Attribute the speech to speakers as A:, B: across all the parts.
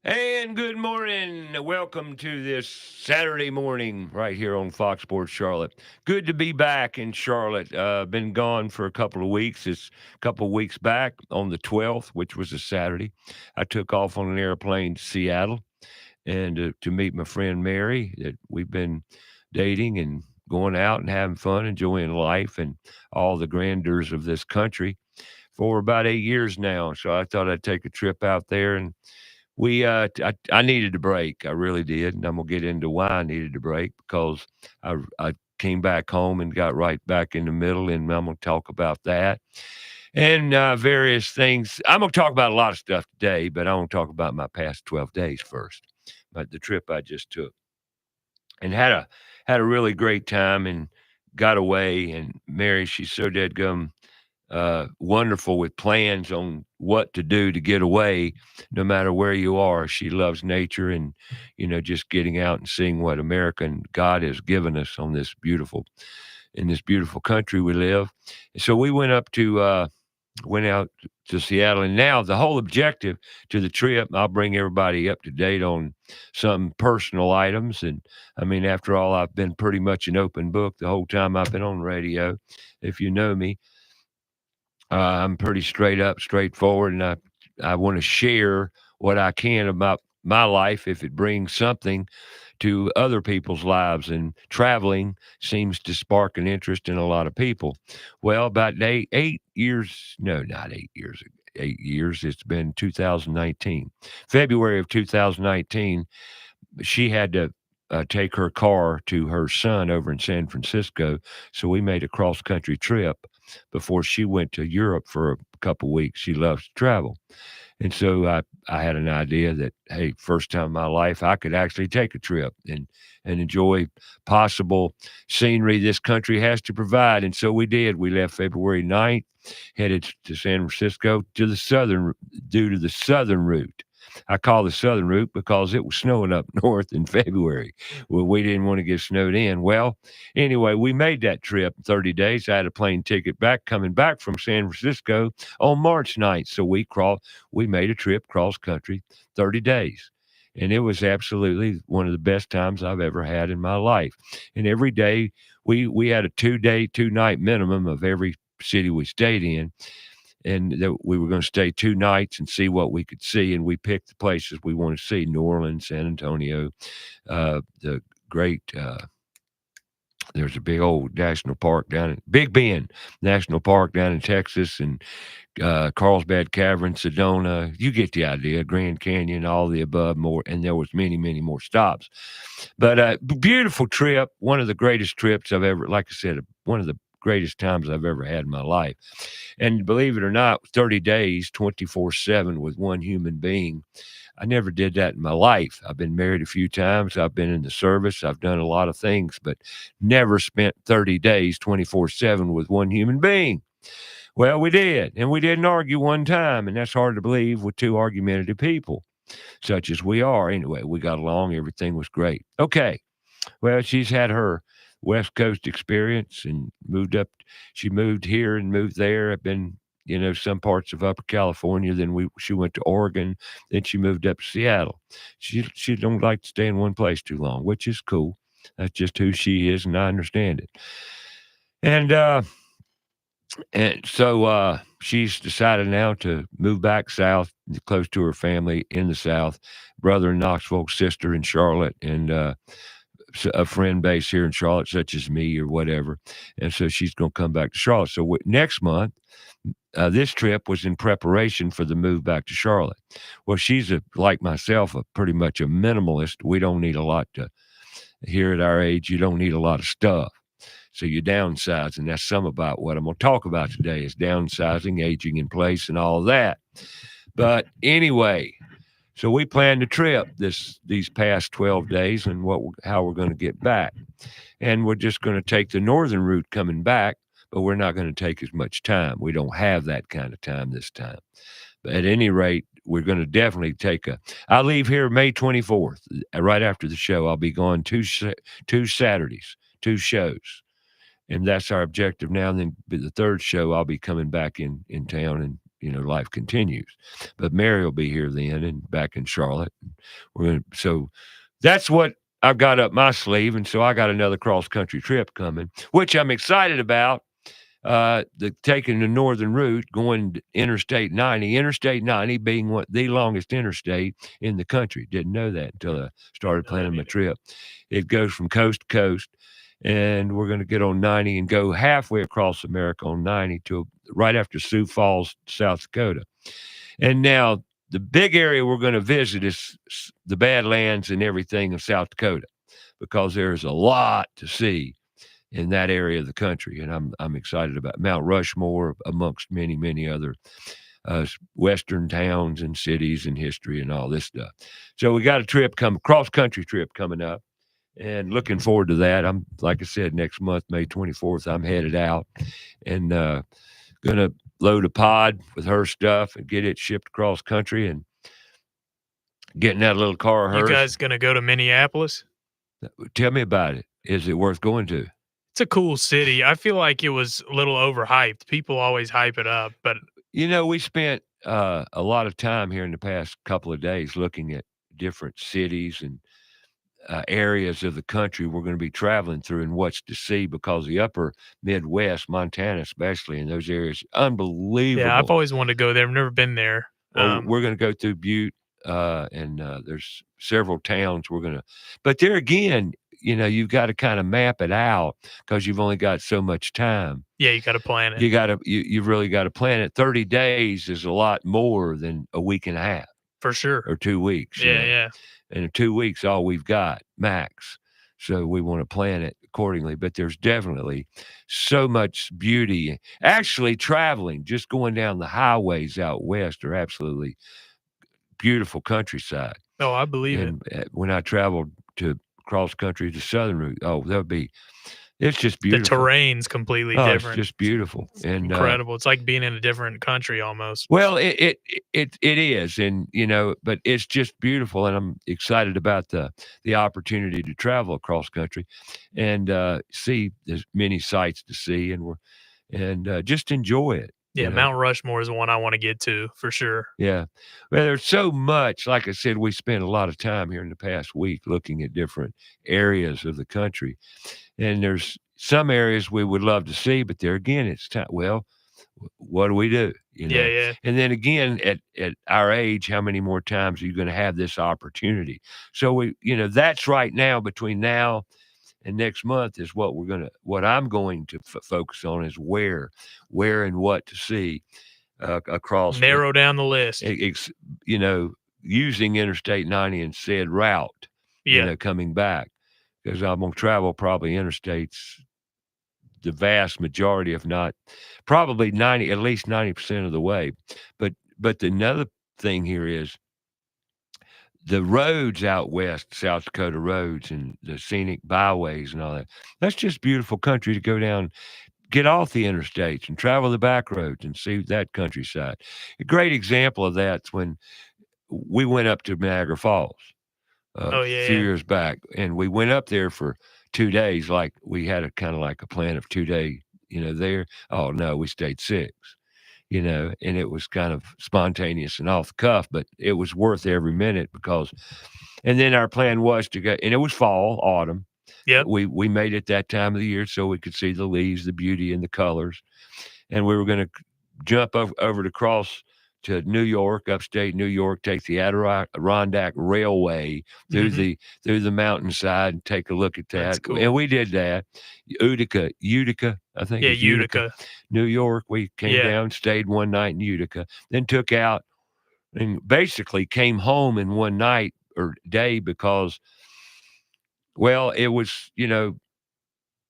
A: And good morning. Welcome to this Saturday morning right here on Fox Sports Charlotte. Good to be back in Charlotte. Been gone for a couple of weeks. It's a couple of weeks back on the 12th, which was a Saturday. I took off on an airplane to Seattle and to meet my friend Mary that we've been dating and going out and having fun, enjoying life and all the grandeurs of this country for about 8 years now. So I thought I'd take a trip out there and I needed a break. I really did, and I'm gonna get into why I needed a break because I came back home and got right back in the middle, and I'm gonna talk about that and various things. I'm gonna talk about a lot of stuff today, but I want to talk about my past 12 days first. But the trip I just took and had a really great time and got away. And Mary, she's so dead gum wonderful with plans on what to do to get away, no matter where you are. She loves nature and, just getting out and seeing what American God has given us in this beautiful country we live. So we went out to Seattle, and now the whole objective to the trip, I'll bring everybody up to date on some personal items. And I mean, after all, I've been pretty much an open book the whole time I've been on radio. If you know me, I'm pretty straight up, straightforward, and I want to share what I can about my life if it brings something to other people's lives. And traveling seems to spark an interest in a lot of people. Well, about 8 years, no, not 8 years. 8 years. It's been 2019, February of 2019. She had to take her car to her son over in San Francisco. So we made a cross country trip before she went to Europe for a couple weeks. She loves to travel. And so I had an idea that, hey, first time in my life, I could actually take a trip and enjoy possible scenery this country has to provide. And so we did. We left February 9th, headed to San Francisco due to the southern route. I call the southern route because it was snowing up north in February. Well, we didn't want to get snowed in. Well, anyway, we made that trip in 30 days. I had a plane ticket coming back from San Francisco on March 9th. So we made a trip cross country, 30 days. And it was absolutely one of the best times I've ever had in my life. And every day we had a 2-day, 2-night minimum of every city we stayed in, and that we were going to stay 2 nights and see what we could see. And we picked the places we want to see: New Orleans, San Antonio, the great. There's a big old national park down in Big Bend National Park down in Texas, and Carlsbad Cavern, Sedona. You get the idea. Grand Canyon, all the above, more, and there was many, many more stops. But beautiful trip. One of the greatest trips I've ever, like I said, one of the greatest times I've ever had in my life. And believe it or not, 30 days, 24/7 with one human being. I never did that in my life. I've been married a few times. I've been in the service. I've done a lot of things, but never spent 30 days, 24/7 with one human being. Well, we did, and we didn't argue one time, and that's hard to believe with two argumentative people, such as we are. Anyway, we got along. Everything was great. Okay. Well, she's had her West Coast experience and moved up. She moved here and moved there. I've been, some parts of Upper California. Then she went to Oregon. Then she moved up to Seattle. She don't like to stay in one place too long, which is cool. That's just who she is, and I understand it. And so she's decided now to move back south, close to her family in the South, brother in Knoxville, sister in Charlotte, and a friend base here in Charlotte, such as me or whatever. And so she's going to come back to Charlotte. So next month, this trip was in preparation for the move back to Charlotte. Well, she's like myself, pretty much a minimalist. We don't need a lot here at our age. You don't need a lot of stuff. So you downsize, and that's some about what I'm going to talk about today is downsizing, aging in place, and all of that. But anyway, so we planned a trip these past 12 days and how we're going to get back. And we're just going to take the northern route coming back, but we're not going to take as much time. We don't have that kind of time this time. But at any rate, we're going to definitely I leave here May 24th, right after the show. I'll be going two Saturdays, 2 shows. And that's our objective now. And then the third show, I'll be coming back in town and life continues. But Mary will be here then and back in Charlotte. So that's what I've got up my sleeve. And so I got another cross country trip coming, which I'm excited about. Taking the northern route, going to Interstate 90. Interstate 90 being the longest interstate in the country. Didn't know that until I started planning my trip. It goes from coast to coast, and we're going to get on 90 and go halfway across America on 90 to right after Sioux Falls, South Dakota. And now the big area we're going to visit is the Badlands and everything of South Dakota, because there's a lot to see in that area of the country, and I'm excited about Mount Rushmore amongst many, many other western towns and cities and history and all this stuff. So we got a cross country trip coming up, and looking forward to that. I'm, like I said, next month, May 24th, I'm headed out and gonna load a pod with her stuff and get it shipped across country, and getting that little car of hers.
B: You guys gonna go to Minneapolis?
A: Tell me about it. Is it worth going to?
B: It's a cool city. I feel like it was a little overhyped. People always hype it up, but
A: we spent a lot of time here in the past couple of days looking at different cities and areas of the country we're going to be traveling through and what's to see, because the upper Midwest, Montana especially, in those areas, unbelievable.
B: Yeah, I've always wanted to go there. I've never been there.
A: Well, we're going to go through Butte, and there's several towns we're going to. But there again, you've got to kind of map it out, because you've only got so much time.
B: Yeah, you got to plan it.
A: You've really got to plan it. 30 days is a lot more than a week and a half.
B: For sure.
A: Or 2 weeks.
B: Yeah.
A: And in 2 weeks, all we've got, max. So we want to plan it accordingly. But there's definitely so much beauty. Actually, traveling, just going down the highways out west, are absolutely beautiful countryside.
B: Oh, I believe
A: it. When I traveled to cross country, the southern route, it's just beautiful.
B: The terrain's completely different.
A: It's just beautiful and
B: incredible. It's like being in a different country almost.
A: Well, it is, and but it's just beautiful, and I'm excited about the opportunity to travel across country and see there's many sights to see, and just enjoy it.
B: Yeah, Mount Rushmore is the one I want to get to for sure.
A: Yeah. Well, there's so much. Like I said, we spent a lot of time here in the past week looking at different areas of the country. And there's some areas we would love to see, but there again, it's time. Well, what do we do?
B: Yeah.
A: And then again, at our age, how many more times are you going to have this opportunity? So that's right now, between now and next month, is what I'm going to focus on, is where and what to see across.
B: Narrow down the list.
A: Using Interstate 90 and said route.
B: Yeah.
A: Coming back, because I'm going to travel probably interstates the vast majority, if not probably at least 90% of the way. But another thing here is the roads out west, South Dakota roads and the scenic byways and all that. That's just beautiful country to go down, get off the interstates and travel the back roads and see that countryside. A great example of that's when we went up to Niagara Falls a few years back, and we went up there for 2 days. Like we had a kind of like a plan of 2 day, there. Oh no, we stayed 6. And it was kind of spontaneous and off the cuff, but it was worth every minute and then our plan was to go, and it was fall, autumn.
B: Yeah.
A: We made it that time of the year so we could see the leaves, the beauty and the colors. And we were going to jump over to cross to New York, upstate New York, take the Adirondack Railway through the mountainside and take a look at that.
B: That's cool.
A: And we did that. Utica, I think.
B: Yeah, Utica.
A: New York. We came down, stayed one night in Utica, then took out and basically came home in one night or day because, well, it was,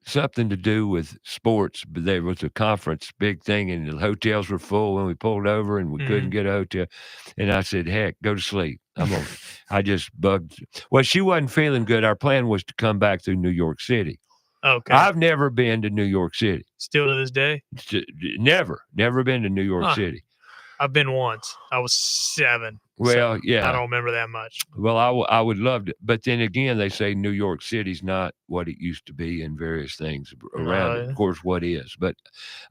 A: something to do with sports, but there was a conference, big thing, and the hotels were full when we pulled over and we couldn't get a hotel. And I said, heck, go to sleep. I just bugged. Well, she wasn't feeling good. Our plan was to come back through New York City.
B: Okay.
A: I've never been to New York City.
B: Still to this day?
A: Never been to New York City.
B: I've been once. I was 7.
A: Well,
B: So I
A: yeah.
B: don't remember that much.
A: Well, I would love to, but then again, they say New York City's not what it used to be, and various things around it. Of
B: No,
A: course, what is, but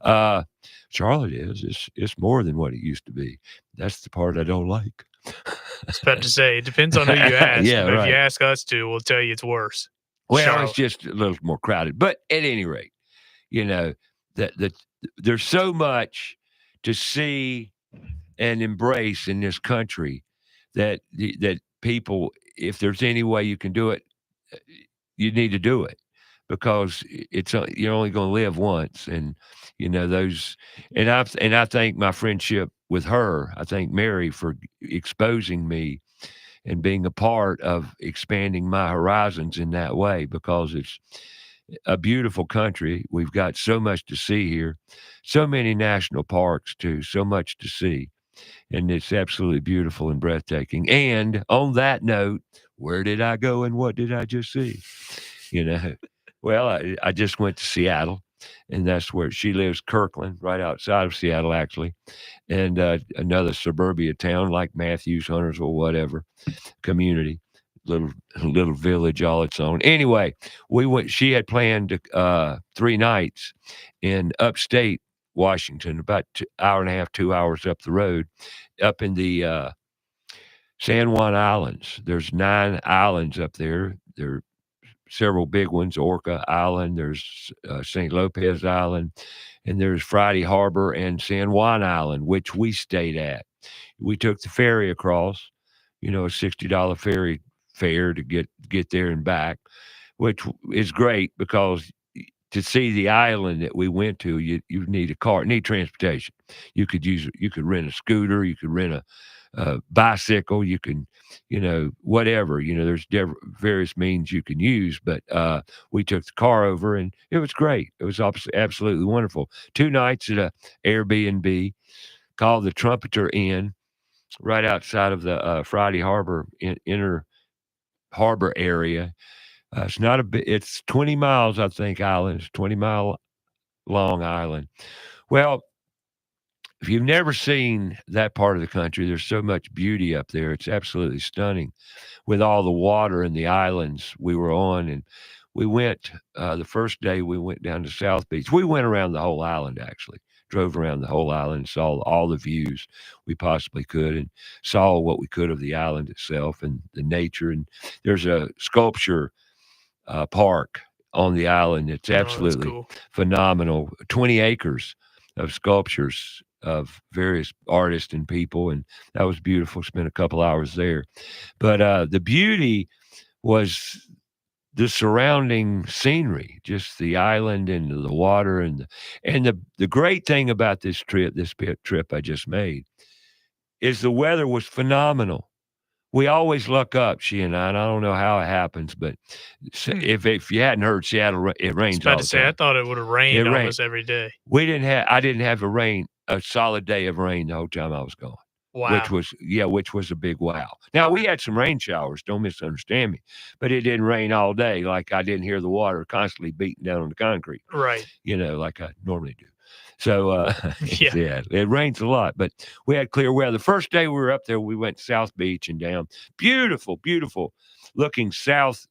A: uh, Charlotte is. It's more than what it used to be. That's the part I don't like.
B: was about to say, it depends on who you ask,
A: Yeah,
B: but if you
A: right.
B: ask us to, we'll tell you it's worse.
A: Well, it's
B: Charlotte.
A: just a little more crowded, but at any rate, you know that there's so much to see and embrace in this country that people, if there's any way you can do it, uh, you need to do it because you're only going to live once, and those. And I thank my friendship with her. I thank Mary for exposing me and being a part of expanding my horizons in that way because it's a beautiful country. We've got so much to see here, so many national parks too, so much to see, and it's absolutely beautiful and breathtaking. And on that note, where did I go and what did I just see? You know, well, I just went to Seattle, and that's where she lives, Kirkland, right outside of Seattle, actually, and another suburbia town like Matthews, Huntersville, whatever community. Little village all its own. Anyway, we went. She had planned 3 nights in upstate Washington, about hour and a half, 2 hours up the road, up in the San Juan Islands. There's 9 islands up there. There are several big ones: Orca Island. There's St. Lopez Island, and there's Friday Harbor and San Juan Island, which we stayed at. We took the ferry across. A $60 ferry fare to get there and back, which is great because to see the island that we went to, you need a car, need transportation. You could rent a scooter, you could rent a bicycle, you can, whatever. There's various means you can use, but we took the car over and it was great. It was absolutely wonderful. 2 nights at a Airbnb called the Trumpeter Inn right outside of the Friday Harbor inner harbor area. It's not a bit. It's 20 miles, I think. Island. It's 20-mile long island. Well, if you've never seen that part of the country, there's so much beauty up there. It's absolutely stunning, with all the water and the islands we were on. And we went the first day. We went down to South Beach. We went around the whole island actually. Drove around the whole island, saw all the views we possibly could, and saw what we could of the island itself and the nature. And there's a sculpture park on the island. It's
B: Oh, that's
A: absolutely
B: cool.
A: phenomenal. 20 acres of sculptures of various artists and people, and that was beautiful. Spent a couple hours there, but the beauty was the surrounding scenery, just the island and the water and the great thing about this trip I just made is the weather was phenomenal. We always luck up, she and I don't know how it happens, but
B: Hmm.
A: if you hadn't heard Seattle, it
B: I was
A: rains
B: about
A: all
B: to
A: the
B: say, I
A: time.
B: thought it would have
A: It
B: rained
A: rained.
B: almost every day.
A: I didn't have a solid day of rain the whole time I was gone, which
B: Wow.
A: was yeah, which was a big wow. Now we had some rain showers, don't misunderstand me, but it didn't rain all day. Like I didn't hear the water constantly beating down on the concrete,
B: Right.
A: like I normally do. So
B: Yeah.
A: yeah, it rains a lot, but we had clear weather. The first day we were up there, we went to South Beach and down. Beautiful, beautiful, looking south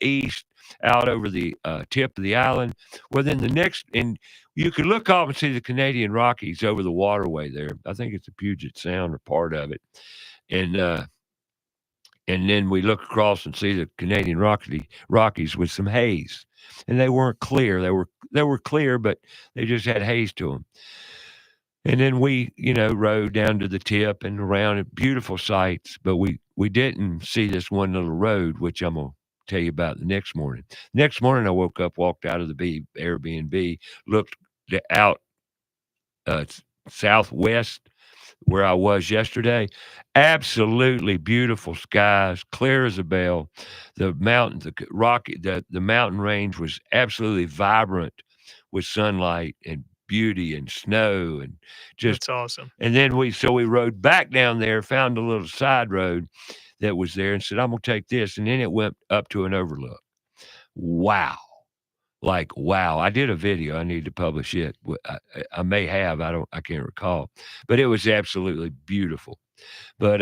A: east out over the tip of the island. Well, then the next, and you could look up and see the Canadian Rockies over the waterway there. I think it's the Puget Sound or part of it, and then we look across and see the Canadian Rockies with some haze, and they weren't clear. They were clear, but they just had haze to them. And then we, rode down to the tip and around at beautiful sights, but we didn't see this one little road, which I'm gonna tell you about the next morning. Next morning, I woke up, walked out of the Airbnb, looked out southwest where I was yesterday. Absolutely beautiful skies, clear as a bell. The mountain, the mountain range was absolutely vibrant with sunlight and beauty and snow and just.
B: That's awesome.
A: And then we rode back down there, found a little side road that was there, and said, "I'm gonna take this," and then it went up to an overlook. Wow! like, wow. I did a video. I need to publish it. I may have. I can't recall. But it was absolutely beautiful. But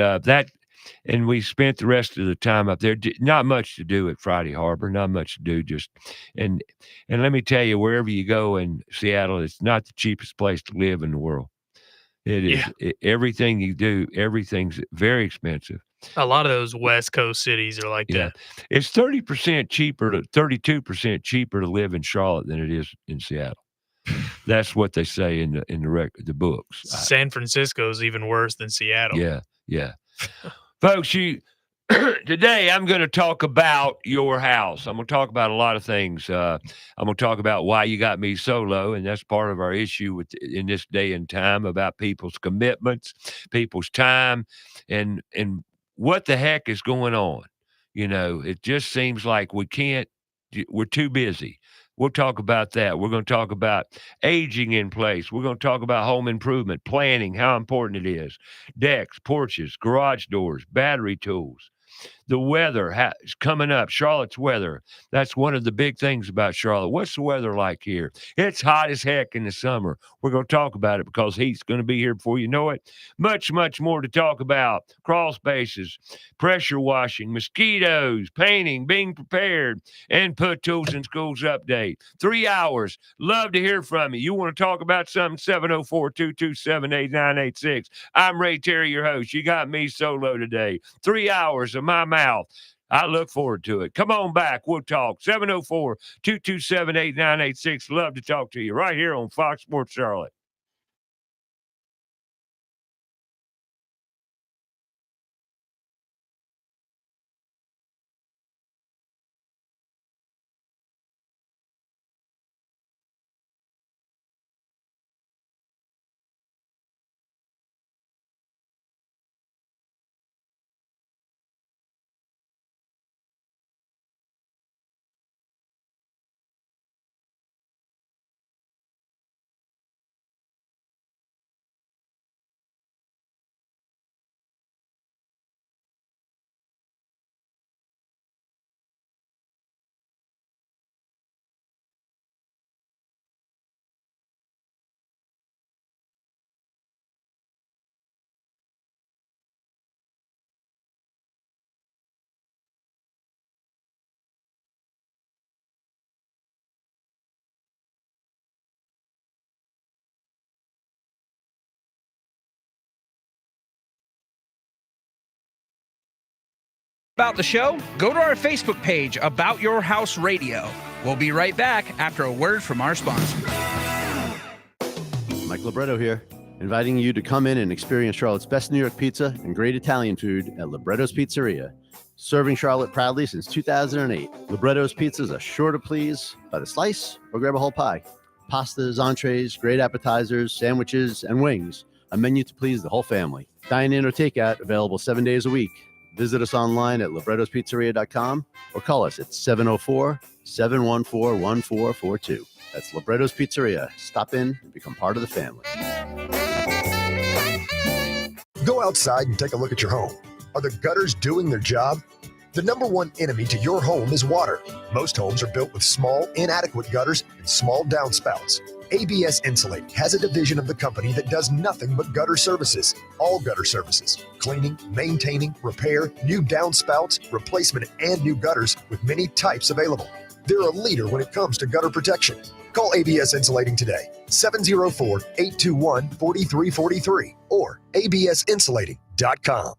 A: and we spent the rest of the time up there. Not much to do at Friday Harbor. Not much to do. Just and and let me tell you, wherever you go in Seattle, it's not the cheapest place to live in the world. It is
B: Yeah.
A: everything you do. Everything's very expensive.
B: A lot of those West Coast cities are like
A: Yeah,
B: that.
A: it's 30% cheaper to 32% cheaper to live in Charlotte than it is in Seattle. That's what they say in the books.
B: San Francisco is even worse than Seattle.
A: Yeah, yeah. Folks, you today I'm going to talk about your house. I'm going to talk about a lot of things. I'm going to talk about why you got me solo, and that's part of our issue in this day and time about people's commitments, people's time, and what the heck is going on. It just seems like we're too busy. We'll talk about that. We're going to talk about aging in place. We're going to talk about home improvement, planning, how important it is, decks, porches, garage doors, battery tools. The weather is coming up, Charlotte's weather. That's one of the big things about Charlotte. What's the weather like here? It's hot as heck in the summer. We're going to talk about it because heat's going to be here before you know it. Much, much more to talk about. Crawl spaces, pressure washing, mosquitoes, painting, being prepared, and Put Tools in Schools update. 3 hours. Love to hear from you. You want to talk about something? 704-227-8986. I'm Ray Terry, your host. You got me solo today. 3 hours of my mouth. I look forward to it. Come on back. We'll talk. 704-227-8986. Love to talk to you right here on Fox Sports Charlotte.
C: About the show, go to our Facebook page, About Your House Radio. We'll be right back after a word from our sponsor.
D: Mike Libretto here, inviting you to come in and experience Charlotte's best New York pizza and great Italian food at Libretto's Pizzeria. Serving Charlotte proudly since 2008, Libretto's pizzas are sure to please by the slice or grab a whole pie. Pastas, entrees, great appetizers, sandwiches, and wings. A menu to please the whole family. Dine in or takeout, available 7 days a week. Visit us online at librettospizzeria.com or call us at 704-714-1442. That's Libretto's Pizzeria. Stop in and become part of the family.
E: Go outside and take a look at your home. Are the gutters doing their job? The number one enemy to your home is water. Most homes are built with small, inadequate gutters and small downspouts. ABS Insulating has a division of the company that does nothing but gutter services. All gutter services: cleaning, maintaining, repair, new downspouts, replacement, and new gutters with many types available. They're a leader when it comes to gutter protection. Call ABS Insulating today, 704-821-4343 or absinsulating.com.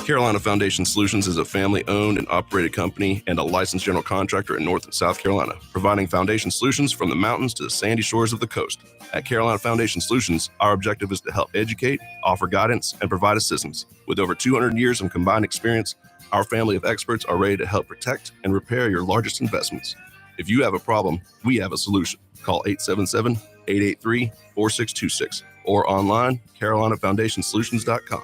F: Carolina Foundation Solutions is a family-owned and operated company and a licensed general contractor in North and South Carolina, providing foundation solutions from the mountains to the sandy shores of the coast. At Carolina Foundation Solutions, our objective is to help educate, offer guidance, and provide assistance. With over 200 years of combined experience, our family of experts are ready to help protect and repair your largest investments. If you have a problem, we have a solution. Call 877-883-4626 or online, carolinafoundationsolutions.com.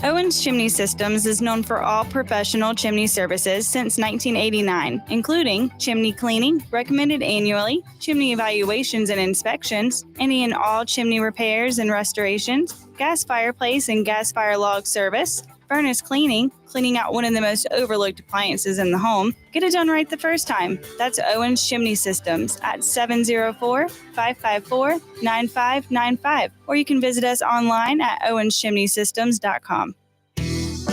G: Owens Chimney Systems is known for all professional chimney services since 1989, including chimney cleaning, recommended annually, chimney evaluations and inspections, any and all chimney repairs and restorations, gas fireplace and gas fire log service, furnace cleaning, cleaning out one of the most overlooked appliances in the home. Get it done right the first time. That's Owens Chimney Systems at 704-554-9595. Or you can visit us online at owenschimneysystems.com.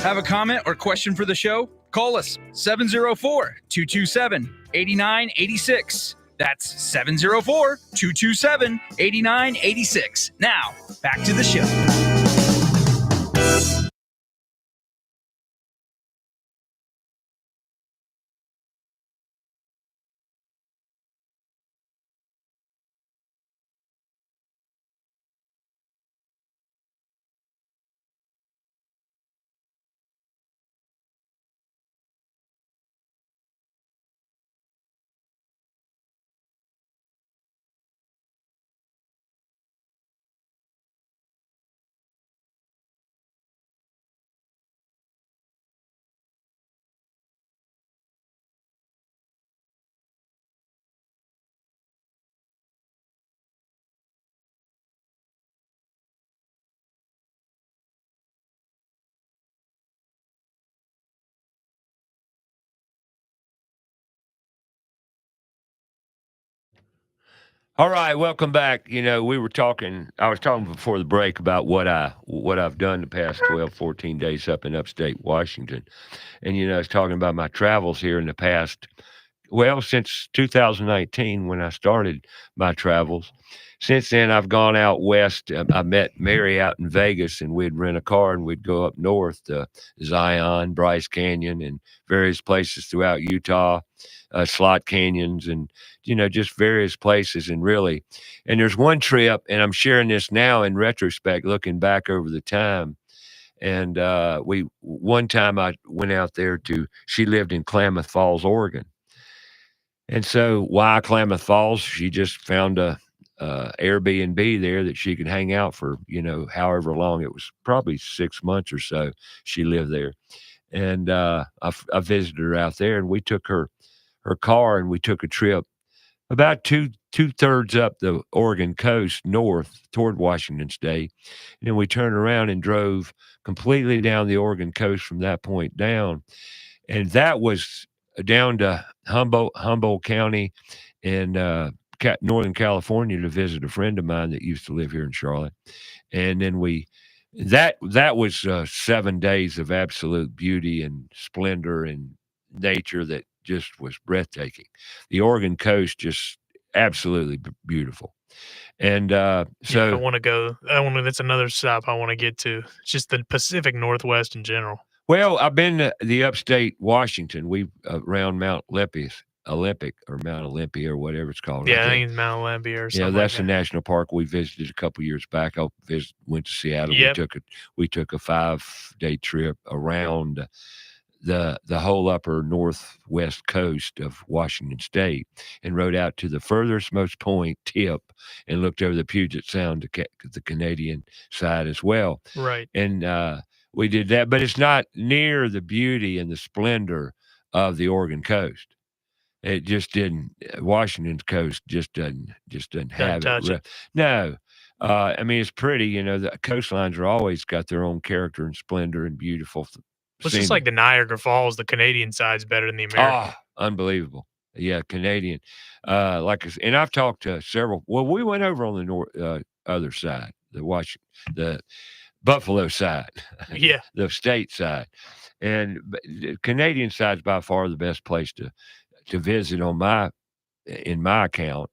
C: Have a comment or question for the show? Call us 704-227-8986. That's 704-227-8986. Now, back to the show.
A: All right, welcome back. You know, I was talking before the break about what I've done the past 12, 14 days up in upstate Washington. And I was talking about my travels here in the past, well, since 2019 when I started my travels. Since then, I've gone out west. I met Mary out in Vegas, and we'd rent a car and we'd go up north to Zion, Bryce Canyon, and various places throughout Utah, slot canyons, and just various places. And there's one trip, and I'm sharing this now in retrospect, looking back over the time. And one time I went out there she lived in Klamath Falls, Oregon. And so why Klamath Falls? She just found a Airbnb there that she could hang out for, however long. It was probably 6 months or so she lived there. And I visited her out there, and we took her car, and we took a trip about two-thirds up the Oregon coast north toward Washington State. And then we turned around and drove completely down the Oregon coast from that point down. And that was down to Humboldt County in Northern California to visit a friend of mine that used to live here in Charlotte. And then that was 7 days of absolute beauty and splendor and nature that just was breathtaking. The Oregon coast, just absolutely beautiful. And so
B: I want to go. That's another stop I want to get to. It's just the Pacific Northwest in general.
A: Well, I've been to the upstate Washington. We around Mount Olympic or Mount Olympia or whatever it's called.
B: Yeah, I think it's Mount Olympia or something.
A: Yeah, that's
B: like
A: a
B: that.
A: national park we visited a couple years back. Went to Seattle.
B: Yep.
A: We took a 5-day trip around the whole upper northwest coast of Washington State and rode out to the furthest most point tip and looked over the Puget Sound to the Canadian side as well.
B: Right.
A: And we did that, but it's not near the beauty and the splendor of the Oregon coast. It just didn't. Washington's coast just doesn't have
B: touch it.
A: No. I mean, it's pretty. The coastlines are always got their own character and splendor and beautiful.
B: It's just like the Niagara Falls. The Canadian side's better than the American.
A: Unbelievable. Yeah, Canadian. And I've talked to several. Well, we went over on the north other side, the Buffalo side.
B: Yeah.
A: The state side. And the Canadian side's by far the best place to visit in my account,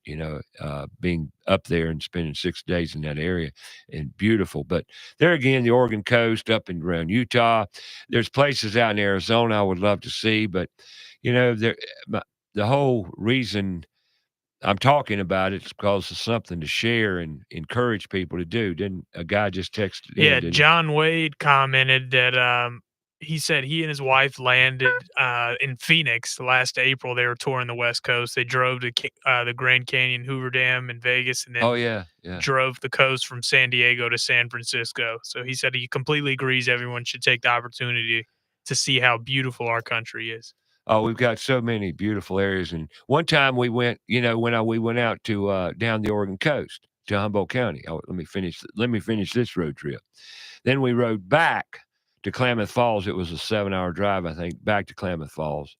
A: being up there and spending 6 days in that area, and beautiful. But there again, the Oregon coast up and around Utah, there's places out in Arizona I would love to see, but the whole reason I'm talking about it is because it's something to share and encourage people to do. Didn't a guy just texted?
B: Yeah, John Wade commented that he said he and his wife landed in Phoenix last April. They were touring the West Coast. They drove to the Grand Canyon, Hoover Dam, and Vegas, and then drove the coast from San Diego to San Francisco. So he said he completely agrees everyone should take the opportunity to see how beautiful our country is.
A: Oh, we've got so many beautiful areas. And one time we went, we went out to down the Oregon coast to Humboldt County. Let me finish this road trip. Then we rode back to Klamath Falls, it was a 7-hour drive, I think, back to Klamath Falls,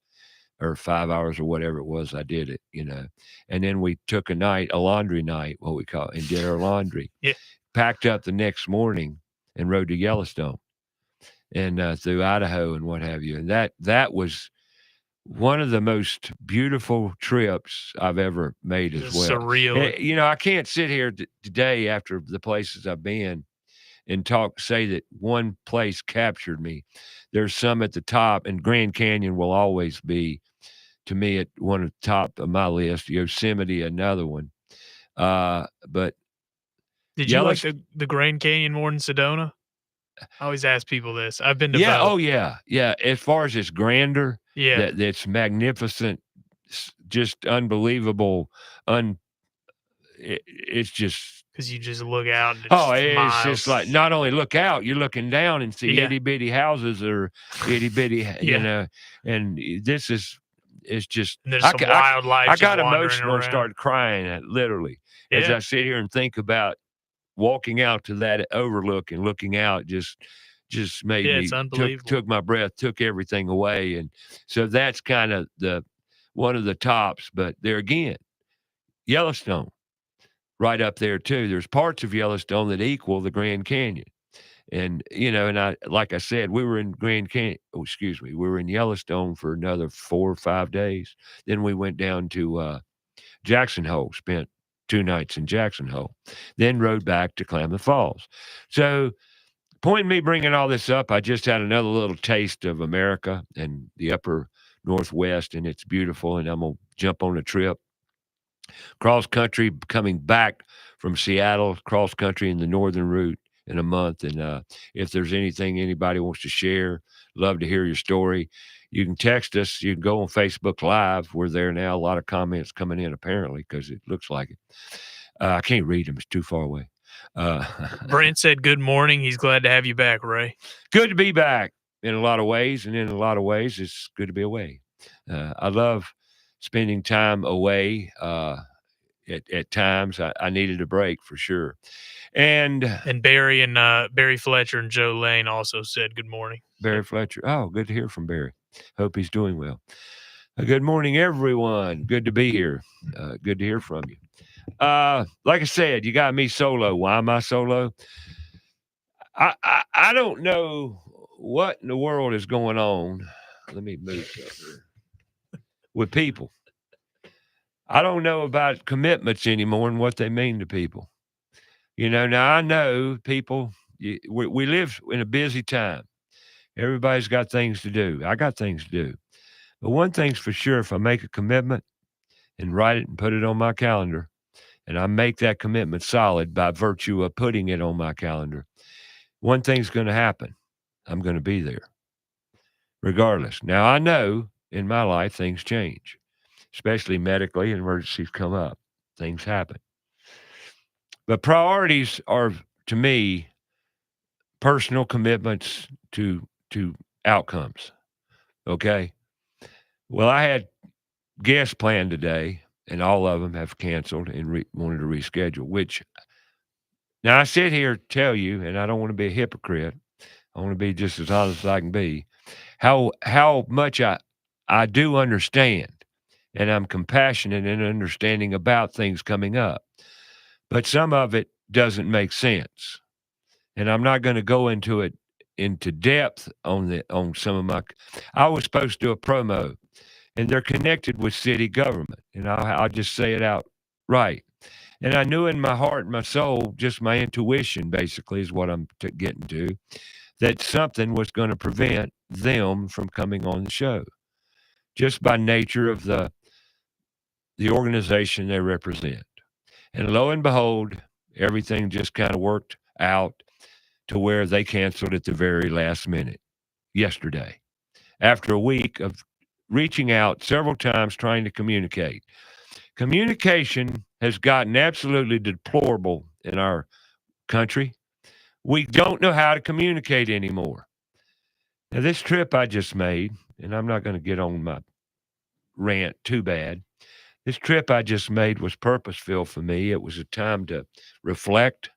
A: or 5 hours or whatever it was. I did it, and then we took a laundry night, what we call it, and did our laundry.
B: Yeah.
A: Packed up the next morning and rode to Yellowstone and through Idaho and what have you. And that was one of the most beautiful trips I've ever made as well.
B: Surreal.
A: I can't sit here today after the places I've been and say that one place captured me. There's some at the top, and Grand Canyon will always be, to me, at one of the top of my list. Yosemite, another one. But
B: did you like the Grand Canyon more than Sedona? I always ask people this. I've been to both.
A: Oh yeah. As far as it's grander, that's magnificent, just unbelievable. It's just
B: because you just look out. And
A: it's just like, not only look out, you're looking down and see itty bitty houses or itty bitty, and this is. It's just
B: and there's some wildlife.
A: I got emotional and started crying literally as I sit here and think about walking out to that overlook and looking out. Just made me took my breath, took everything away, and so that's kind of one of the tops. But there again, Yellowstone, right up there too. There's parts of Yellowstone that equal the Grand Canyon. And, and like I said, we were in we were in Yellowstone for another 4 or 5 days. Then we went down to Jackson Hole, spent 2 nights in Jackson Hole, then rode back to Klamath Falls. So, point me bringing all this up, I just had another little taste of America and the upper Northwest, and it's beautiful. And I'm going to jump on a trip cross country, coming back from Seattle, cross country in the northern route in a month. And if there's anything anybody wants to share, love to hear your story. You can text us. You can go on Facebook Live. We're there now. A lot of comments coming in, apparently, because it looks like it. I can't read them. It's too far away.
B: Brent said, good morning. He's glad to have you back, Ray.
A: Good to be back in a lot of ways. And in a lot of ways, it's good to be away. I love spending time away. At times, I needed a break for sure. And
B: Barry Fletcher and Joe Lane also said good morning.
A: Barry Fletcher. Oh, good to hear from Barry. Hope he's doing well. Good morning, everyone. Good to be here. Good to hear from you. Like I said, you got me solo. Why am I solo? I don't know what in the world is going on. Let me move here. With people. I don't know about commitments anymore and what they mean to people. Now I know people, we live in a busy time. Everybody's got things to do. I got things to do. But one thing's for sure, if I make a commitment and write it and put it on my calendar, and I make that commitment solid by virtue of putting it on my calendar, one thing's going to happen. I'm going to be there regardless. Now, I know in my life things change, especially medically. Emergencies come up. Things happen. But priorities are, to me, personal commitments to outcomes. Okay? Well, I had guests planned today, and all of them have canceled and wanted to reschedule, which now I sit here to tell you, and I don't want to be a hypocrite. I want to be just as honest as I can be, how much I do understand, and I'm compassionate and understanding about things coming up. But some of it doesn't make sense. And I'm not going to go into depth on some of my. I was supposed to do a promo, and they're connected with city government, and I'll just say it out right. And I knew in my heart and my soul, just my intuition basically is what I'm getting to, that something was going to prevent them from coming on the show, just by nature of the organization they represent. And lo and behold, everything just kind of worked out to where they canceled at the very last minute yesterday, after a week of reaching out several times trying to communicate. Communication has gotten absolutely deplorable in our country. We don't know how to communicate anymore. Now, this trip I just made, and I'm not going to get on my rant too bad. This trip I just made was purposeful for me. It was a time to reflect,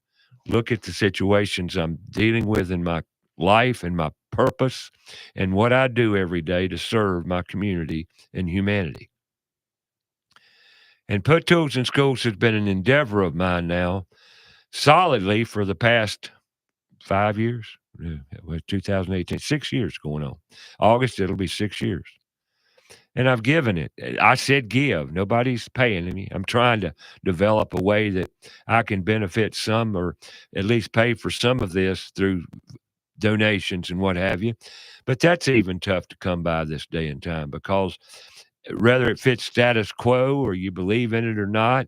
A: look at the situations I'm dealing with in my life and my purpose and what I do every day to serve my community and humanity. And Put Tools in Schools has been an endeavor of mine now solidly for the past 5 years. It was 2018, 6 years going on. August, it'll be 6 years. And I've given it. I said give. Nobody's paying me. I'm trying to develop a way that I can benefit some or at least pay for some of this through donations and what have you. But that's even tough to come by this day and time because whether it fits status quo or you believe in it or not,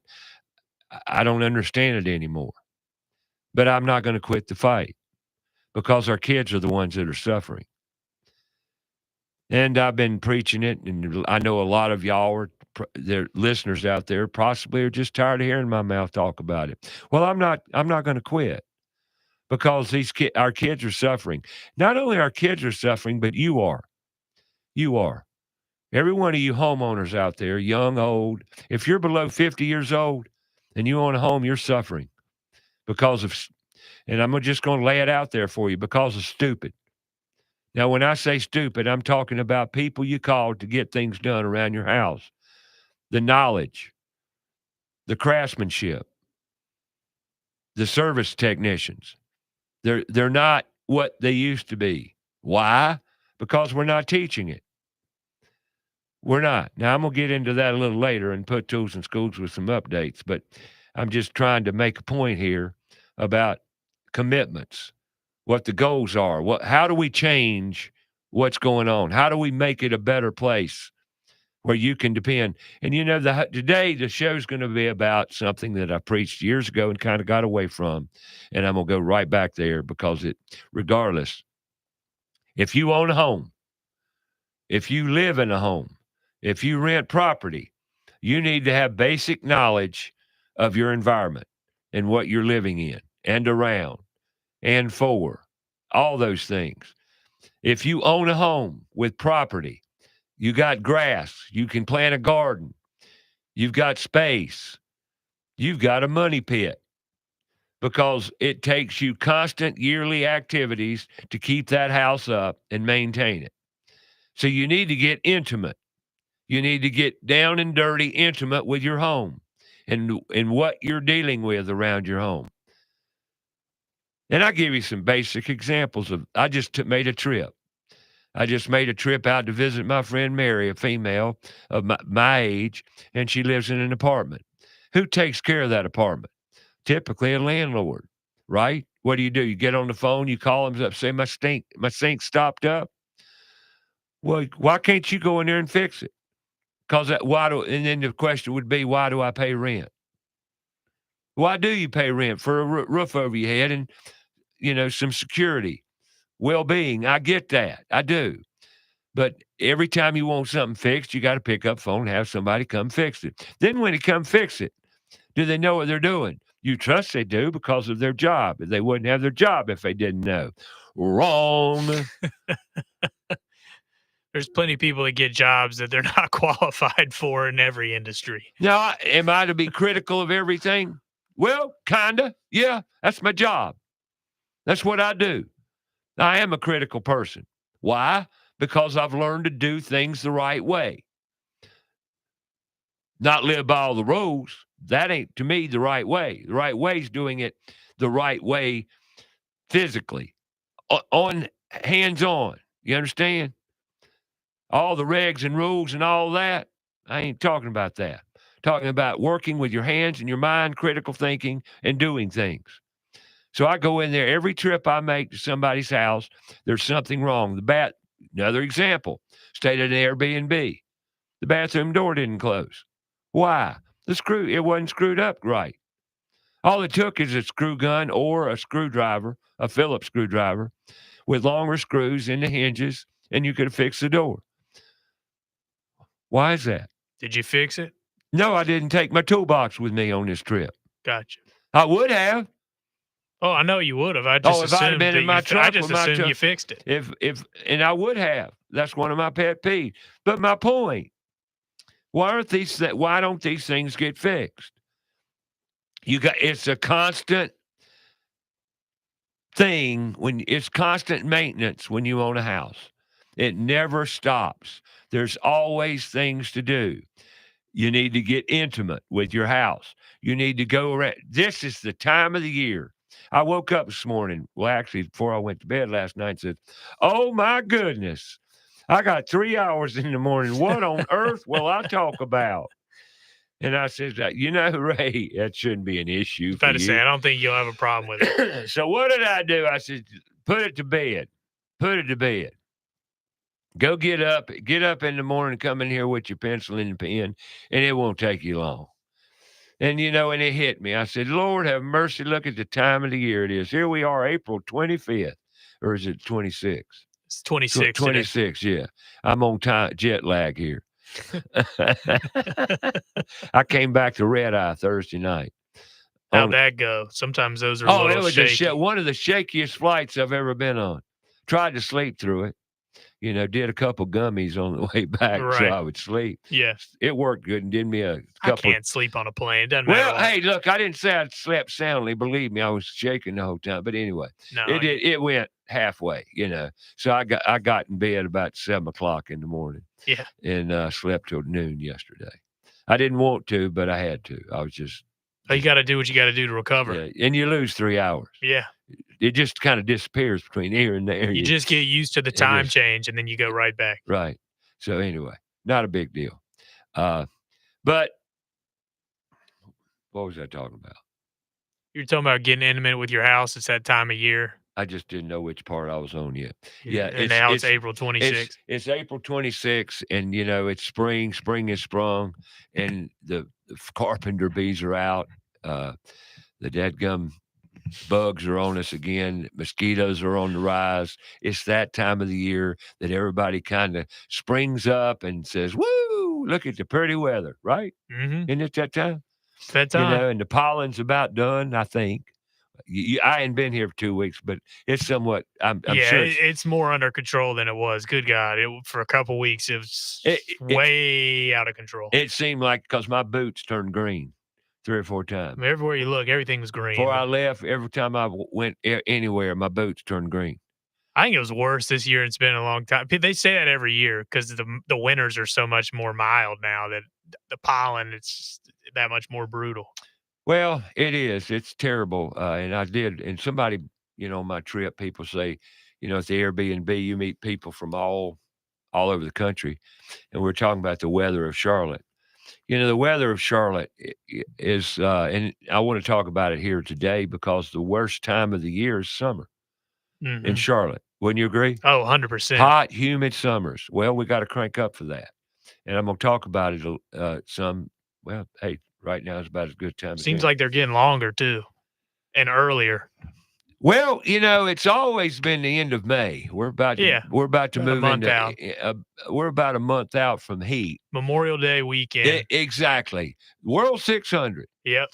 A: I don't understand it anymore. But I'm not going to quit the fight because our kids are the ones that are suffering. And I've been preaching it, and I know a lot of y'all are there, listeners out there possibly are just tired of hearing my mouth talk about it. Well, I'm not going to quit because our kids are suffering. Not only our kids are suffering, but you are. You are. Every one of you homeowners out there, young, old, if you're below 50 years old and you own a home, you're suffering because of, and I'm just going to lay it out there for you, because of stupid. Now, when I say stupid, I'm talking about people you called to get things done around your house. The knowledge, the craftsmanship, the service technicians. They're not what they used to be. Why? Because we're not teaching it. We're not. Now, I'm going to get into that a little later and Put Tools in Schools with some updates, but I'm just trying to make a point here about commitments. What the goals are, how do we change what's going on? How do we make it a better place where you can depend? And today the show's going to be about something that I preached years ago and kind of got away from, and I'm going to go right back there because regardless, if you own a home, if you live in a home, if you rent property, you need to have basic knowledge of your environment and what you're living in and around. And for all those things. If you own a home with property, you got grass, you can plant a garden, you've got space, you've got a money pit, because it takes you constant yearly activities to keep that house up and maintain it. So you need to get intimate. You need to get down and dirty, intimate with your home and what you're dealing with around your home. And I'll give you some basic examples I just made a trip. I just made a trip out to visit my friend Mary, a female of my age, and she lives in an apartment. Who takes care of that apartment? Typically a landlord, right? What do? You get on the phone, you call them up, say, my sink stopped up. Well, why can't you go in there and fix it? And then the question would be, why do I pay rent? Why do you pay rent? For a roof over your head and, some security, well-being. I get that. I do. But every time you want something fixed, you got to pick up the phone and have somebody come fix it. Then when they come fix it, do they know what they're doing? You trust they do because of their job. They wouldn't have their job if they didn't know. Wrong.
B: There's plenty of people that get jobs that they're not qualified for in every industry.
A: Now, am I to be critical of everything? Well, kinda. Yeah, that's my job. That's what I do. I am a critical person. Why? Because I've learned to do things the right way. Not live by all the rules. That ain't, to me, the right way. The right way is doing it the right way physically, on hands-on. You understand? All the regs and rules and all that, I ain't talking about that. Talking about working with your hands and your mind, critical thinking, and doing things. So I go in there every trip I make to somebody's house, there's something wrong. Another example, stayed at an Airbnb. The bathroom door didn't close. Why? It wasn't screwed up right. All it took is a screw gun or a screwdriver, a Phillips screwdriver, with longer screws in the hinges, and you could have fixed the door. Why is that?
B: Did you fix it?
A: No, I didn't take my toolbox with me on this trip.
B: Gotcha.
A: I would have.
B: Oh, I know you would have. I just
A: if I'd have been in my truck,
B: I just assumed you fixed it.
A: And I would have. That's one of my pet peeves. But my point, why don't these things get fixed? It's a constant thing when it's constant maintenance when you own a house. It never stops. There's always things to do. You need to get intimate with your house. You need to go around. This is the time of the year. I woke up this morning, well, actually, before I went to bed last night, and said, oh, my goodness, I got 3 hours in the morning. What on earth will I talk about? And I said, you know, Ray, that shouldn't be an issue for
B: About to
A: you.
B: say, I don't think you'll have a problem with it.
A: So what did I do? I said, put it to bed. Put it to bed. Go get up in the morning, come in here with your pencil and pen, and it won't take you long. And, you know, and it hit me. I said, Lord, have mercy. Look at the time of the year it is. Here we are, April 25th. Or is it 26th?
B: It's 26.
A: 26, yeah. I'm on time, jet lag here. I came back to Red Eye Thursday night.
B: How'd that go? Sometimes those are a
A: it
B: little
A: was
B: shaky.
A: one of the shakiest flights I've ever been on. Tried to sleep through it. You know, did a couple gummies on the way back so
B: Right.
A: I would sleep.
B: Yes.
A: It worked good and did me a
B: I
A: couple.
B: can't sleep on a plane. It doesn't
A: Well,
B: matter.
A: hey, look, I didn't say I slept soundly. Believe me, I was shaking the whole time. But anyway,
B: No,
A: it went halfway, you know. So I got in bed about 7 o'clock in the morning.
B: Yeah.
A: And slept till noon yesterday. I didn't want to, but I had to. I was just.
B: You got to do what you got to do to recover.
A: Yeah, and you lose 3 hours.
B: Yeah.
A: It just kind of disappears between here and there.
B: You just get used to the time
A: is.
B: change, and then you go right back.
A: Right. So anyway, not a big deal. But what was I talking about?
B: You're talking about getting intimate with your house. It's that time of year.
A: I just didn't know which part I was on yet. Yeah,
B: And now it's April 26th.
A: It's April 26th, and, you know, it's spring. Spring is sprung, and the carpenter bees are out. The dadgum bugs are on us again. Mosquitoes are on the rise. It's that time of the year that everybody kind of springs up and says, woo, look at the pretty weather, right?
B: Mm-hmm.
A: Isn't it that time?
B: It's that time.
A: You know, and the pollen's about done, I think. I ain't been here for 2 weeks, but it's somewhat. I'm sure
B: it's more under control than it was. Good God, for a couple weeks it was way out of control.
A: It seemed like because my boots turned green 3 or 4 times.
B: I mean, everywhere you look, everything was green.
A: Before I left, every time I went anywhere, my boots turned green.
B: I think it was worse this year. It's been a long time. They say that every year because the winters are so much more mild now that the pollen, it's that much more brutal.
A: Well, it is. It's terrible. And somebody, you know, on my trip, people say, you know, at the Airbnb, you meet people from all over the country. And we're talking about the weather of Charlotte. You know, the weather of Charlotte is, and I want to talk about it here today because the worst time of the year is summer in Charlotte. Wouldn't you agree?
B: Oh, 100%.
A: Hot, humid summers. Well, we got to crank up for that. And I'm going to talk about it some. Well, hey, right now is about as good time.
B: Seems like they're getting longer too, and earlier.
A: Well, you know, it's always been the end of May. We're about to move
B: out.
A: We're about a month out from heat.
B: Memorial Day weekend.
A: Exactly. World 600.
B: Yep.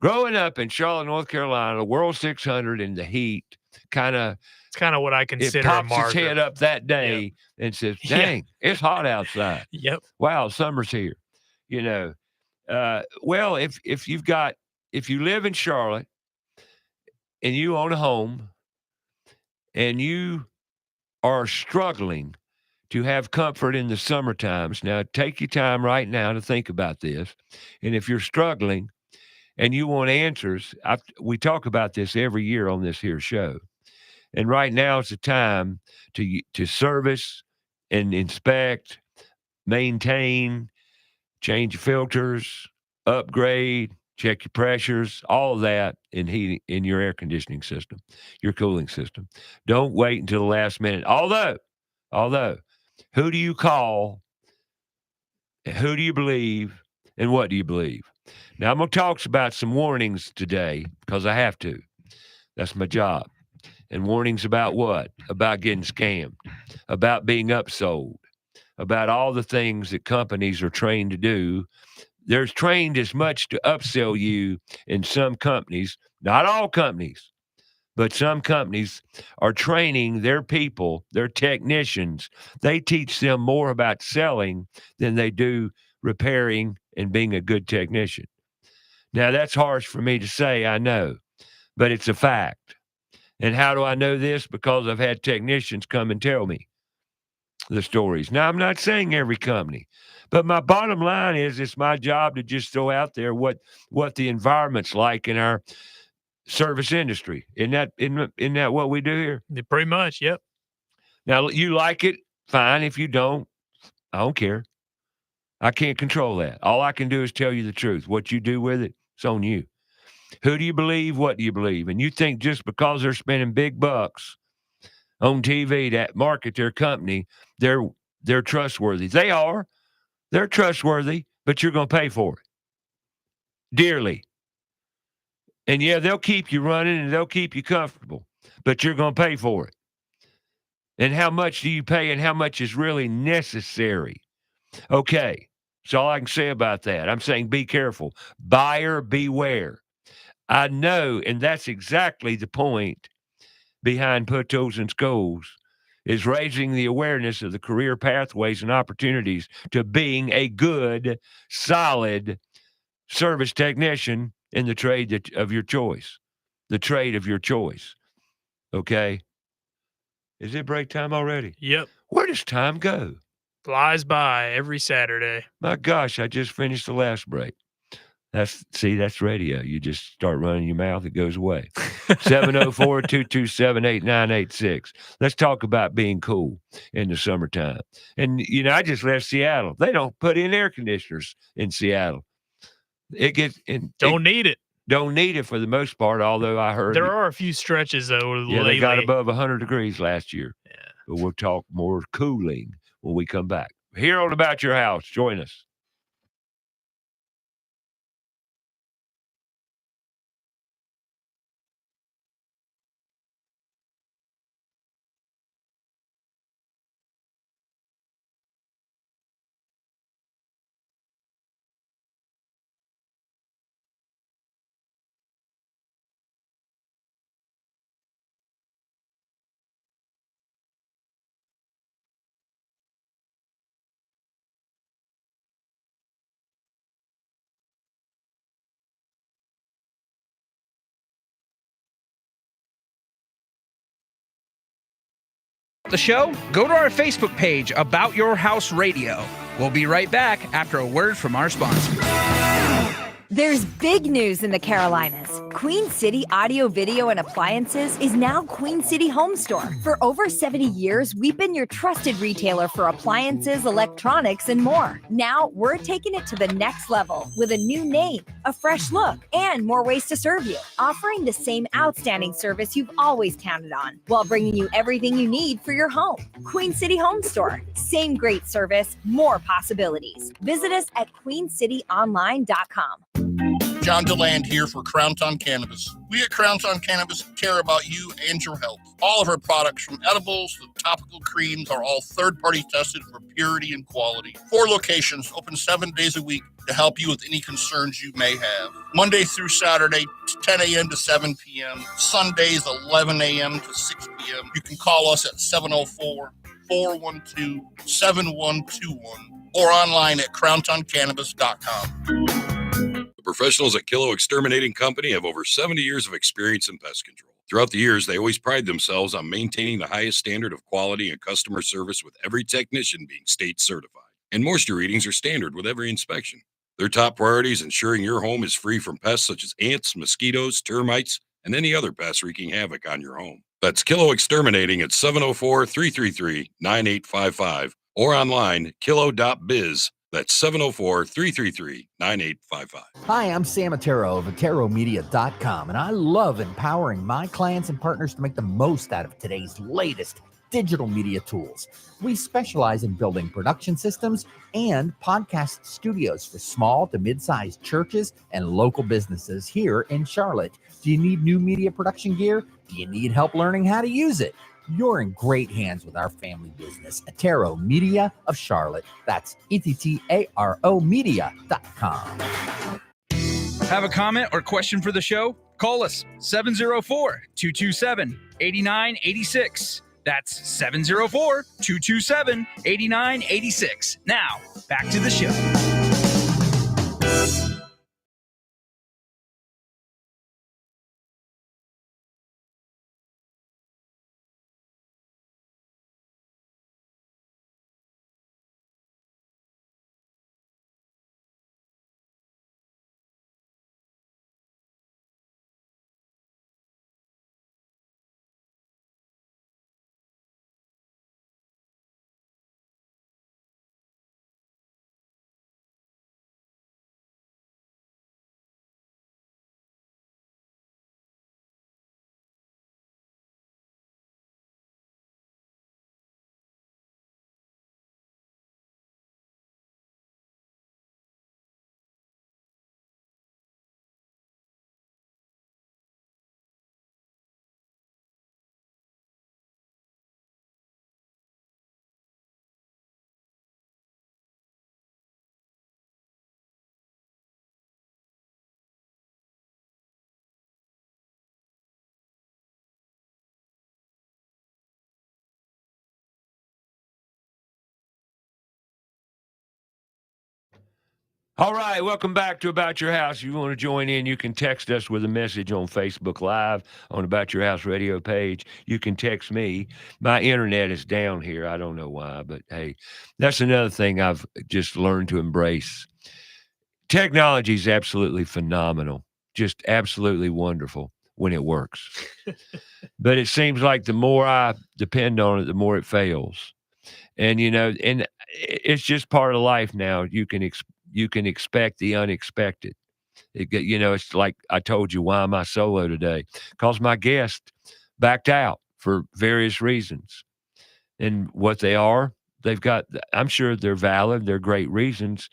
A: Growing up in Charlotte, North Carolina, World 600 in the heat it's kind of
B: what I consider
A: it
B: a
A: pops
B: marker.
A: its head up that day and says, "Dang, it's hot outside."
B: Yep.
A: Wow, summer's here. You know. Well, if you live in Charlotte and you own a home and you are struggling to have comfort in the summer times, now take your time right now to think about this. And if you're struggling and you want answers, we talk about this every year on this here show. And right now is the time to service and inspect, maintain, change your filters, upgrade, check your pressures, all of that in heating in your air conditioning system, your cooling system. Don't wait until the last minute. Although, who do you call? Who do you believe? And what do you believe? Now, I'm going to talk about some warnings today because I have to. That's my job. And warnings about what? About getting scammed, about being upsold, about all the things that companies are trained to do. They're trained as much to upsell you in some companies, not all companies, but some companies are training their people, their technicians. They teach them more about selling than they do repairing and being a good technician. Now, that's harsh for me to say, I know, but it's a fact. And how do I know this? Because I've had technicians come and tell me the stories. Now, I'm not saying every company, but my bottom line is it's my job to just throw out there what the environment's like in our service industry. Isn't that what we do here?
B: Yeah, pretty much, yep.
A: Now, you like it, fine. If you don't, I don't care. I can't control that. All I can do is tell you the truth. What you do with it, it's on you. Who do you believe? What do you believe? And you think just because they're spending big bucks on TV to market their company, they're trustworthy. They are. They're trustworthy, but you're going to pay for it dearly. And yeah, they'll keep you running and they'll keep you comfortable, but you're going to pay for it. And how much do you pay and how much is really necessary? Okay. That's all I can say about that. I'm saying be careful. Buyer beware. I know, and that's exactly the point behind Puttos and Scholes, is raising the awareness of the career pathways and opportunities to being a good, solid service technician in the trade of your choice. The trade of your choice. Okay? Is it break time already?
B: Yep.
A: Where does time go?
B: Flies by every Saturday.
A: My gosh, I just finished the last break. That's radio. You just start running your mouth, it goes away. 704-227-8986. Let's talk about being cool in the summertime. And, I just left Seattle. They don't put in air conditioners in Seattle.
B: Don't need it.
A: Don't need it for the most part, although I heard
B: there are a few stretches, though, lately.
A: They got above 100 degrees last year.
B: Yeah.
A: But we'll talk more cooling when we come back. Here on About Your House. Join us.
C: The show, go to our Facebook page, About Your House Radio. We'll be right back after a word from our sponsor.
H: There's big news in the Carolinas. Queen City Audio, Video, and Appliances is now Queen City Home Store. For over 70 years, we've been your trusted retailer for appliances, electronics, and more. Now, we're taking it to the next level with a new name, a fresh look, and more ways to serve you, offering the same outstanding service you've always counted on, while bringing you everything you need for your home. Queen City Home Store. Same great service, more possibilities. Visit us at queencityonline.com.
I: John DeLand here for Crowntown Cannabis. We at Crowntown Cannabis care about you and your health. All of our products, from edibles to topical creams, are all third-party tested for purity and quality. 4 locations, open 7 days a week to help you with any concerns you may have. Monday through Saturday, 10 a.m. to 7 p.m. Sundays, 11 a.m. to 6 p.m. You can call us at 704-412-7121 or online at crowntowncannabis.com.
J: The professionals at Kilo Exterminating Company have over 70 years of experience in pest control. Throughout the years, they always pride themselves on maintaining the highest standard of quality and customer service, with every technician being state certified. And moisture readings are standard with every inspection. Their top priority is ensuring your home is free from pests such as ants, mosquitoes, termites, and any other pests wreaking havoc on your home. That's Kilo Exterminating at 704-333-9855 or online, kilo.biz. That's 704-333-9855.
K: Hi, I'm Sam Attero of AteroMedia.com, and I love empowering my clients and partners to make the most out of today's latest digital media tools. We specialize in building production systems and podcast studios for small to mid-sized churches and local businesses here in Charlotte. Do you need new media production gear? Do you need help learning how to use it? You're in great hands with our family business, Attero Media of Charlotte. That's ETTARO Media.com.
C: Have a comment or question for the show? Call us 704-227-8986. That's 704-227-8986. Now, back to the show.
A: All right, welcome back to About Your House. If you want to join in, you can text us with a message on Facebook Live on About Your House radio page. You can text me. My internet is down here. I don't know why, but hey, that's another thing I've just learned to embrace. Technology is absolutely phenomenal, just absolutely wonderful when it works. But it seems like the more I depend on it, the more it fails. And, and it's just part of life now. You can expect the unexpected. It's like I told you, why am I solo today? Because my guest backed out for various reasons. And what they are, I'm sure they're valid. They're great reasons.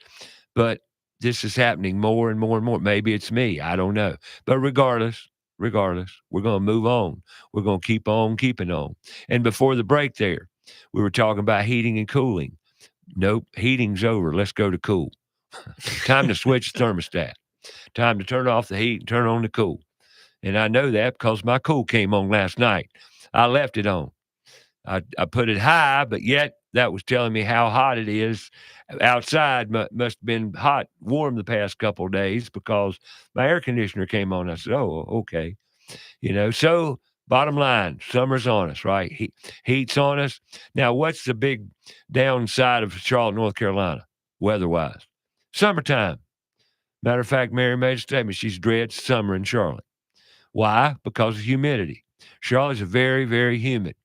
A: But this is happening more and more and more. Maybe it's me. I don't know. But regardless, we're going to move on. We're going to keep on keeping on. And before the break there, we were talking about heating and cooling. Nope, heating's over. Let's go to cool. Time to switch the thermostat. Time to turn off the heat and turn on the cool. And I know that because my cool came on last night. I left it on. I put it high, but yet that was telling me how hot it is outside. Must have been warm the past couple of days because my air conditioner came on. I said, oh, okay. So bottom line, summer's on us, right? Heat's on us. Now, what's the big downside of Charlotte, North Carolina, weather-wise? Summertime. Matter of fact, Mary made a statement. She dreads summer in Charlotte. Why? Because of humidity. Charlotte's very, very humid.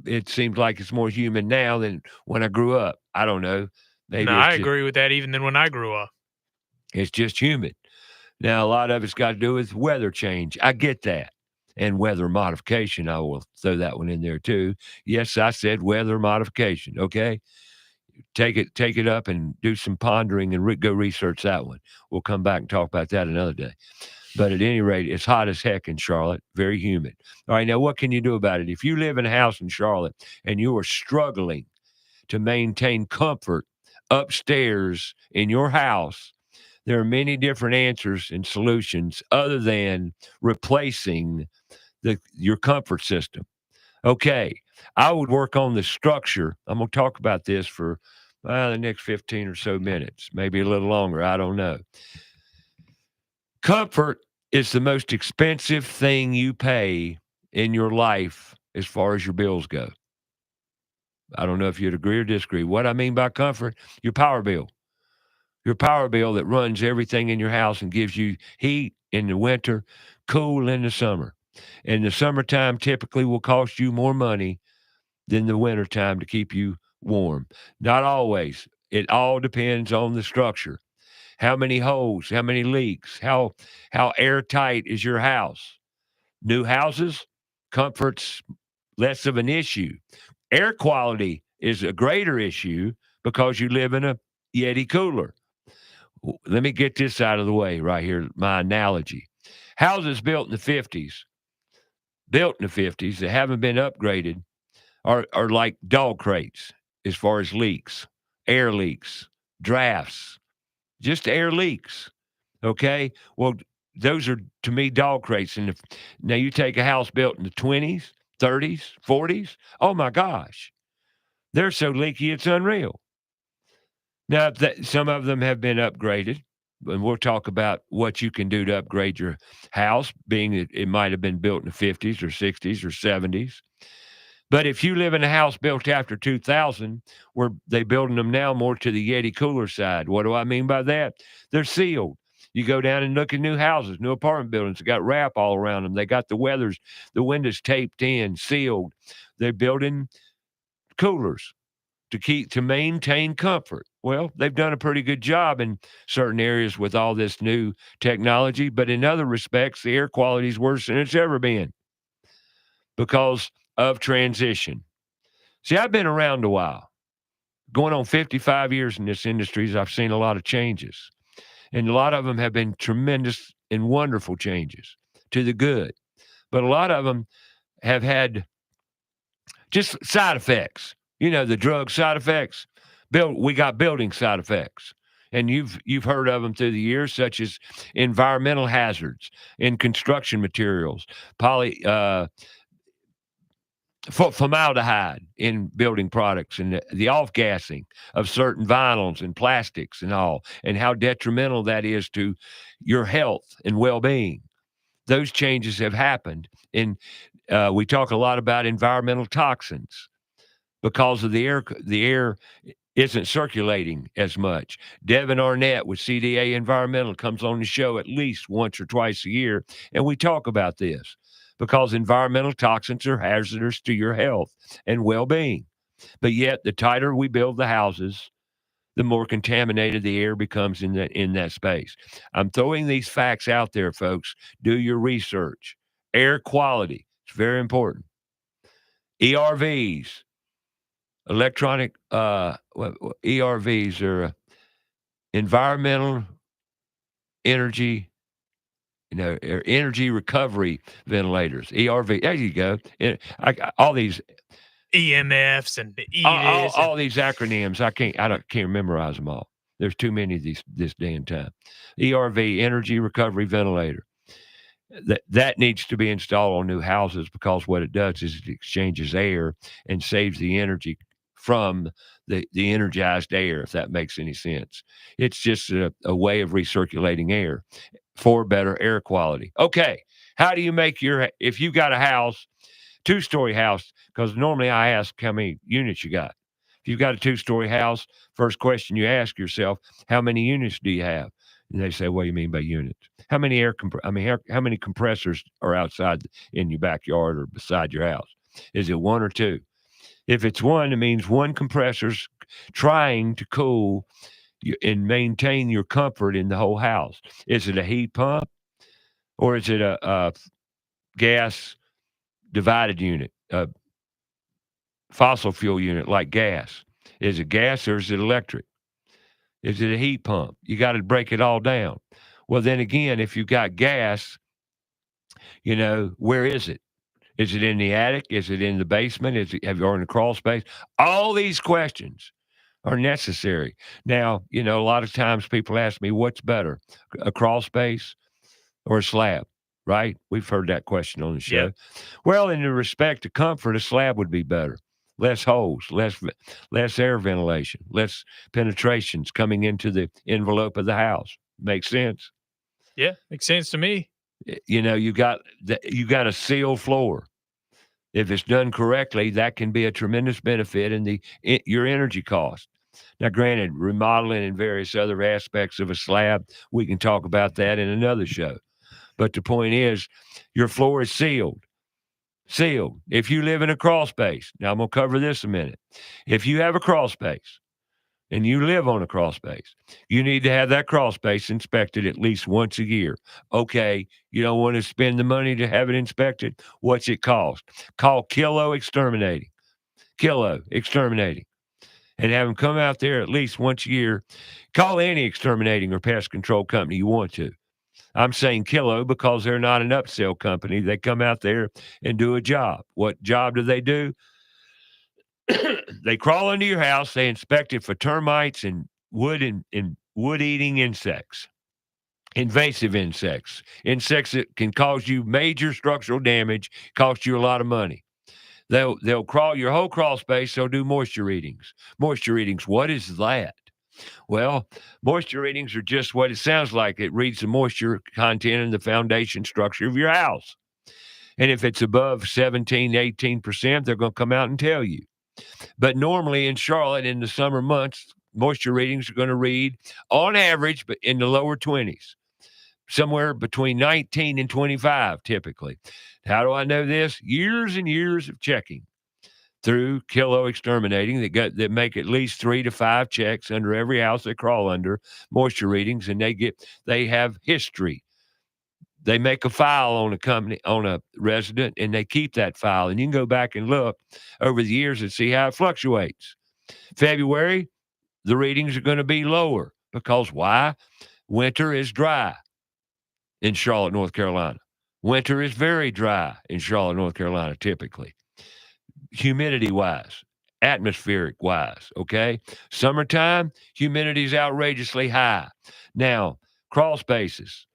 A: It seems like it's more humid now than when I grew up. I don't know. Maybe
B: I agree with that even than when I grew up.
A: It's just humid. Now, a lot of it's got to do with weather change. I get that. And weather modification. I will throw that one in there too. Yes, I said weather modification. Okay. Take it up and do some pondering and go research that one. We'll come back and talk about that another day. But at any rate, it's hot as heck in Charlotte, very humid. All right, now what can you do about it? If you live in a house in Charlotte and you are struggling to maintain comfort upstairs in your house, there are many different answers and solutions other than replacing your comfort system. Okay, I would work on the structure. I'm going to talk about this for the next 15 or so minutes, maybe a little longer. I don't know. Comfort is the most expensive thing you pay in your life as far as your bills go. I don't know if you'd agree or disagree. What I mean by comfort, your power bill. Your power bill that runs everything in your house and gives you heat in the winter, cool in the summer. And the summertime typically will cost you more money than the wintertime to keep you warm. Not always. It all depends on the structure. How many holes, how many leaks, how airtight is your house? New houses, comfort's less of an issue. Air quality is a greater issue because you live in a Yeti cooler. Let me get this out of the way right here, my analogy. Houses built in the 50s that haven't been upgraded are like dog crates as far as leaks, air leaks, drafts, just air leaks. Okay? Well, those are, to me, dog crates. And now you take a house built in the 20s, 30s, 40s. Oh, my gosh. They're so leaky, it's unreal. Now, some of them have been upgraded, and we'll talk about what you can do to upgrade your house, being that it might have been built in the 50s or 60s or 70s. But if you live in a house built after 2000, where they building them now more to the Yeti cooler side. What do I mean by that? They're sealed. You go down and look at new houses, new apartment buildings. They got wrap all around them. They got the windows taped in, sealed. They're building coolers to maintain comfort. Well, they've done a pretty good job in certain areas with all this new technology, but in other respects, the air quality is worse than it's ever been because of transition. See, I've been around a while, going on 55 years in this industry. I've seen a lot of changes, and a lot of them have been tremendous and wonderful changes to the good, but a lot of them have had just side effects. The drug side effects. We got building side effects, and you've heard of them through the years, such as environmental hazards in construction materials, formaldehyde in building products and the off-gassing of certain vinyls and plastics and all, and how detrimental that is to your health and well-being. Those changes have happened. And we talk a lot about environmental toxins because of the air isn't circulating as much. Devin Arnett with CDA Environmental comes on the show at least once or twice a year, and we talk about this because environmental toxins are hazardous to your health and well-being. But yet, the tighter we build the houses, the more contaminated the air becomes in that space. I'm throwing these facts out there, folks. Do your research. Air quality, it's very important. ERVs, electronic ERVs are environmental energy, energy recovery ventilators. ERV. There you go. All these
B: EMFs and the
A: all these acronyms. I can't memorize them all. There's too many of these this day and time. ERV, energy recovery ventilator. That needs to be installed on new houses because what it does is it exchanges air and saves the energy from the energized air, if that makes any sense. It's just a way of recirculating air for better air quality. Okay, how do you make if you've got a house, 2-story house, because normally I ask how many units you got. If you've got a 2-story house, first question you ask yourself, how many units do you have? And they say, what do you mean by units? How many how many compressors are outside in your backyard or beside your house? Is it 1 or 2? If it's 1, it means 1 compressor's trying to cool and maintain your comfort in the whole house. Is it a heat pump or is it a gas divided unit, a fossil fuel unit like gas? Is it gas or is it electric? Is it a heat pump? You got to break it all down. Well, then again, if you've got gas, where is it? Is it in the attic? Is it in the basement? Have you in the crawl space? All these questions are necessary. Now, a lot of times people ask me, what's better, a crawl space or a slab, right? We've heard that question on the show.
B: Yeah.
A: Well, in the respect to comfort, a slab would be better. Less holes, less air ventilation, less penetrations coming into the envelope of the house. Makes sense?
B: Yeah, makes sense to me.
A: You got a sealed floor. If it's done correctly, that can be a tremendous benefit in your energy cost. Now, granted, remodeling and various other aspects of a slab, we can talk about that in another show. But the point is, your floor is sealed. Sealed. If you live in a crawl space, now I'm going to cover this a minute. If you have a crawl space and you live on a crawl space, you need to have that crawl space inspected at least once a year. Okay, you don't want to spend the money to have it inspected. What's it cost? Call Kilo Exterminating. Kilo Exterminating. And have them come out there at least once a year. Call any exterminating or pest control company you want to. I'm saying Kilo because they're not an upsell company. They come out there and do a job. What job do? They crawl into your house. They inspect it for termites and wood-eating insects, invasive insects that can cause you major structural damage, cost you a lot of money. They'll crawl your whole crawl space. They'll do moisture readings. Moisture readings, what is that? Well, moisture readings are just what it sounds like. It reads the moisture content in the foundation structure of your house. And if it's above 17, 18%, they're going to come out and tell you. But normally in Charlotte in the summer months, moisture readings are going to read on average, but in the lower 20s, somewhere between 19 and 25 typically. How do I know this? Years and years of checking through Kilo Exterminating that make at least 3 to 5 checks under every house they crawl under, moisture readings, and they have history. They make a file on a resident, and they keep that file. And you can go back and look over the years and see how it fluctuates. February, the readings are going to be lower because why? Winter is dry in Charlotte, North Carolina. Winter is very dry in Charlotte, North Carolina, typically. Humidity-wise, atmospheric-wise, okay? Summertime, humidity is outrageously high. Now, crawl spaces.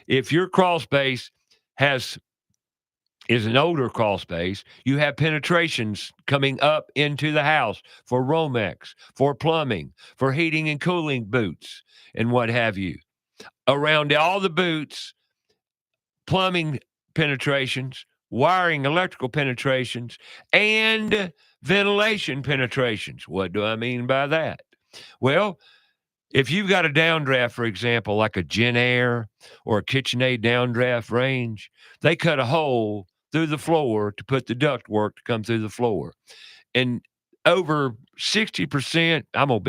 A: If your crawl space has is an older crawl space. You have penetrations coming up into the house for Romex, for plumbing, for heating and cooling boots, and what have you. Around all the boots, plumbing penetrations, wiring, electrical penetrations, and ventilation penetrations. What do I mean by that? Well, if you've got a downdraft, for example, like a Gen Air or a KitchenAid downdraft range, they cut a hole through the floor to put the ductwork to come through the floor. And over 60%, I'm gonna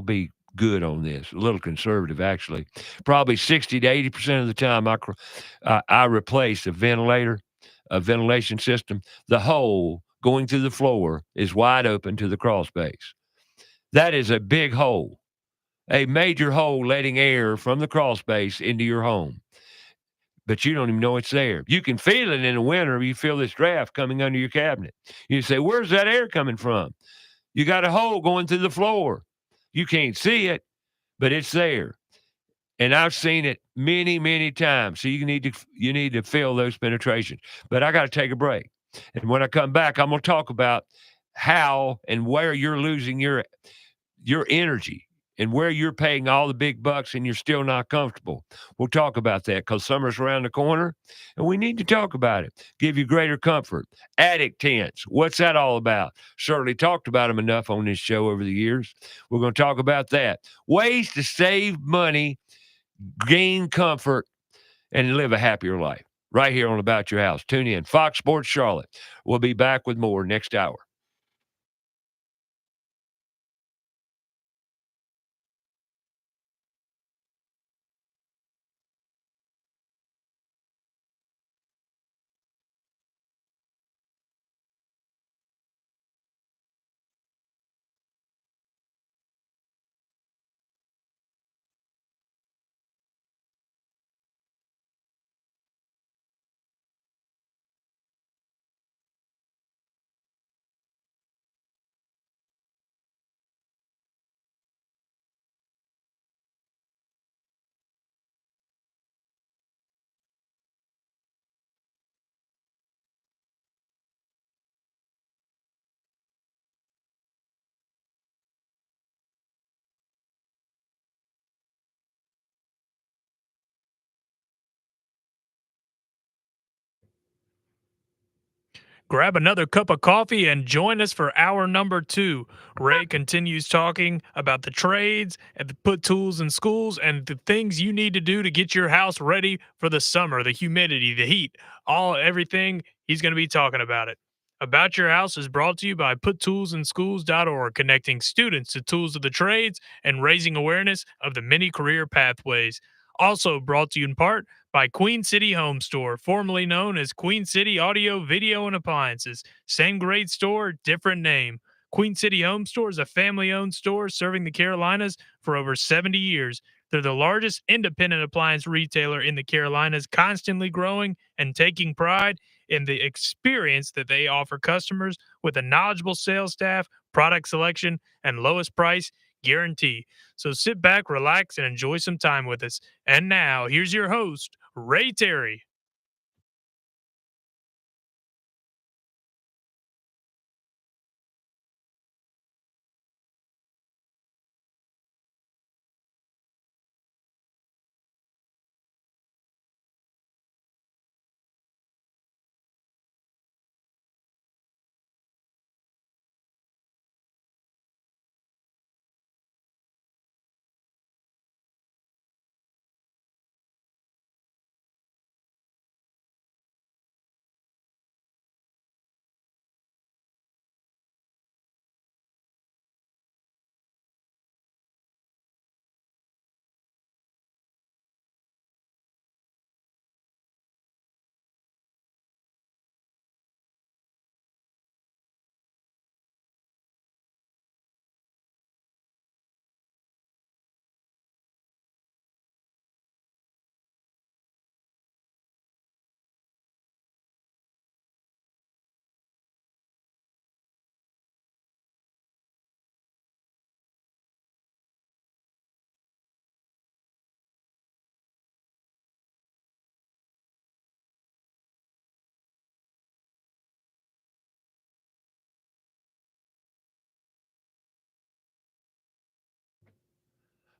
A: be good on this, a little conservative actually. Probably 60 to 80% of the time I replace a ventilation system, the hole going through the floor is wide open to the crawl space. That is a big hole, a major hole letting air from the crawl space into your home. But you don't even know it's there. You can feel it in the winter. You feel this draft coming under your cabinet. You say, where's that air coming from? You got a hole going through the floor. You can't see it, but it's there. And I've seen it many, many times. So you need to fill those penetrations. But I got to take a break. And when I come back, I'm going to talk about how and where you're losing your energy and where you're paying all the big bucks and you're still not comfortable. We'll talk about that because summer's around the corner and we need to talk about it. Give you greater comfort. Attic tents. What's that all about? Certainly talked about them enough on this show over the years. We're going to talk about that. Ways to save money, gain comfort, and live a happier life. Right here on About Your House. Tune in. Fox Sports Charlotte. We'll be back with more next hour.
B: Grab another cup of coffee and join us for hour number 2. Ray continues talking about the trades and the put tools in schools and the things you need to do to get your house ready for the summer, the humidity, the heat, everything. He's going to be talking about it. About Your House is brought to you by PutToolsInSchools.org, connecting students to tools of the trades and raising awareness of the many career pathways. Also brought to you in part by Queen City Home Store, formerly known as Queen City Audio, Video, and Appliances. Same great store, different name. Queen City Home Store is a family-owned store serving the Carolinas for over 70 years. They're the largest independent appliance retailer in the Carolinas, constantly growing and taking pride in the experience that they offer customers with a knowledgeable sales staff, product selection, and lowest price guarantee. So sit back, relax, and enjoy some time with us. And now, here's your host, Ray Terry.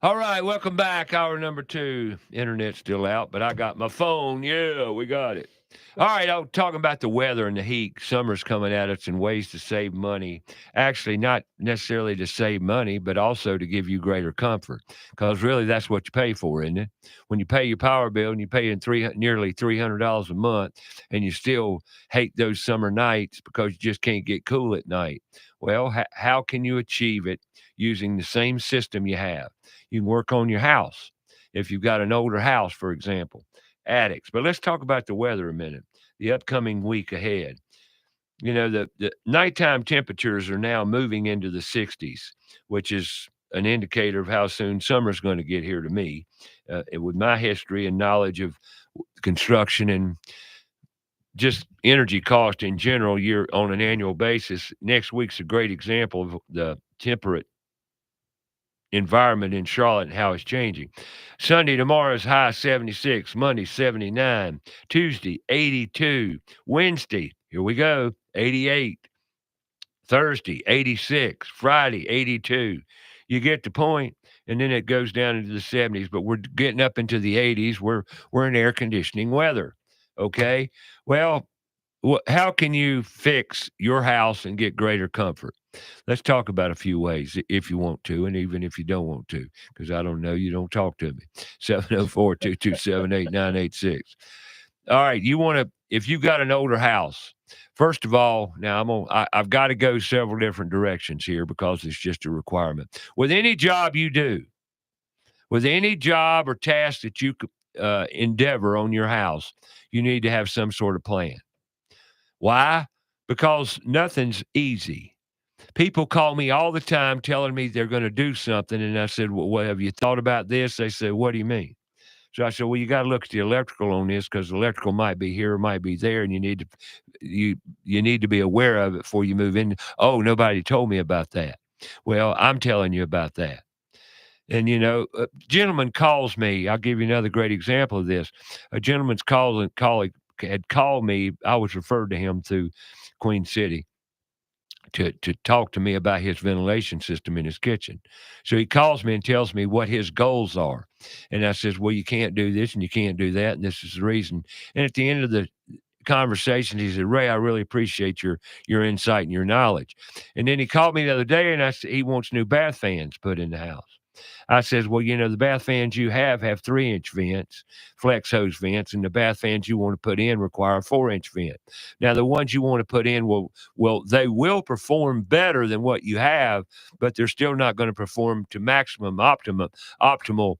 A: All right, welcome back. Hour number 2. Internet's still out, but I got my phone. Yeah, we got it. All right, I'm talking about the weather and the heat. Summer's coming at us and ways to save money. Actually, not necessarily to save money, but also to give you greater comfort. Because really, that's what you pay for, isn't it? When you pay your power bill and you pay in nearly $300 a month, and you still hate those summer nights because you just can't get cool at night. Well, how can you achieve it using the same system you have? You can work on your house. If you've got an older house, for example, attics. But let's talk about the weather a minute, the upcoming week ahead. You know, the nighttime temperatures are now moving into the 60s, which is an indicator of how soon summer's going to get here to me. With my history and knowledge of construction and just energy cost in general year on an annual basis, next week's a great example of the temperate environment in Charlotte and how it's changing. Sunday, tomorrow's high 76, Monday 79, Tuesday 82, Wednesday, here we go, 88, Thursday 86, Friday 82. You get the point, and then it goes down into the 70s, but we're getting up into the 80s. We're in air conditioning weather. Okay? Well, how can you fix your house and get greater comfort? Let's talk about a few ways if you want to, and even if you don't want to, because I don't know, you don't talk to me. 704-227-8986. All right, if you've got an older house, first of all, now I've got to go several different directions here because it's just a requirement. With any job you do, with any job or task that you endeavor on your house, you need to have some sort of plan. Why? Because nothing's easy. People call me all the time telling me they're going to do something. And I said, well, have you thought about this? They said, what do you mean? So I said, well, you got to look at the electrical on this because the electrical might be here, might be there, and you need to be aware of it before you move in. Oh, nobody told me about that. Well, I'm telling you about that. And, you know, a gentleman calls me. I'll give you another great example of this. A gentleman's colleague had called me. I was referred to him through Queen City to talk to me about his ventilation system in his kitchen. So he calls me and tells me what his goals are. And I says, well, you can't do this and you can't do that. And this is the reason. And at the end of the conversation, he said, Ray, I really appreciate your insight and your knowledge. And then he called me the other day and I said, he wants new bath fans put in the house. I says, well, you know, the bath fans you have 3-inch vents, flex hose vents, and the bath fans you want to put in require a 4-inch vent. Now, the ones you want to put in they will perform better than what you have, but they're still not going to perform to optimal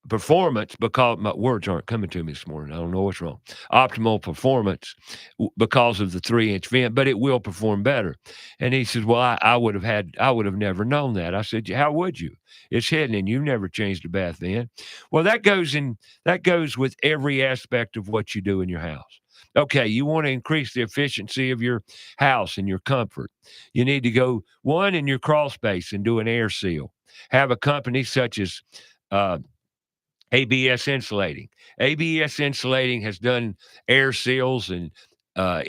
A: performance, because my words aren't coming to me this morning. I don't know what's wrong. Optimal performance because of the 3-inch vent, but it will perform better. And he says, well, I would have never known that. I said, how would you? It's hidden and you've never changed a bath vent. Well, that goes with every aspect of what you do in your house. Okay, you want to increase the efficiency of your house and your comfort. You need to go in your crawl space and do an air seal. Have a company such as ABS Insulating. ABS Insulating has done air seals and home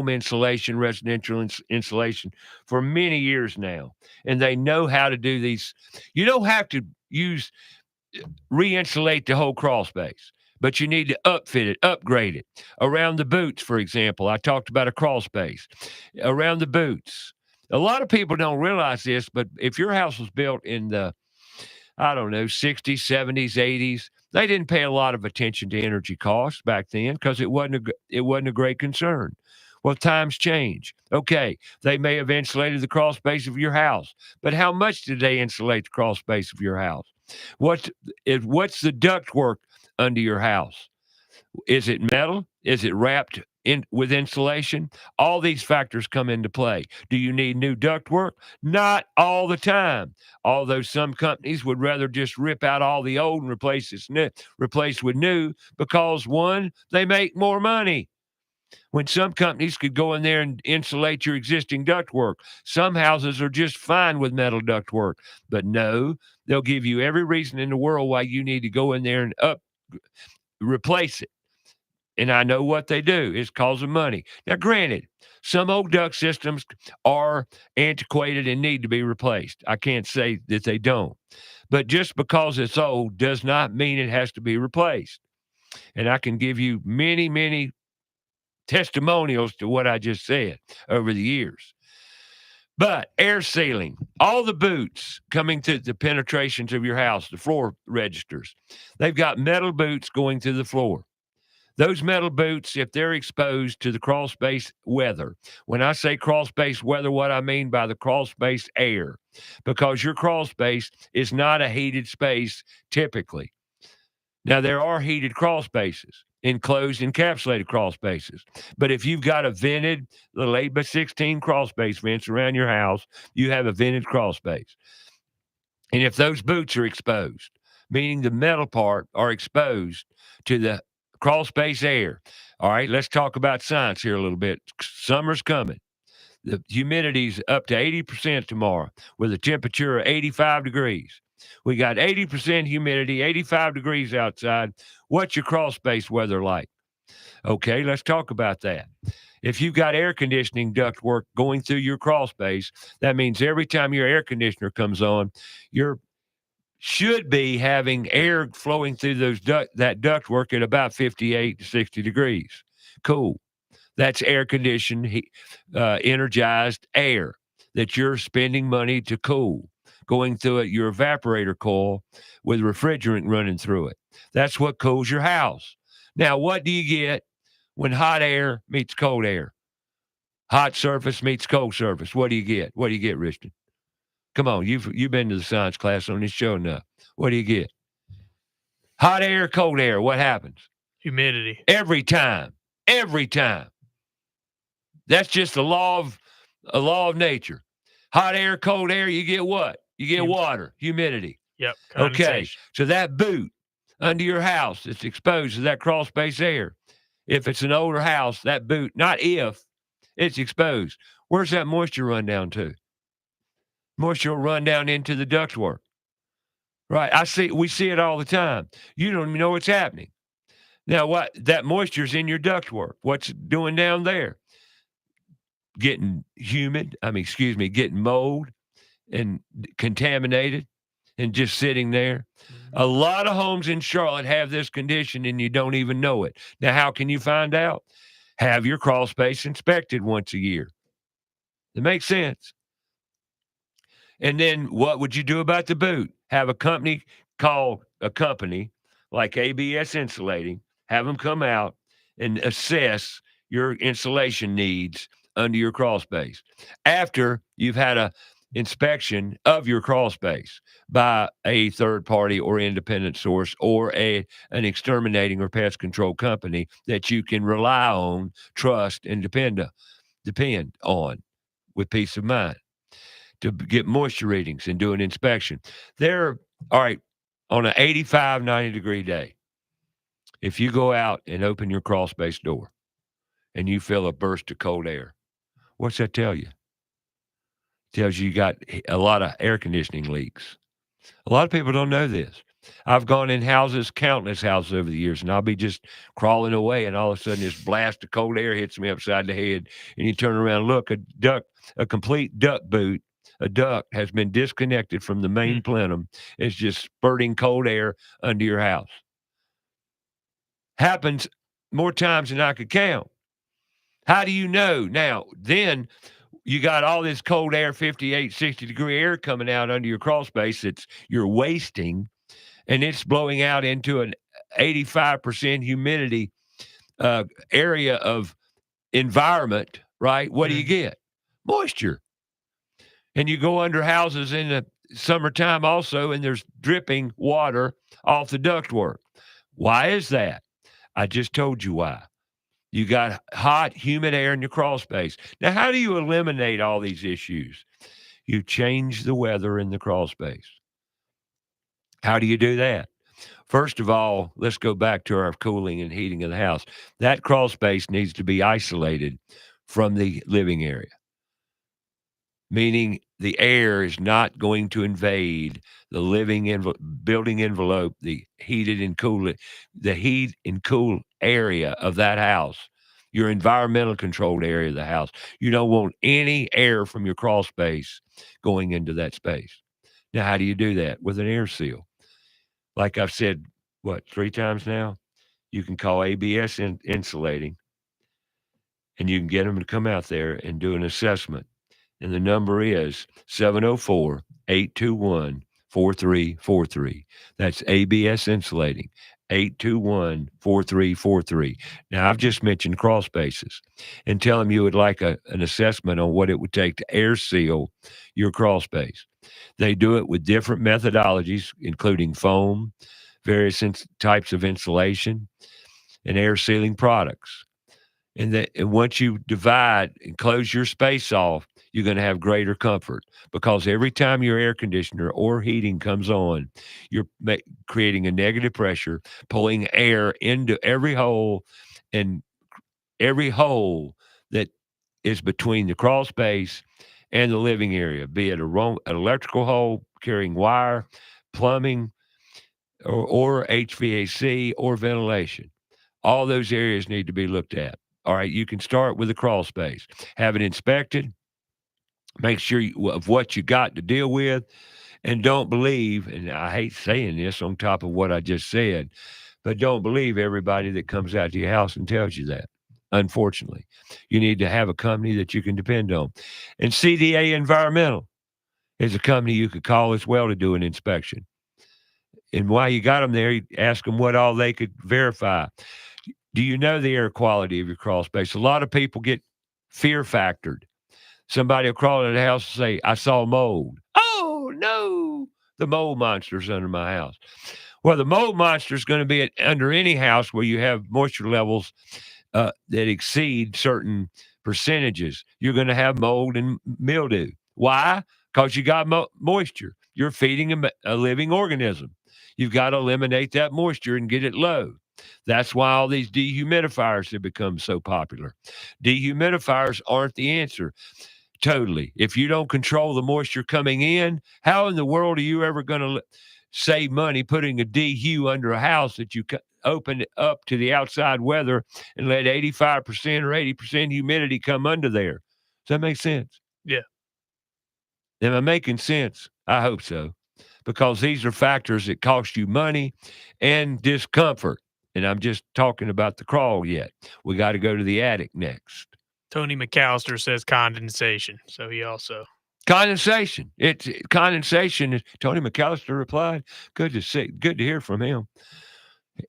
A: insulation, residential insulation for many years now. And they know how to do these. You don't have to re-insulate the whole crawl space, but you need to upfit it, upgrade it. Around the boots, for example, I talked about a crawl space. Around the boots. A lot of people don't realize this, but if your house was built in the 60s, 70s, 80s. They didn't pay a lot of attention to energy costs back then because it wasn't a great concern. Well, times change. Okay, they may have insulated the crawl space of your house, but how much did they insulate the crawl space of your house? What's the ductwork under your house? Is it metal? Is it wrapped with insulation? All these factors come into play. Do you need new ductwork? Not all the time. Although some companies would rather just rip out all the old and replace with new because, one, they make more money. When some companies could go in there and insulate your existing ductwork. Some houses are just fine with metal ductwork. But no, they'll give you every reason in the world why you need to go in there and replace it. And I know what they do. It's cause of money. Now, granted, Some old duct systems are antiquated and need to be replaced. I can't say that they don't. But just because it's old does not mean it has to be replaced. And I can give you many, many testimonials to what I just said over the years. But air sealing, all the boots coming to the penetrations of your house, the floor registers, they've got metal boots going through the floor. Those metal boots, if they're exposed to the crawl space weather, when I say crawl space weather, what I mean by the crawl space air, because your crawl space is not a heated space typically. Now, there are heated crawl spaces, enclosed, encapsulated crawl spaces. But if you've got a vented, little 8x16 crawl space vents around your house, you have a vented crawl space. And if those boots are exposed, meaning the metal part are exposed to the crawl space air. All right, let's talk about science here a little bit. Summer's coming. The humidity's up to 80% tomorrow with a temperature of 85 degrees. We got 80% humidity, 85 degrees outside. What's your crawl space weather like? Okay, let's talk about that. If you've got air conditioning ductwork going through your crawl space, that means every time your air conditioner comes on, you're should be having air flowing through that ductwork at about 58 to 60 degrees. Cool. That's air conditioned, energized air that you're spending money to cool, going through it, your evaporator coil with refrigerant running through it. That's what cools your house. Now, what do you get when hot air meets cold air? Hot surface meets cold surface. What do you get? What do you get, Richard? Come on, you've been to the science class on this show enough. What do you get? Hot air, cold air. What happens?
B: Humidity.
A: Every time. Every time. That's just a law of nature. Hot air, cold air, you get what? You get water, humidity.
B: Yep.
A: Okay. So that boot under your house that's exposed to that crawl space air. If it's an older house, that boot, not if, it's exposed. Where's that moisture run down to? Moisture will run down into the ductwork. Right. We see it all the time. You don't even know what's happening. Now, that moisture's in your ductwork. What's it doing down there? Getting getting mold and contaminated and just sitting there. A lot of homes in Charlotte have this condition and you don't even know it. Now, how can you find out? Have your crawl space inspected once a year. It makes sense. And then what would you do about the boot? Have a company like ABS Insulating, have them come out and assess your insulation needs under your crawl space after you've had a inspection of your crawl space by a third party or independent source or an exterminating or pest control company that you can rely on, trust, and depend on with peace of mind to get moisture readings and do an inspection. All right, on an 85, 90 degree day, if you go out and open your crawl space door and you feel a burst of cold air, what's that tell you? It tells you got a lot of air conditioning leaks. A lot of people don't know this. I've gone in countless houses over the years, and I'll be just crawling away, and all of a sudden this blast of cold air hits me upside the head, and you turn around and look, a complete duct boot, a duct has been disconnected from the main plenum. It's just spurting cold air under your house. Happens more times than I could count. How do you know? Now, then you got all this cold air, 58, 60 degree air coming out under your crawl space that you're wasting, and it's blowing out into an 85% humidity area of environment, right? What do you get? Moisture. And you go under houses in the summertime also, and there's dripping water off the ductwork. Why is that? I just told you why. You got hot, humid air in your crawl space. Now, how do you eliminate all these issues? You change the weather in the crawl space. How do you do that? First of all, let's go back to our cooling and heating of the house. That crawl space needs to be isolated from the living area, meaning the air is not going to invade the building envelope, the heat and cool area of that house your environmental controlled area of the house. You don't want any air from your crawl space going into that space. Now, how do you do that? With an air seal. Like I've said, 3 times now? You can call ABS Insulating, and you can get them to come out there and do an assessment. And the number is 704-821-4343. That's ABS Insulating, 821-4343. Now, I've just mentioned crawl spaces, and tell them you would like an assessment on what it would take to air seal your crawl space. They do it with different methodologies, including foam, various types of insulation, and air sealing products. And once you divide and close your space off, you're going to have greater comfort, because every time your air conditioner or heating comes on, you're creating a negative pressure, pulling air into every hole, and every hole that is between the crawl space and the living area, be it an electrical hole carrying wire, plumbing, or HVAC or ventilation. All those areas need to be looked at. All right, you can start with the crawl space. Have it inspected. Make sure of what you got to deal with. And don't believe, and I hate saying this on top of what I just said, but don't believe everybody that comes out to your house and tells you that. Unfortunately, you need to have a company that you can depend on. And CDA Environmental is a company you could call as well to do an inspection. And while you got them there, you ask them what all they could verify. Do you know the air quality of your crawl space? A lot of people get fear factored. Somebody will crawl into the house and say, I saw mold. Oh, no, the mold monster's under my house. Well, the mold monster is going to be under any house where you have moisture levels that exceed certain percentages. You're going to have mold and mildew. Why? Because you got moisture. You're feeding a living organism. You've got to eliminate that moisture and get it low. That's why all these dehumidifiers have become so popular. Dehumidifiers aren't the answer. Totally. If you don't control the moisture coming in, how in the world are you ever going to save money putting a dehu under a house that you open it up to the outside weather and let 85% or 80% humidity come under there? Does that make sense?
B: Yeah.
A: Am I making sense? I hope so. Because these are factors that cost you money and discomfort. And I'm just talking about the crawl yet. We got to go to the attic next.
B: Tony McAllister says condensation. So he also.
A: Condensation. It's condensation. Tony McAllister replied, good to hear from him.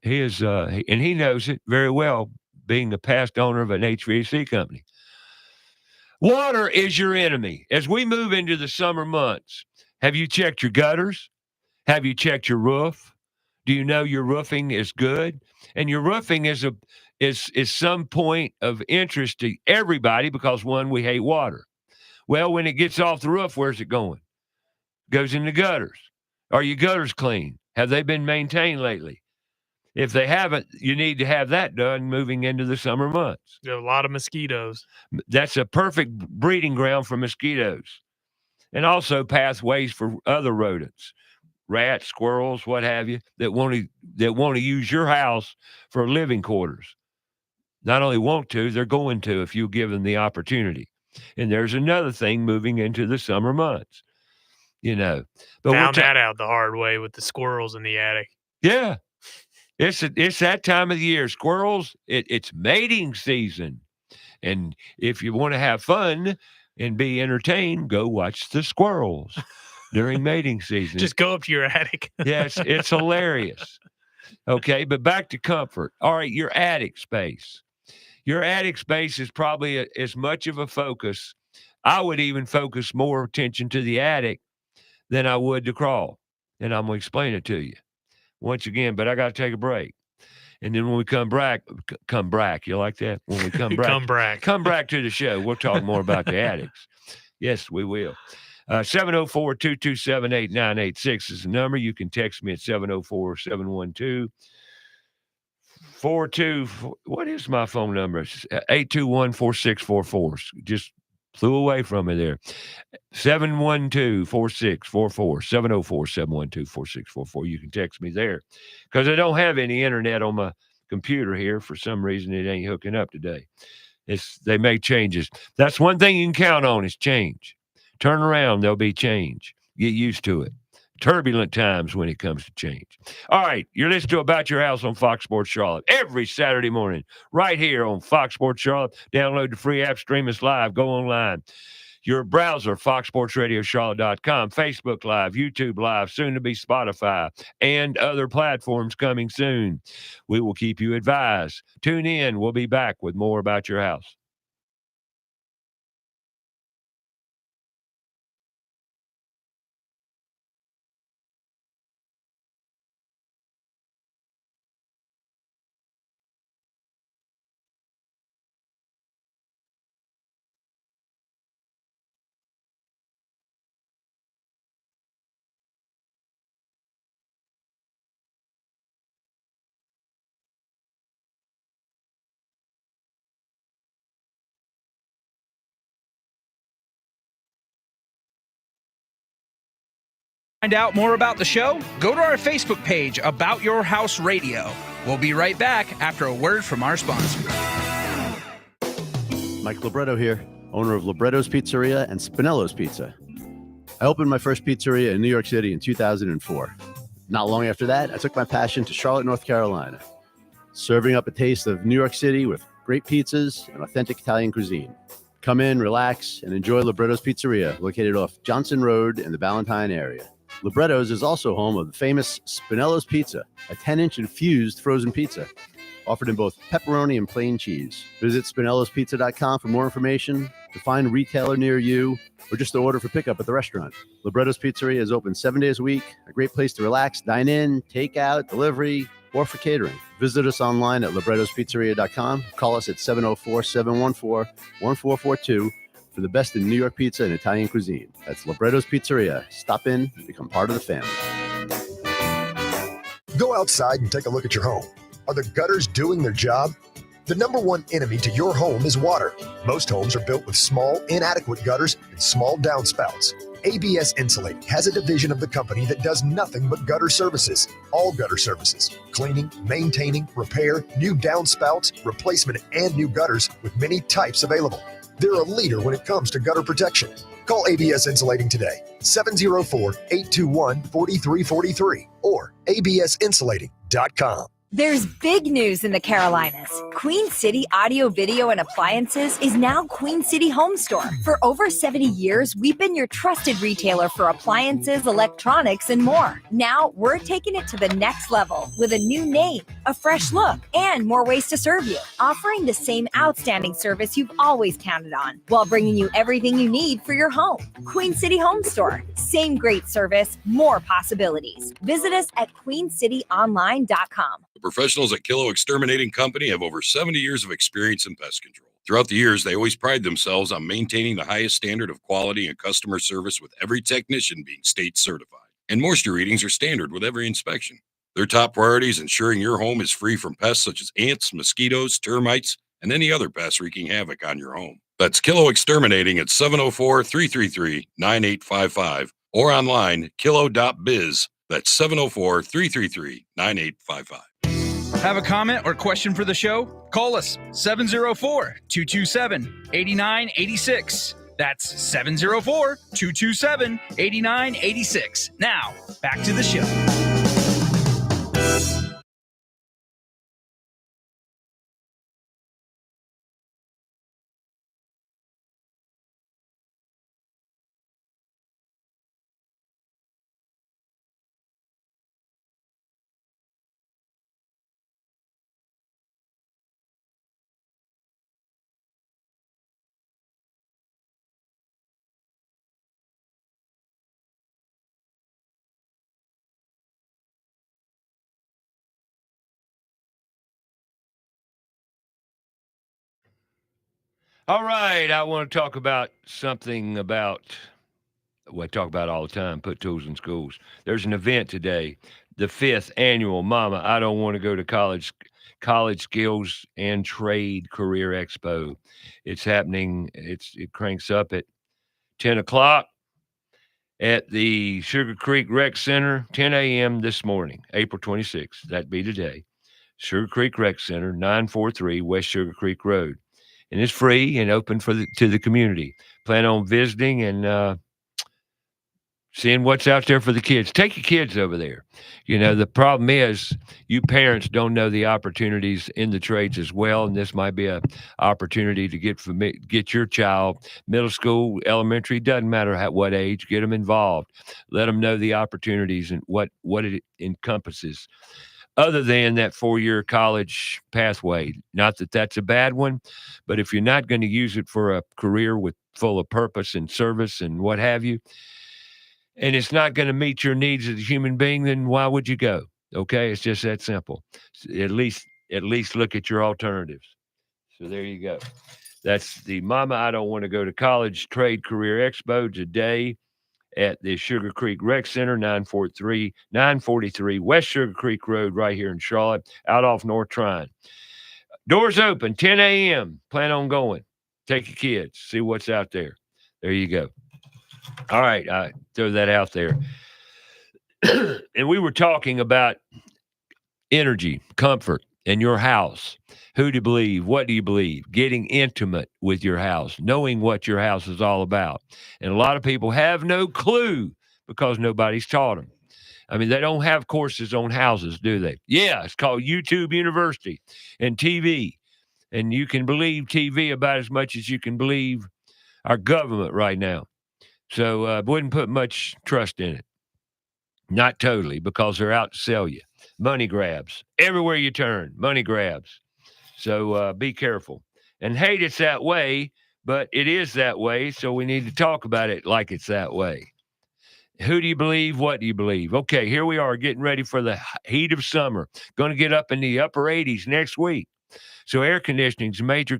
A: He is, and he knows it very well, being the past owner of an HVAC company. Water is your enemy. As we move into the summer months, have you checked your gutters? Have you checked your roof? Do you know your roofing is good? And your roofing is some point of interest to everybody because, one, we hate water. Well, when it gets off the roof, where's it going? It goes in the gutters. Are your gutters clean? Have they been maintained lately? If they haven't, you need to have that done moving into the summer months.
B: There are a lot of mosquitoes.
A: That's a perfect breeding ground for mosquitoes. And also pathways for other rodents, rats, squirrels, what have you, that want to use your house for living quarters. Not only want to, they're going to if you give them the opportunity. And there's another thing moving into the summer months, But
B: found that out the hard way with the squirrels in the attic.
A: Yeah, it's that time of the year. Squirrels, it's mating season, and if you want to have fun and be entertained, go watch the squirrels during mating season.
B: Just go up to your attic.
A: Yes, it's hilarious. Okay, but back to comfort. All right, your attic space. Your attic space is probably as much of a focus. I would even focus more attention to the attic than I would the crawl. And I'm going to explain it to you once again, but I got to take a break. And then when we come back, you like that? When we come back, come back to the show. We'll talk more about the attics. Yes, we will. 704-227-8986 is the number. You can text me at 704-712-42. What is my phone number? 821-4644. Just flew away from me there. 712-4644. 704-712-4644. You can text me there because I don't have any internet on my computer here. For some reason, it ain't hooking up today. They make changes. That's one thing you can count on is change. Turn around, there'll be change. Get used to it. Turbulent times when it comes to change. All right, you're listening to About Your House on Fox Sports Charlotte every Saturday morning, right here on Fox Sports Charlotte. Download the free app, stream us live, go online. Your browser, foxsportsradiocharlotte.com, Facebook Live, YouTube Live, soon to be Spotify, and other platforms coming soon. We will keep you advised. Tune in. We'll be back with more About Your House.
C: Find out more about the show? Go to our Facebook page, About Your House Radio. We'll be right back after a word from our sponsor.
D: Mike Libretto here, owner of Libretto's Pizzeria and Spinello's Pizza. I opened my first pizzeria in New York City in 2004. Not long after that, I took my passion to Charlotte, North Carolina, serving up a taste of New York City with great pizzas and authentic Italian cuisine. Come in, relax, and enjoy Libretto's Pizzeria, located off Johnson Road in the Ballantyne area. Libretto's is also home of the famous Spinello's Pizza, a 10-inch infused frozen pizza, offered in both pepperoni and plain cheese. Visit SpinellosPizza.com for more information, to find a retailer near you, or just to order for pickup at the restaurant. Libretto's Pizzeria is open 7 days a week, a great place to relax, dine in, take out, delivery, or for catering. Visit us online at Libretto'sPizzeria.com. Call us at 704-714-1442 for the best in New York pizza and Italian cuisine. That's Libretto's Pizzeria. Stop in and become part of the family.
E: Go outside and take a look at your home. Are the gutters doing their job? The number one enemy to your home is water. Most homes are built with small, inadequate gutters and small downspouts. ABS Insulating has a division of the company that does nothing but gutter services. All gutter services: cleaning, maintaining, repair, new downspouts, replacement, and new gutters with many types available. They're a leader when it comes to gutter protection. Call ABS Insulating today, 704-821-4343 or absinsulating.com.
H: There's big news in the Carolinas. Queen City Audio, Video, and Appliances is now Queen City Home Store. For over 70 years, we've been your trusted retailer for appliances, electronics, and more. Now, we're taking it to the next level with a new name, a fresh look, and more ways to serve you, offering the same outstanding service you've always counted on, while bringing you everything you need for your home. Queen City Home Store. Same great service, more possibilities. Visit us at queencityonline.com.
J: The professionals at Kilo Exterminating Company have over 70 years of experience in pest control. Throughout the years, they always pride themselves on maintaining the highest standard of quality and customer service, with every technician being state certified. And moisture readings are standard with every inspection. Their top priority is ensuring your home is free from pests such as ants, mosquitoes, termites, and any other pests wreaking havoc on your home. That's Kilo Exterminating at 704-333-9855 or online, kilo.biz. That's 704-333-9855.
C: Have a comment or question for the show? Call us 704-227-8986. That's 704-227-8986. Now, back to the show.
A: All right, I want to talk about something about what I talk about all the time, put tools in schools. There's an event today, the 5th annual Mama, I Don't Want to Go to College Skills and Trade Career Expo. It's happening, it cranks up at 10 o'clock at the Sugar Creek Rec Center, 10 a.m. this morning, April 26th. That'd be today. Sugar Creek Rec Center, 943 West Sugar Creek Road. And it's free and open to the community. Plan on visiting and seeing what's out there for the kids. Take your kids over there. The problem is you parents don't know the opportunities in the trades as well, and this might be a opportunity to get your child, middle school, elementary, doesn't matter what age, get them involved. Let them know the opportunities and what it encompasses. Other than that 4-year college pathway, not that that's a bad one, but if you're not going to use it for a career full of purpose and service and what have you, and it's not going to meet your needs as a human being, then why would you go? Okay, it's just that simple. At least look at your alternatives. So there you go. That's the Mama I Don't Want to Go to College Trade Career Expo today at the Sugar Creek Rec Center, 943 West Sugar Creek Road, right here in Charlotte, out off North Trine. Doors open, 10 a.m. Plan on going. Take your kids, see what's out there. There you go. All right, I throw that out there. And we were talking about energy, comfort in your house. Who do you believe? What do you believe? Getting intimate with your house, knowing what your house is all about. And a lot of people have no clue because nobody's taught them. I mean, they don't have courses on houses, do they? Yeah, it's called YouTube University and TV. And you can believe TV about as much as you can believe our government right now. So wouldn't put much trust in it. Not totally, because they're out to sell you. Money grabs. Everywhere you turn, money grabs. So be careful. And hate it's that way, but it is that way, so we need to talk about it like it's that way. Who do you believe? What do you believe? Okay, here we are getting ready for the heat of summer. Going to get up in the upper 80s next week. So air conditioning is a major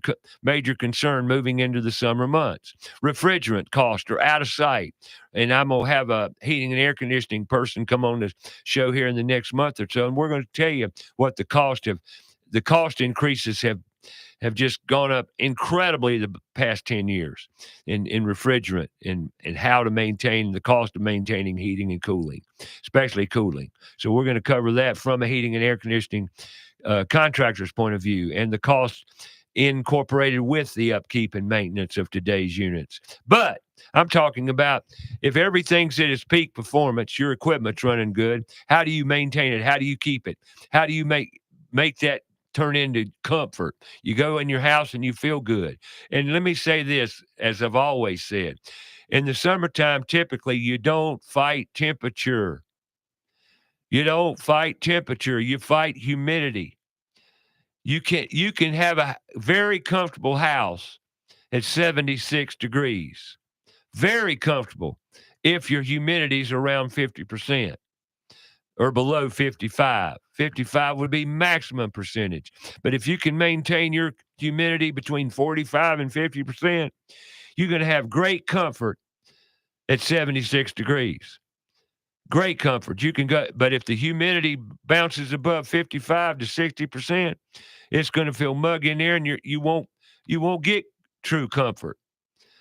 A: concern moving into the summer months. Refrigerant costs are out of sight. And I'm going to have a heating and air conditioning person come on the show here in the next month or so, and we're going to tell you what the cost increases have just gone up incredibly the past 10 years in refrigerant and how to maintain the cost of maintaining heating and cooling, especially cooling. So we're going to cover that from a heating and air conditioning contractor's point of view and the cost incorporated with the upkeep and maintenance of today's units. But I'm talking about if everything's at its peak performance, your equipment's running good, how do you maintain it? How do you keep it? How do you make that turn into comfort? You go in your house and you feel good. And let me say this, as I've always said, in the summertime, typically you don't fight temperature. You don't fight temperature. You fight humidity. You can have a very comfortable house at 76 degrees. Very comfortable if your humidity is around 50% or below 55. 55 would be maximum percentage. But if you can maintain your humidity between 45 and 50%, you're going to have great comfort at 76 degrees. Great comfort. You can go, but if the humidity bounces above 55 to 60%, it's going to feel muggy in there, and you won't get true comfort.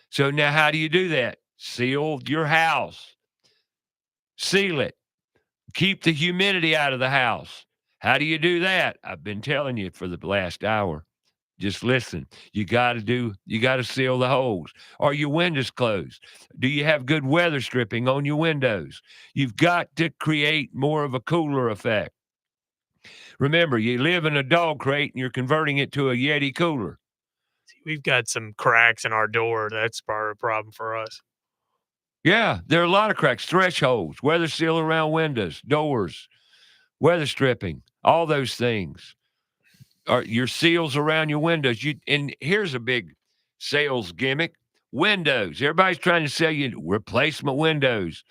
A: So now, how do you do that? Seal your house. Seal it. Keep the humidity out of the house. How do you do that? I've been telling you for the last hour. Just listen. You got to seal the holes. Are your windows closed? Do you have good weather stripping on your windows? You've got to create more of a cooler effect. Remember, you live in a dog crate and you're converting it to a Yeti cooler.
B: We've got some cracks in our door. That's part of the problem for us.
A: Yeah, there are a lot of cracks, thresholds, weather seal around windows, doors, weather stripping, all those things. Are your seals around your windows. And here's a big sales gimmick. Windows. Everybody's trying to sell you replacement windows.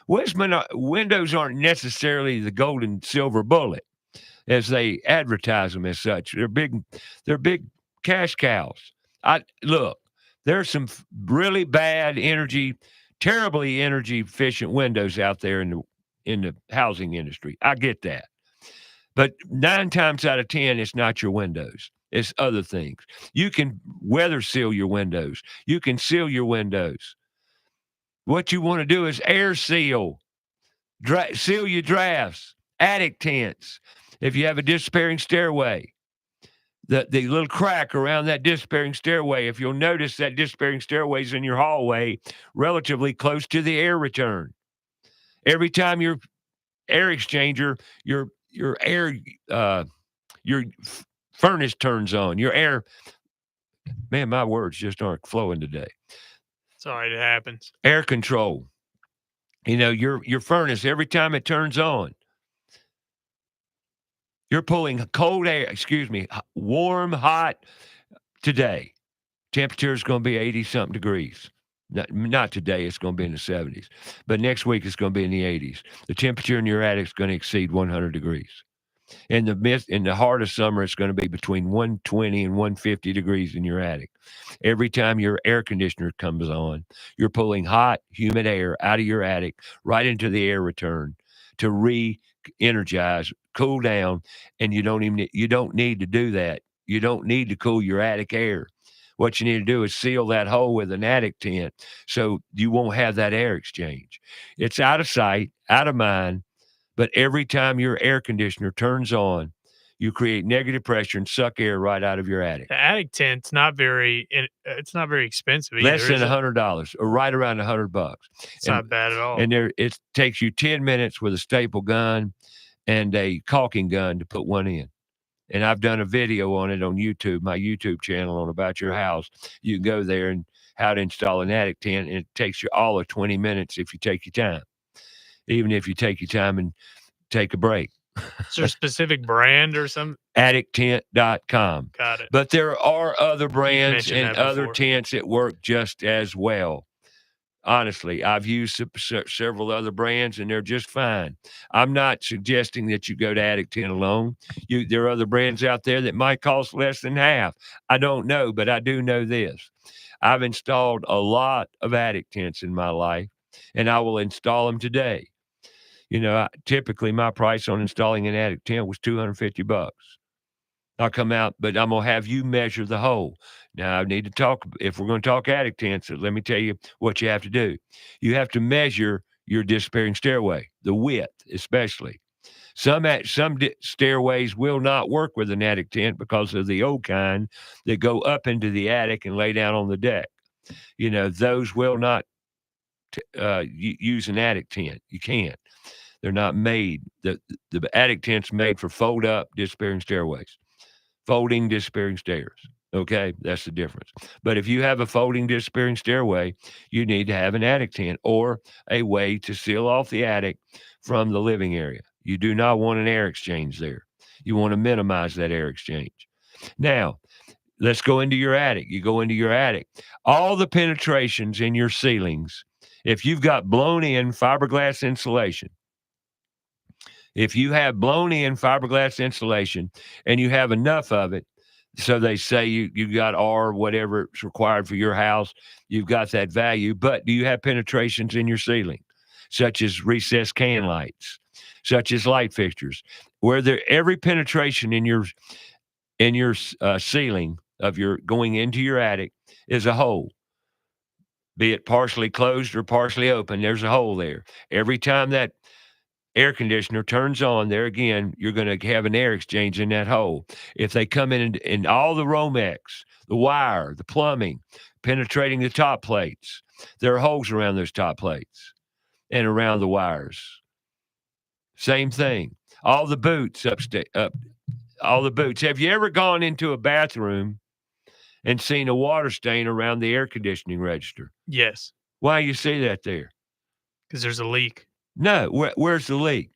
A: Windows aren't necessarily the gold and silver bullet as they advertise them as such. They're big cash cows. Look, there's some really bad terribly energy efficient windows out there in the housing industry. I get that. But 9 times out of 10, it's not your windows. It's other things. You can weather seal your windows. You can seal your windows. What you want to do is air seal. Seal your drafts, attic tents. If you have a disappearing stairway, the little crack around that disappearing stairway, if you'll notice that disappearing stairway is in your hallway relatively close to the air return. Every time your air exchanger, your air, your furnace turns on, your air, man, my words just aren't flowing today.
B: Sorry, it happens.
A: Air control. You know, your furnace, every time it turns on, you're pulling cold air, warm, hot today. Temperature is going to be 80-something degrees. Not today, it's going to be in the 70s. But next week, it's going to be in the 80s. The temperature in your attic is going to exceed 100 degrees. In the heart of summer, it's going to be between 120 and 150 degrees in your attic. Every time your air conditioner comes on, you're pulling hot, humid air out of your attic right into the air return to re-energize, cool down, and you don't need to do that. You don't need to cool your attic air. What you need to do is seal that hole with an attic tent so you won't have that air exchange. It's out of sight, out of mind, but every time your air conditioner turns on, you create negative pressure and suck air right out of your attic.
B: The attic tent's not very expensive either.
A: Less than $100, or right around $100.
B: It's not bad at all.
A: And it takes you 10 minutes with a staple gun and a caulking gun to put one in. And I've done a video on it on YouTube, my YouTube channel on About Your House. You can go there and how to install an attic tent, and it takes you all of 20 minutes if you take your time, even if you take your time and take a break.
B: Is there a specific brand or something?
A: Attictent.com.
B: Got it.
A: But there are other brands
B: mentioned
A: and
B: that
A: other
B: before.
A: tents that work just as well. Honestly, I've used several other brands, and they're just fine. I'm not suggesting that you go to Attic Tent alone. There are other brands out there that might cost less than half. I don't know, but I do know this. I've installed a lot of attic tents in my life, and I will install them today. You know, typically my price on installing an attic tent was $250. I'll come out, but I'm going to have you measure the hole. Now, I need to talk, if we're going to talk attic tents, let me tell you what you have to do. You have to measure your disappearing stairway, the width especially. Some stairways will not work with an attic tent because of the old kind that go up into the attic and lay down on the deck. You know, those will not use an attic tent. You can't. They're not made. The attic tent's made for fold-up disappearing stairways. Folding disappearing stairs. Okay, that's the difference. But if you have a folding disappearing stairway, you need to have an attic tent or a way to seal off the attic from the living area. You do not want an air exchange there. You want to minimize that air exchange. Now, let's go into your attic. You go into your attic. All the penetrations in your ceilings, if you've got blown in fiberglass insulation, if you have blown in fiberglass insulation and you have enough of it, so they say you got R, whatever it's required for your house, you've got that value, but do you have penetrations in your ceiling, such as recessed can lights, such as light fixtures, where every penetration in your ceiling of your going into your attic is a hole, be it partially closed or partially open, there's a hole there. Every time that air conditioner turns on, there again, you're going to have an air exchange in that hole. If they come in all the Romex, the wire, the plumbing, penetrating the top plates, there are holes around those top plates and around the wires. Same thing. All the boots all the boots. Have you ever gone into a bathroom and seen a water stain around the air conditioning register?
B: Yes.
A: Why you see that there?
B: Because there's a leak.
A: No, where's the leak?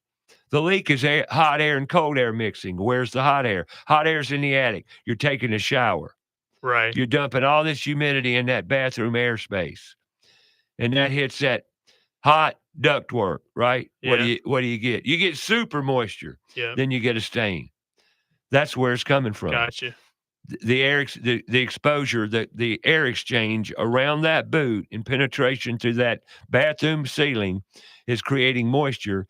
A: The leak is hot air and cold air mixing. Where's the hot air? Hot air's in the attic. You're taking a shower.
B: Right.
A: You're dumping all this humidity in that bathroom airspace, and that hits that hot ductwork, right?
B: Yeah.
A: What do you get? You get super moisture.
B: Yeah.
A: Then you get a stain. That's where it's coming from.
B: Gotcha.
A: The exposure, the air exchange around that boot and penetration through that bathroom ceiling is creating moisture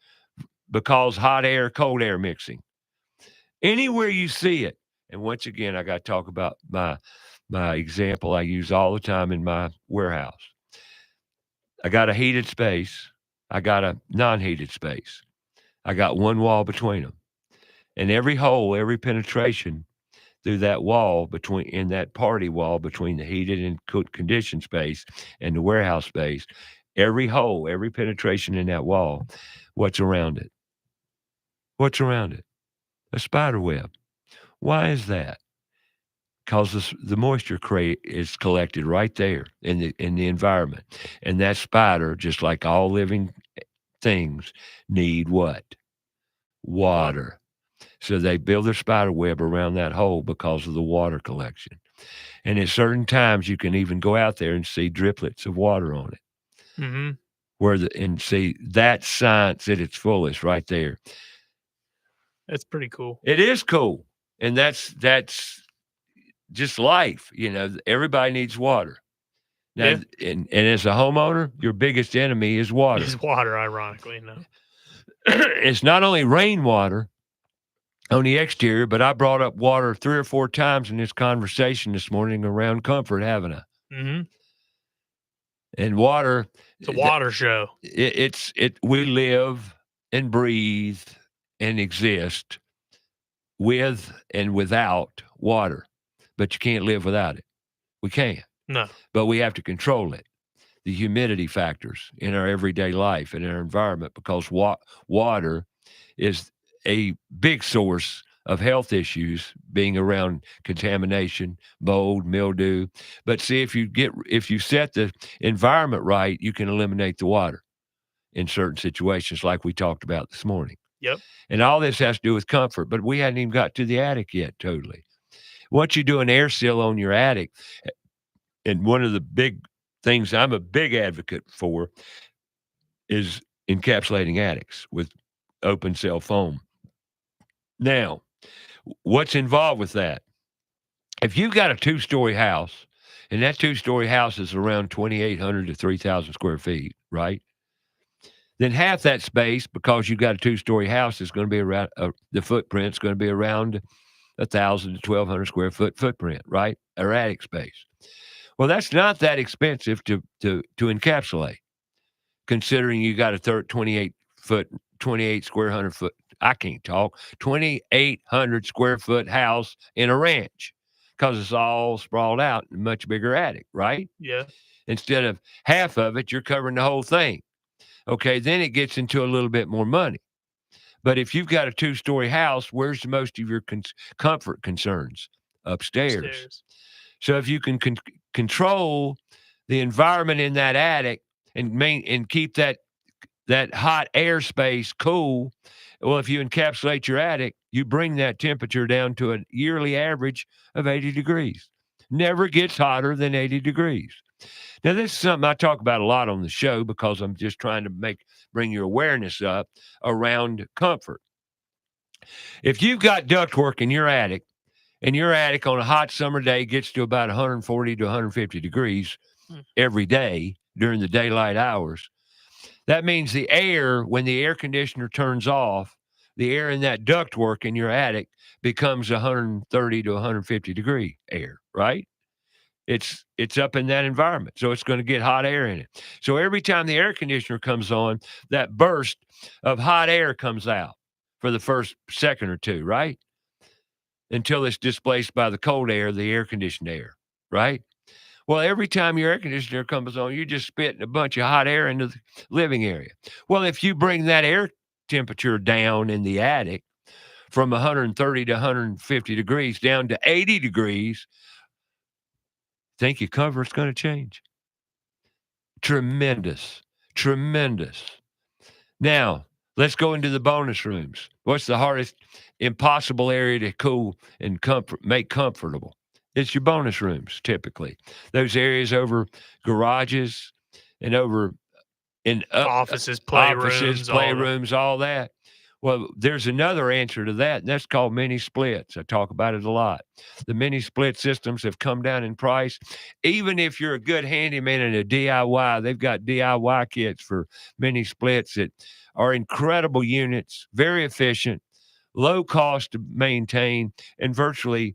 A: because hot air, cold air mixing. Anywhere you see it, and once again, I got to talk about my example I use all the time in my warehouse. I got a heated space. I got a non-heated space. I got one wall between them. And every hole, every penetration through that wall in that party wall between the heated and conditioned space and the warehouse space, every hole, every penetration in that wall, what's around it? What's around it? A spider web. Why is that? Because the moisture is collected right there in the environment. And that spider, just like all living things, need what? Water. So they build their spider web around that hole because of the water collection. And at certain times, you can even go out there and see driplets of water on it.
B: Mm-hmm.
A: And see that science at its fullest right there.
B: That's pretty cool.
A: It is cool. And that's just life. Everybody needs water. Now, and as a homeowner, your biggest enemy is water.
B: It's water, ironically. No.
A: It's not only rainwater on the exterior, but I brought up water 3 or 4 times in this conversation this morning around comfort, haven't I?
B: Mm-hmm.
A: And water.
B: It's a water show.
A: We live and breathe and exist with and without water, but you can't live without it. We can't.
B: No.
A: But we have to control it. The humidity factors in our everyday life and our environment, because water is a big source of health issues, being around contamination, mold, mildew. But see, if you set the environment right, you can eliminate the water in certain situations, like we talked about this morning.
B: Yep.
A: And all this has to do with comfort, but we hadn't even got to the attic yet, totally. Once you do an air seal on your attic, and one of the big things I'm a big advocate for is encapsulating attics with open cell foam. Now, what's involved with that? If you've got a 2-story house, and that 2-story house is around 2,800 to 3,000 square feet, right? Then half that space, because you've got a 2-story house, is going to be around, the footprint's going to be around 1,000 to 1,200 square foot footprint, right? Or attic space. Well, that's not that expensive to encapsulate, considering you got a 28 square hundred foot. I can't talk. 2,800 square foot house in a ranch, because it's all sprawled out in a much bigger attic, right?
B: Yeah.
A: Instead of half of it, you're covering the whole thing. Okay, then it gets into a little bit more money. But if you've got a 2-story house, where's the most of your comfort concerns? Upstairs. So if you can control the environment in that attic and keep that hot air space cool, well, if you encapsulate your attic, you bring that temperature down to a yearly average of 80 degrees. Never gets hotter than 80 degrees. Now, this is something I talk about a lot on the show, because I'm just trying to bring your awareness up around comfort. If you've got ductwork in your attic, and your attic on a hot summer day gets to about 140 to 150 degrees every day during the daylight hours, that means the air, when the air conditioner turns off, the air in that ductwork in your attic becomes 130 to 150 degree air, right? It's up in that environment, so it's going to get hot air in it. So every time the air conditioner comes on, that burst of hot air comes out for the first second or two, right? Until it's displaced by the cold air, the air-conditioned air, right? Well, every time your air conditioner comes on, you're just spitting a bunch of hot air into the living area. Well, if you bring that air temperature down in the attic from 130 to 150 degrees down to 80 degrees, think your comfort's going to change. Tremendous. Now, let's go into the bonus rooms. What's the hardest, impossible area to cool and make comfortable? It's your bonus rooms, typically. Those areas over garages and over in
B: offices, playrooms,
A: all that. Well, there's another answer to that, and that's called mini splits. I talk about it a lot. The mini split systems have come down in price. Even if you're a good handyman and a DIY, they've got DIY kits for mini splits that are incredible units, very efficient, low cost to maintain, and virtually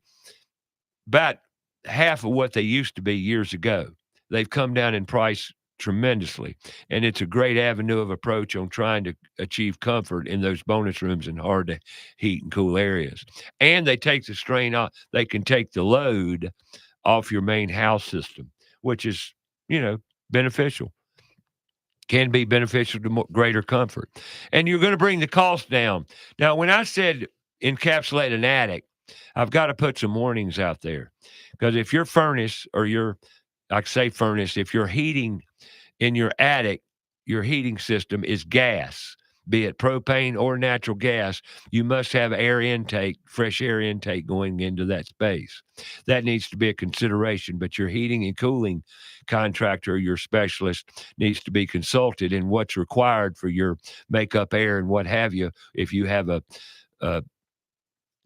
A: about half of what they used to be years ago. They've come down in price tremendously. And it's a great avenue of approach on trying to achieve comfort in those bonus rooms in hard to heat and cool areas. And they take the strain off, they can take the load off your main house system, which is, beneficial. Can be beneficial to greater comfort. And you're going to bring the cost down. Now, when I said encapsulate an attic, I've got to put some warnings out there. Because if your furnace or if you're heating in your attic, your heating system is gas, be it propane or natural gas, you must have fresh air intake going into that space. That needs to be a consideration, but your heating and cooling contractor, your specialist, needs to be consulted in what's required for your makeup air and what have you. If you have a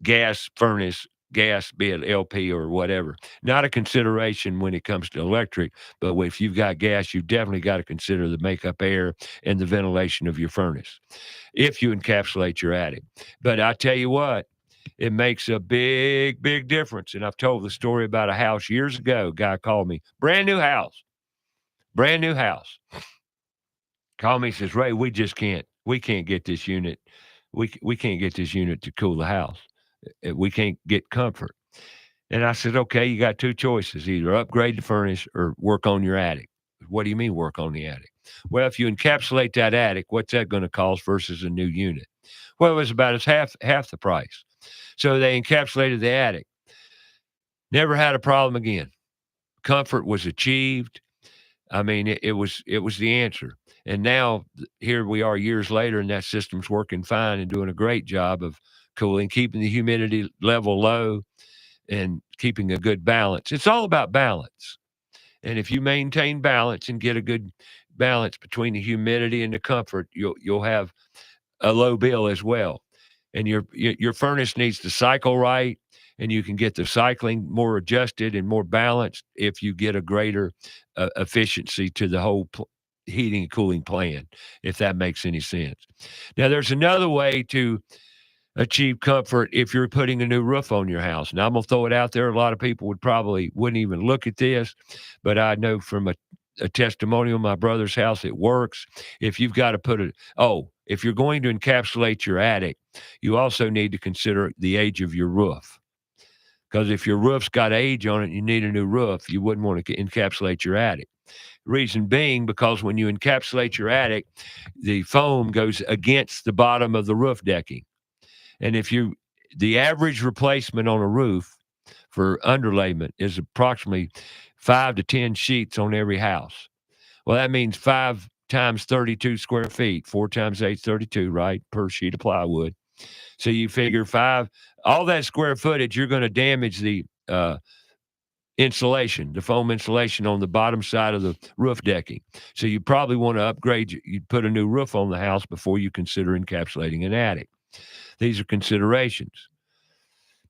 A: gas furnace, be it LP or whatever, not a consideration when it comes to electric, but if you've got gas, you definitely got to consider the makeup air and the ventilation of your furnace if you encapsulate your attic. But I tell you what, it makes a big, big difference. And I've told the story about a house years ago. A guy called me, brand new house. Called me, says, Ray, we can't get this unit. We can't get this unit to cool the house. We can't get comfort. And I said, okay, you got two choices, either upgrade the furnace or work on your attic. What do you mean work on the attic? Well, if you encapsulate that attic, what's that going to cost versus a new unit? Well, it was about half the price. So they encapsulated the attic. Never had a problem again. Comfort was achieved. I mean, it was the answer. And now here we are years later, and that system's working fine and doing a great job of cooling, keeping the humidity level low and keeping a good balance. It's all about balance. And if you maintain balance and get a good balance between the humidity and the comfort, you'll have a low bill as well. And your furnace needs to cycle right, and you can get the cycling more adjusted and more balanced if you get a greater efficiency to the whole heating and cooling plan, if that makes any sense. Now, there's another way to achieve comfort if you're putting a new roof on your house. Now, I'm going to throw it out there. A lot of people wouldn't even look at this, but I know from a testimonial in my brother's house, it works. If you've got to if you're going to encapsulate your attic, you also need to consider the age of your roof. Because if your roof's got age on it and you need a new roof, you wouldn't want to encapsulate your attic. Reason being, because when you encapsulate your attic, the foam goes against the bottom of the roof decking. And the average replacement on a roof for underlayment is approximately 5 to 10 sheets on every house. Well, that means 5 times 32 square feet, 4 times 8 is 32, right, per sheet of plywood. So you figure all that square footage, you're going to damage the insulation, the foam insulation on the bottom side of the roof decking. So you probably want to upgrade, you put a new roof on the house before you consider encapsulating an attic. These are considerations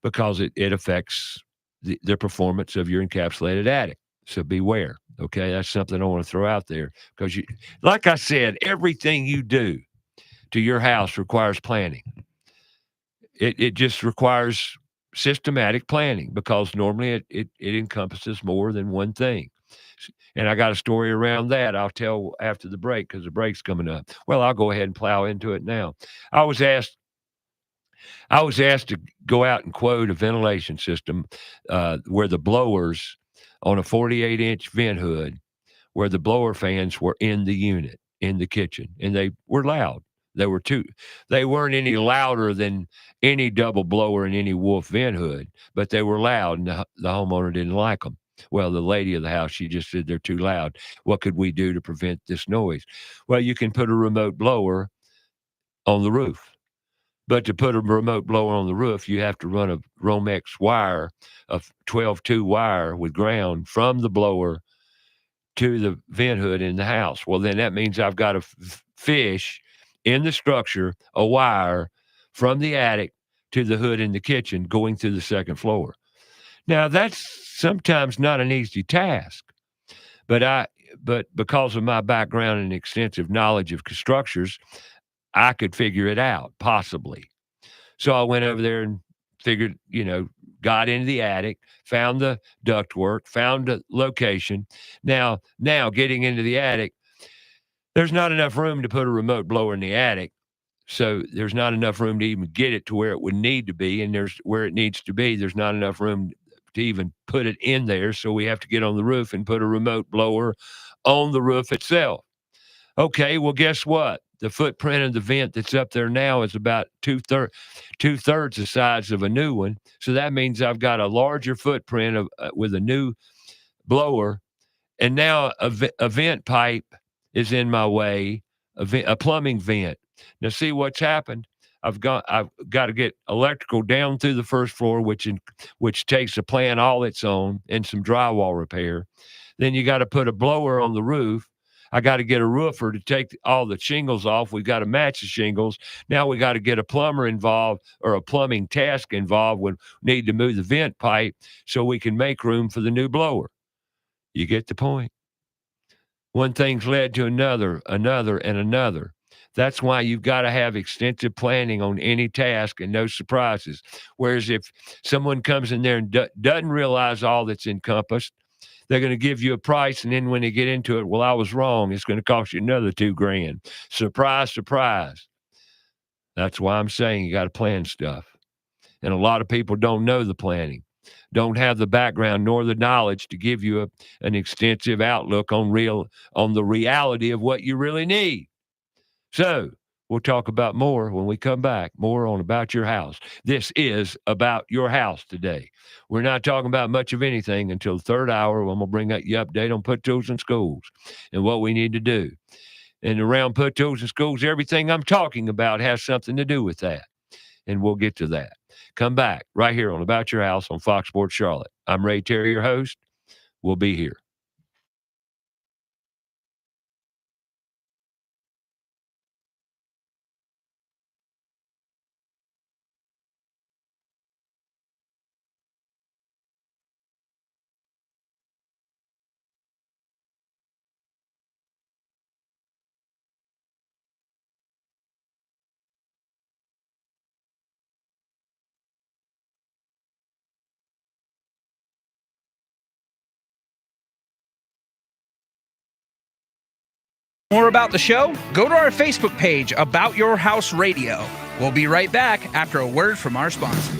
A: because it affects the performance of your encapsulated attic. So beware. Okay, that's something I want to throw out there because like I said, everything you do to your house requires planning. It just requires systematic planning because normally it encompasses more than one thing. And I got a story around that I'll tell after the break because the break's coming up. Well, I'll go ahead and plow into it now. I was asked to go out and quote a ventilation system where the blowers on a 48-inch vent hood, where the blower fans were in the unit, in the kitchen, and they were loud. They weren't any louder than any double blower in any Wolf vent hood, but they were loud, and the homeowner didn't like them. Well, the lady of the house, she just said they're too loud. What could we do to prevent this noise? Well, you can put a remote blower on the roof. But to put a remote blower on the roof, you have to run a Romex wire, a 12-2 wire with ground from the blower to the vent hood in the house. Well, then that means I've got to fish in the structure a wire from the attic to the hood in the kitchen going through the second floor. Now, that's sometimes not an easy task, but because of my background and extensive knowledge of structures, I could figure it out, possibly. So I went over there and figured, got into the attic, found the ductwork, found the location. Now getting into the attic, there's not enough room to put a remote blower in the attic. So there's not enough room to even get it to where it would need to be. And where it needs to be, there's not enough room to even put it in there. So we have to get on the roof and put a remote blower on the roof itself. Okay, well, guess what? The footprint of the vent that's up there now is about two-thirds the size of a new one. So that means I've got a larger footprint with a new blower. And now a vent pipe is in my way, a plumbing vent. Now, see what's happened. I've got to get electrical down through the first floor, which takes a plan all its own and some drywall repair. Then you got to put a blower on the roof. I got to get a roofer to take all the shingles off. We've got to match the shingles. Now we got to get a plumber involved or a plumbing task involved. We need to move the vent pipe so we can make room for the new blower. You get the point? One thing's led to another, and another. That's why you've got to have extensive planning on any task and no surprises. Whereas if someone comes in there and doesn't realize all that's encompassed, they're going to give you a price, and then when they get into it, well, I was wrong. It's going to cost you another $2,000. Surprise, surprise. That's why I'm saying you got to plan stuff. And a lot of people don't know the planning, don't have the background nor the knowledge to give you an extensive outlook on the reality of what you really need. So we'll talk about more when we come back, more on About Your House. This is About Your House today. We're not talking about much of anything until the third hour when we'll bring you update on put tools in schools and what we need to do. And around put tools in schools, everything I'm talking about has something to do with that. And we'll get to that. Come back right here on About Your House on Fox Sports Charlotte. I'm Ray Terry, your host. We'll be here.
C: More about the show? Go to our Facebook page, About Your House Radio. We'll be right back after a word from our sponsor.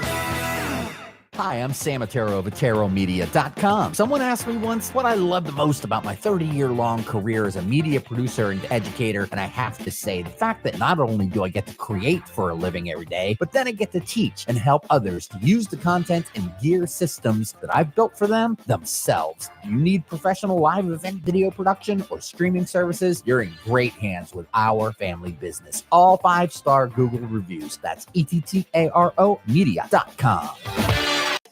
K: Hi, I'm Sam Attero of AtteroMedia.com. Someone asked me once what I loved the most about my 30-year-long career as a media producer and educator, and I have to say, the fact that not only do I get to create for a living every day, but then I get to teach and help others to use the content and gear systems that I've built for them themselves. You need professional live event video production or streaming services? You're in great hands with our family business. All 5-star Google reviews. That's ETTARO Media.com.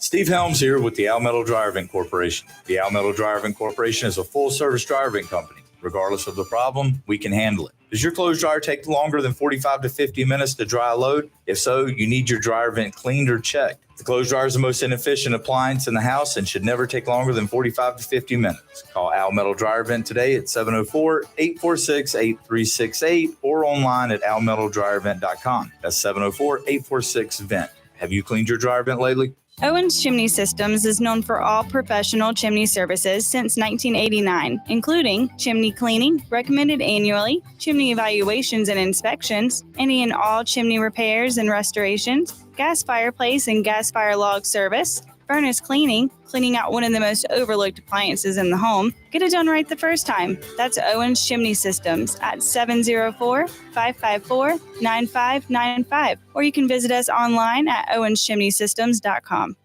L: Steve Helms here with the Al Metal Dryer Vent Corporation. The Al Metal Dryer Vent Corporation is a full-service dryer vent company. Regardless of the problem, we can handle it. Does your clothes dryer take longer than 45 to 50 minutes to dry a load? If so, you need your dryer vent cleaned or checked. The clothes dryer is the most inefficient appliance in the house and should never take longer than 45 to 50 minutes. Call Al Metal Dryer Vent today at 704-846-8368 or online at almetaldryervent.com. That's 704-846-VENT. Have you cleaned your dryer vent lately?
G: Owens Chimney Systems is known for all professional chimney services since 1989, including chimney cleaning, recommended annually, chimney evaluations and inspections, any and all chimney repairs and restorations, gas fireplace and gas fire log service, furnace cleaning, cleaning out one of the most overlooked appliances in the home. Get it done right the first time. That's Owens Chimney Systems at 704-554-9595. Or you can visit us online at owenschimneysystems.com.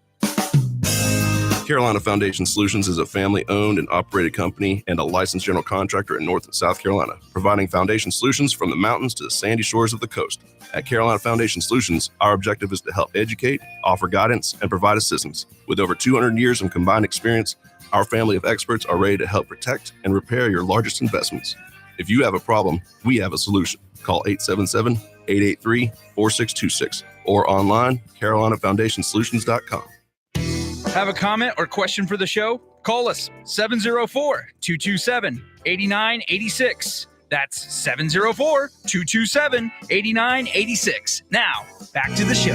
F: Carolina Foundation Solutions is a family-owned and operated company and a licensed general contractor in North and South Carolina, providing foundation solutions from the mountains to the sandy shores of the coast. At Carolina Foundation Solutions, our objective is to help educate, offer guidance, and provide assistance. With over 200 years of combined experience, our family of experts are ready to help protect and repair your largest investments. If you have a problem, we have a solution. Call 877-883-4626 or online, carolinafoundationsolutions.com.
C: Have a comment or question for the show? Call us 704-227-8986. That's 704-227-8986. Now, back to the show.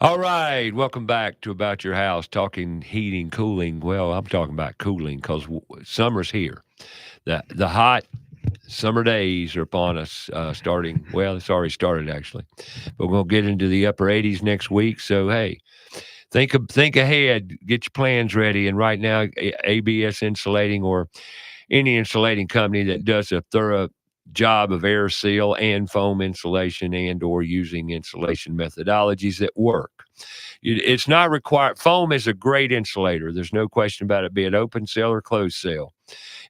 A: All right, welcome back to About Your House, talking heating, cooling. Well, I'm talking about cooling because summer's here. The hot summer days are upon us, starting. Well, it's already started actually, but we'll get into the upper 80s next week. So hey, think ahead, get your plans ready. And right now, ABS Insulating or any insulating company that does a thorough job of air seal and foam insulation and or using insulation methodologies that work. It's not required. Foam is a great insulator. There's no question about it, be it open cell or closed cell.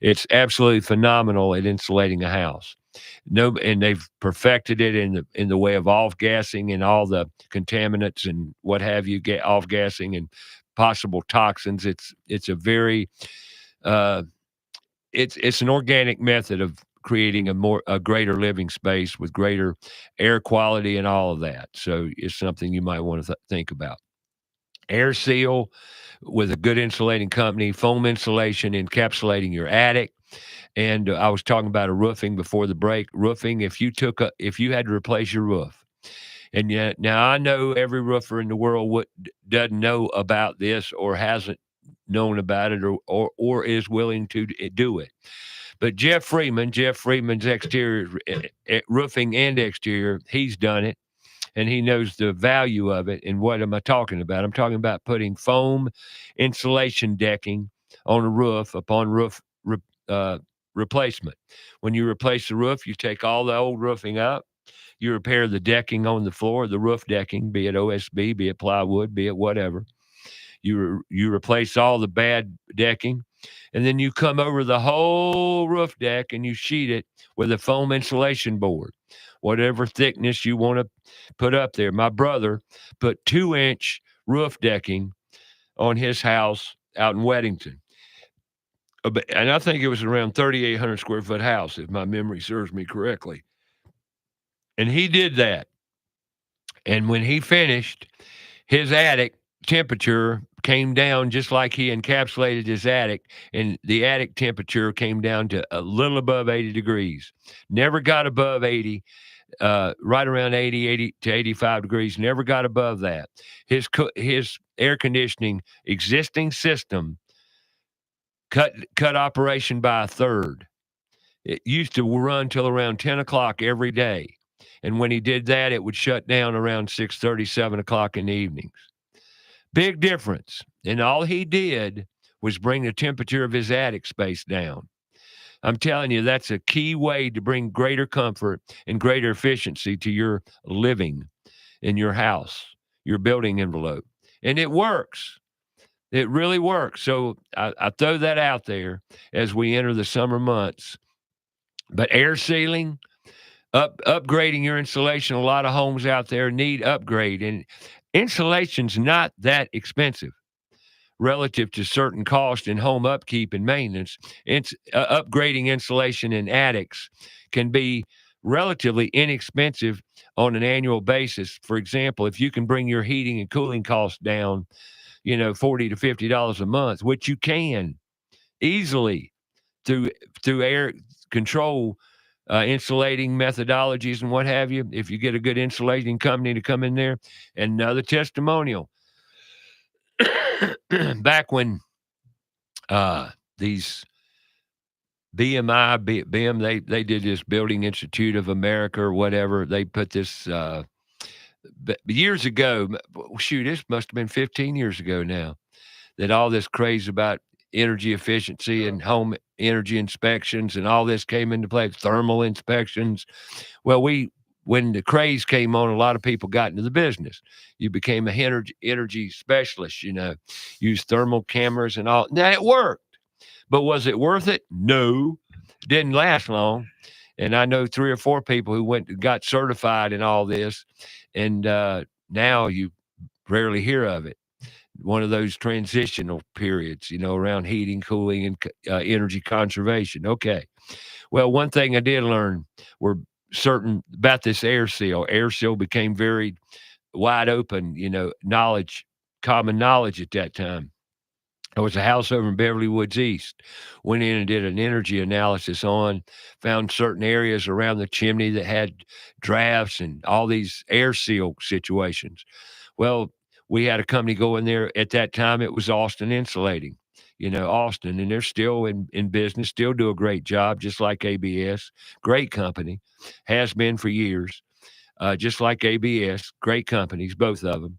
A: It's absolutely phenomenal at insulating a house. And they've perfected it in the way of off-gassing and all the contaminants and what have you, get off-gassing and possible toxins. It's a very it's an organic method of creating a greater living space with greater air quality and all of that. So it's something you might want to think about. Air seal with a good insulating company, foam insulation encapsulating your attic. And I was talking about a roofing before the break. Roofing, if you had to replace your roof, and yet now I know every roofer in the world doesn't know about this or hasn't known about it or is willing to do it. But Jeff Freeman's exterior roofing and exterior, he's done it. And he knows the value of it. And what am I talking about? I'm talking about putting foam insulation decking on a roof upon roof replacement. When you replace the roof, you take all the old roofing up, you repair the decking on the floor, the roof decking, be it OSB, be it plywood, be it whatever. You replace all the bad decking, and then you come over the whole roof deck and you sheet it with a foam insulation board, whatever thickness you want to put up there. My brother put 2-inch roof decking on his house out in Weddington. And I think it was around 3,800 square foot house, if my memory serves me correctly. And he did that. And when he finished, his attic temperature came down just like he encapsulated his attic, and the attic temperature came down to a little above 80 degrees. Never got above 80, right around 80 to 85 degrees. Never got above that. His air conditioning existing system cut operation by a third. It used to run till around 10 o'clock every day. And when he did that, it would shut down around 6:30, 7 o'clock in the evenings. Big difference. And all he did was bring the temperature of his attic space down. I'm telling you, that's a key way to bring greater comfort and greater efficiency to your living in your house, your building envelope. And it works. It really works. So I throw that out there as we enter the summer months. But air sealing, upgrading your insulation, a lot of homes out there need upgrade. And insulation's not that expensive relative to certain costs in home upkeep and maintenance. Upgrading insulation in attics can be relatively inexpensive on an annual basis. For example, if you can bring your heating and cooling costs down, $40 to $50 a month, which you can easily through air control, insulating methodologies and what have you, if you get a good insulating company to come in there. And another testimonial. Back when these BIM, they did this Building Institute of America or whatever. They put this years ago. Shoot, this must have been 15 years ago now, that all this craze about energy efficiency and home energy inspections and all this came into play, thermal inspections. Well, when the craze came on, a lot of people got into the business. You became a energy specialist, use thermal cameras and all. Now, it worked. But was it worth it? No. It didn't last long. And I know 3 or 4 people who went and got certified in all this. And now you rarely hear of it. One of those transitional periods, around heating, cooling, and energy conservation. Okay. Well, one thing I did learn were certain about this air seal. Air seal became very wide open, common knowledge at that time. There was a house over in Beverly Woods East. Went in and did an energy analysis found certain areas around the chimney that had drafts and all these air seal situations. Well, we had a company go in there at that time. It was Austin Insulating, Austin, and they're still in business, still do a great job, just like ABS. Great company, has been for years, just like ABS. Great companies, both of them.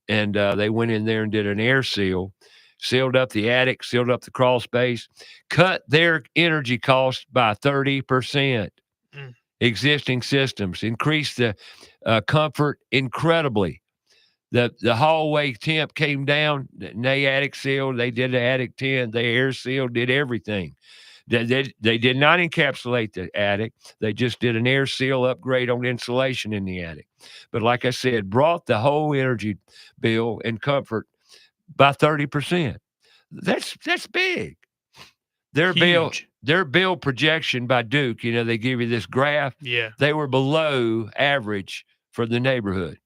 A: And they went in there and did an air seal, sealed up the attic, sealed up the crawl space, cut their energy costs by 30%. Existing systems, increased the comfort incredibly. The hallway temp came down, and they attic sealed, they did the attic tent, they air sealed, did everything. They did not encapsulate the attic. They just did an air seal upgrade on insulation in the attic. But like I said, brought the whole energy bill and comfort by 30%. That's big. Their bill projection by Duke, they give you this graph.
B: Yeah.
A: They were below average for the neighborhood.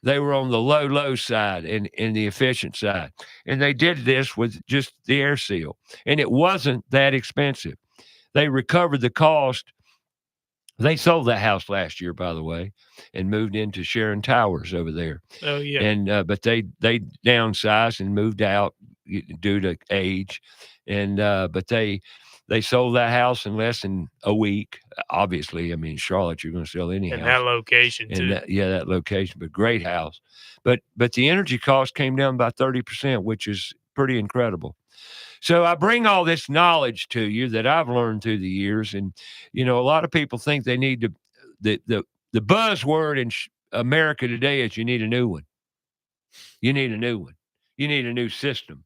A: They were on the low side and the efficient side. And they did this with just the air seal. And it wasn't that expensive. They recovered the cost. They sold that house last year, by the way, and moved into Sharon Towers over there.
B: Oh, yeah.
A: And but they downsized and moved out due to age. And but they sold that house in less than a week. Obviously, I mean, Charlotte, you're going to sell any house.
B: And that location, too.
A: That location, but great house. But the energy cost came down by 30%, which is pretty incredible. So I bring all this knowledge to you that I've learned through the years. And, a lot of people think they need to, the buzzword in America today is you need a new one. You need a new one. You need a new system.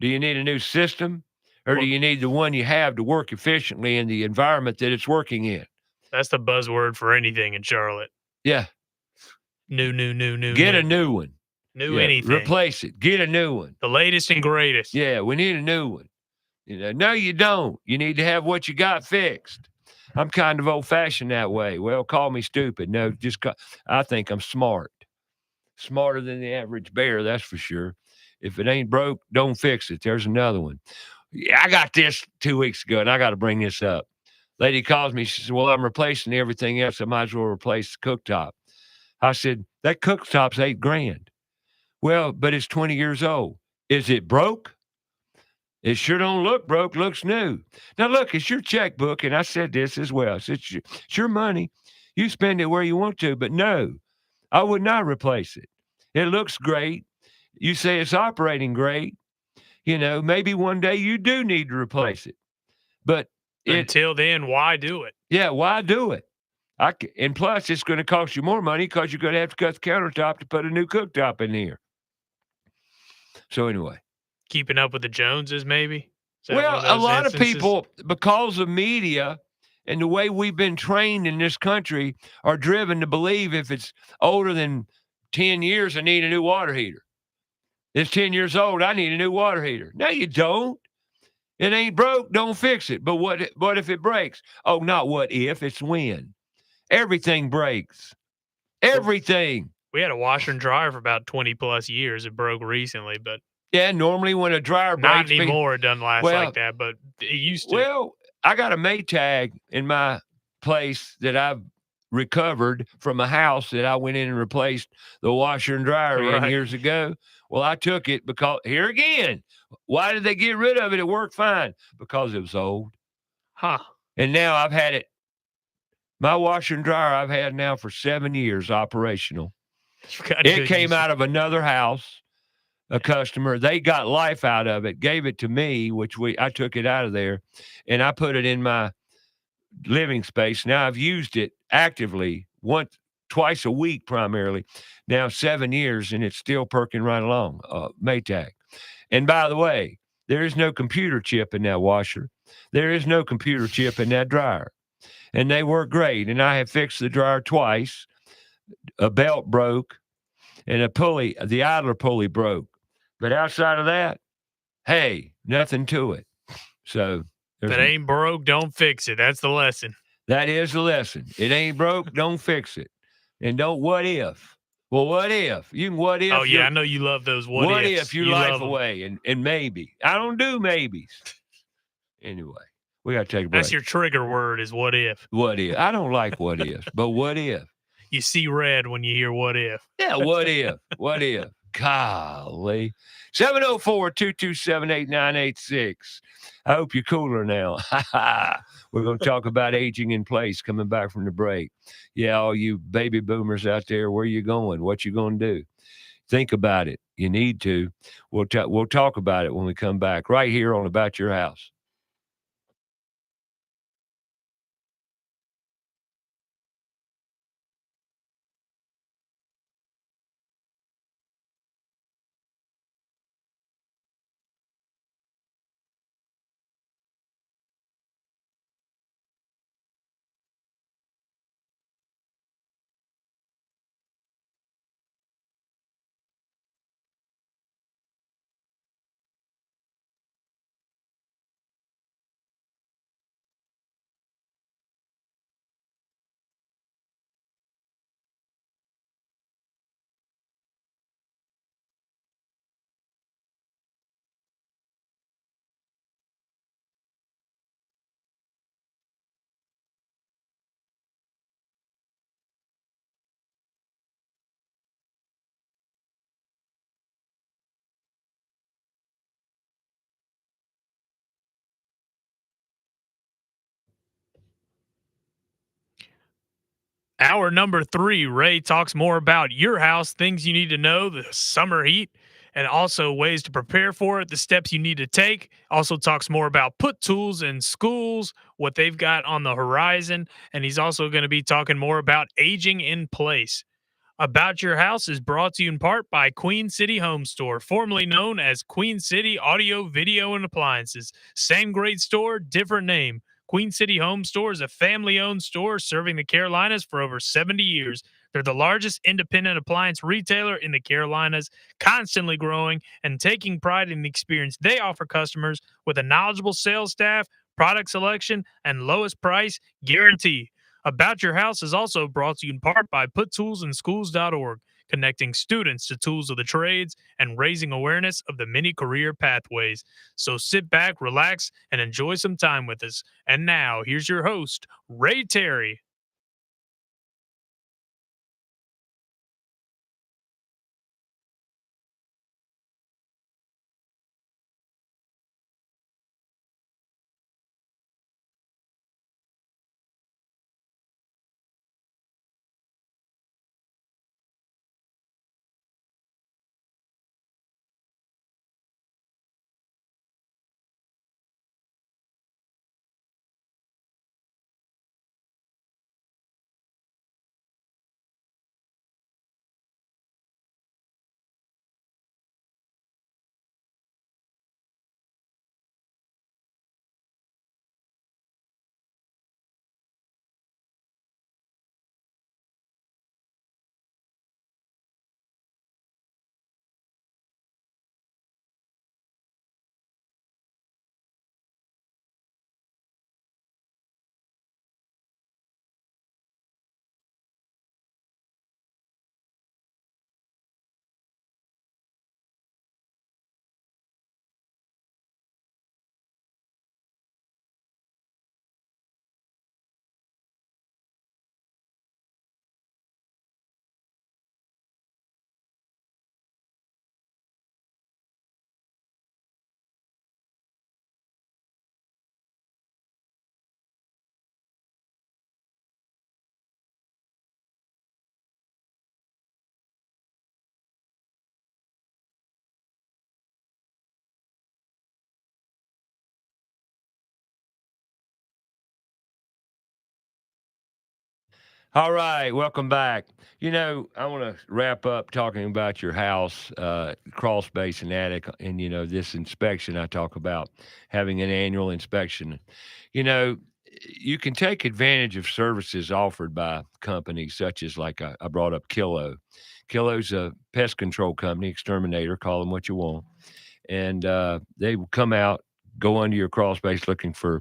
A: Do you need a new system? Or do you need the one you have to work efficiently in the environment that it's working in?
B: That's the buzzword for anything in Charlotte.
A: Yeah.
B: New.
A: Get a new one.
B: Anything.
A: Replace it. Get a new one.
B: The latest and greatest.
A: Yeah, we need a new one. No, you don't. You need to have what you got fixed. I'm kind of old-fashioned that way. Well, call me stupid. No, I think I'm smart. Smarter than the average bear, that's for sure. If it ain't broke, don't fix it. There's another one. Yeah, I got this 2 weeks ago, and I got to bring this up. Lady calls me. She says, well, I'm replacing everything else. I might as well replace the cooktop. I said, that cooktop's $8,000. Well, but it's 20 years old. Is it broke? It sure don't look broke. Looks new. Now, look, it's your checkbook, and I said this as well. I said, it's your money. You spend it where you want to, but no, I would not replace it. It looks great. You say it's operating great. Maybe one day you do need to replace it. But
B: Until then, why do it?
A: Yeah, why do it? And plus, it's going to cost you more money because you're going to have to cut the countertop to put a new cooktop in here. So anyway.
B: Keeping up with the Joneses, maybe?
A: Well, a lot of people, because of media and the way we've been trained in this country, are driven to believe if it's older than 10 years, I need a new water heater. It's 10 years old, I need a new water heater. No, you don't. It ain't broke, don't fix it. But what if it breaks? Oh, not what if, it's when. Everything breaks. Everything.
B: We had a washer and dryer for about 20 plus years. It broke recently, but
A: yeah, normally when a dryer breaks,
B: not anymore. It doesn't last like that, but it used to.
A: Well, I got a Maytag in my place that I've recovered from a house that I went in and replaced the washer and dryer in years ago. Well, I took it because here again, why did they get rid of it? It worked fine because it was old.
B: Huh.
A: And now I've had it. My washer and dryer I've had now for 7 years operational. It came out of another house, a customer. They got life out of it, gave it to me, I took it out of there, and I put it in my living space. Now I've used it actively twice a week primarily. Now 7 years, and it's still perking right along. Maytag. And by the way, there is no computer chip in that washer. There is no computer chip in that dryer. And they work great. And I have fixed the dryer twice. A belt broke and the idler pulley broke. But outside of that, hey, nothing to it. So
B: if it ain't broke, don't fix it. That's the lesson.
A: That is the lesson. It ain't broke, don't fix it. And don't what if. Well, what if? You can what if.
B: Oh, yeah, I know you love those what ifs.
A: What if your life away and maybe. I don't do maybes. Anyway. We got to take a break.
B: That's your trigger word is what if.
A: What if. I don't like what ifs, but what if?
B: You see red when you hear what if.
A: Yeah, what if? What if? Golly. 704-227-8986. I hope you're cooler now. We're going to talk about aging in place coming back from the break. Yeah, all you baby boomers out there, where you going? What you going to do? Think about it. You need to. We'll talk about it when we come back right here on About Your House.
B: Hour number 3, Ray talks more about your house, things you need to know, the summer heat, and also ways to prepare for it, the steps you need to take. Also talks more about put tools in schools, what they've got on the horizon, and he's also going to be talking more about aging in place. About Your House is brought to you in part by Queen City Home Store, formerly known as Queen City Audio, Video, and Appliances. Same great store, different name. Queen City Home Store is a family-owned store serving the Carolinas for over 70 years. They're the largest independent appliance retailer in the Carolinas, constantly growing and taking pride in the experience they offer customers with a knowledgeable sales staff, product selection, and lowest price guarantee. About Your House is also brought to you in part by PutToolsInSchools.org, connecting students to tools of the trades and raising awareness of the many career pathways. So sit back, relax, and enjoy some time with us. And now, here's your host, Ray Terry.
A: All right, welcome back. You know, I want to wrap up talking about your house, crawl space and attic, and this inspection I talk about, having an annual inspection. You know, you can take advantage of services offered by companies such as, like I brought up, Kilo. Kilo's a pest control company, exterminator, call them what you want, and they will come out, go under your crawl space looking for,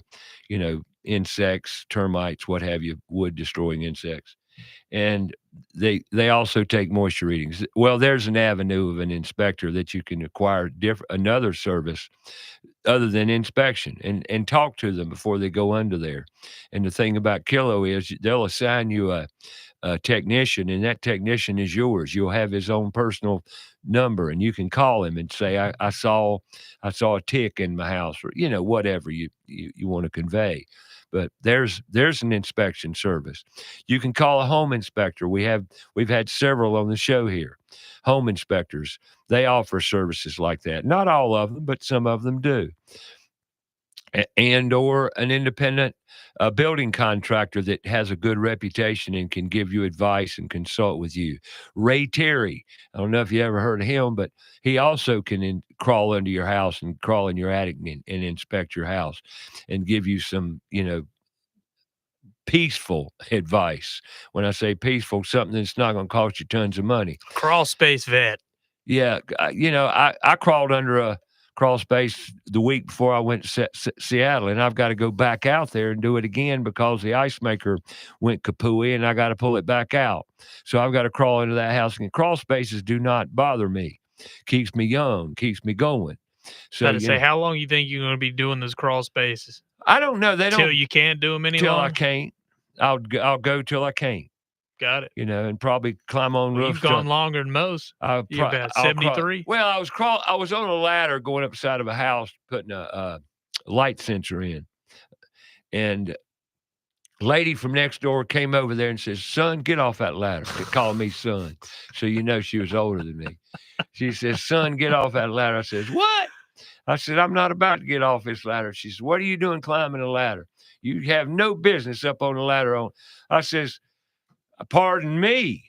A: insects, termites, what have you, wood destroying insects. And they also take moisture readings. Well, there's an avenue of an inspector that you can acquire another service other than inspection, and talk to them before they go under there. And the thing about Kilo is they'll assign you a technician, and that technician is yours. You'll have his own personal number, and you can call him and say, I saw a tick in my house, or whatever you want to convey. But there's an inspection service. You can call a home inspector. We've had several on the show here. Home inspectors, they offer services like that. Not all of them, but some of them do. And or an independent building contractor that has a good reputation and can give you advice and consult with you. Ray Terry, I don't know if you ever heard of him, but he also can crawl under your house and crawl in your attic and inspect your house and give you some, peaceful advice. When I say peaceful, something that's not going to cost you tons of money.
B: Crawl space vet.
A: Yeah, I crawled under a crawl space the week before I went to Seattle, and I've got to go back out there and do it again because the ice maker went kapooey, and I got to pull it back out. So I've got to crawl into that house, and crawl spaces do not bother me. Keeps me young, keeps me going. So
B: how long you think you're going to be doing those crawl spaces?
A: I don't know. They don't.
B: Till you can't do them any
A: Till
B: longer?
A: I can't. I'll go till I can't.
B: Got it.
A: And probably climb on roofs.
B: You've gone longer than most. You're about 73.
A: Well, I was on a ladder going up the side of a house, putting a light sensor in, and a lady from next door came over there and says, "Son, get off that ladder." They called me son, so she was older than me. She says, "Son, get off that ladder." I says, "What?" I said, "I'm not about to get off this ladder." She says, "What are you doing climbing a ladder? You have no business up on the ladder." I says, "Pardon me."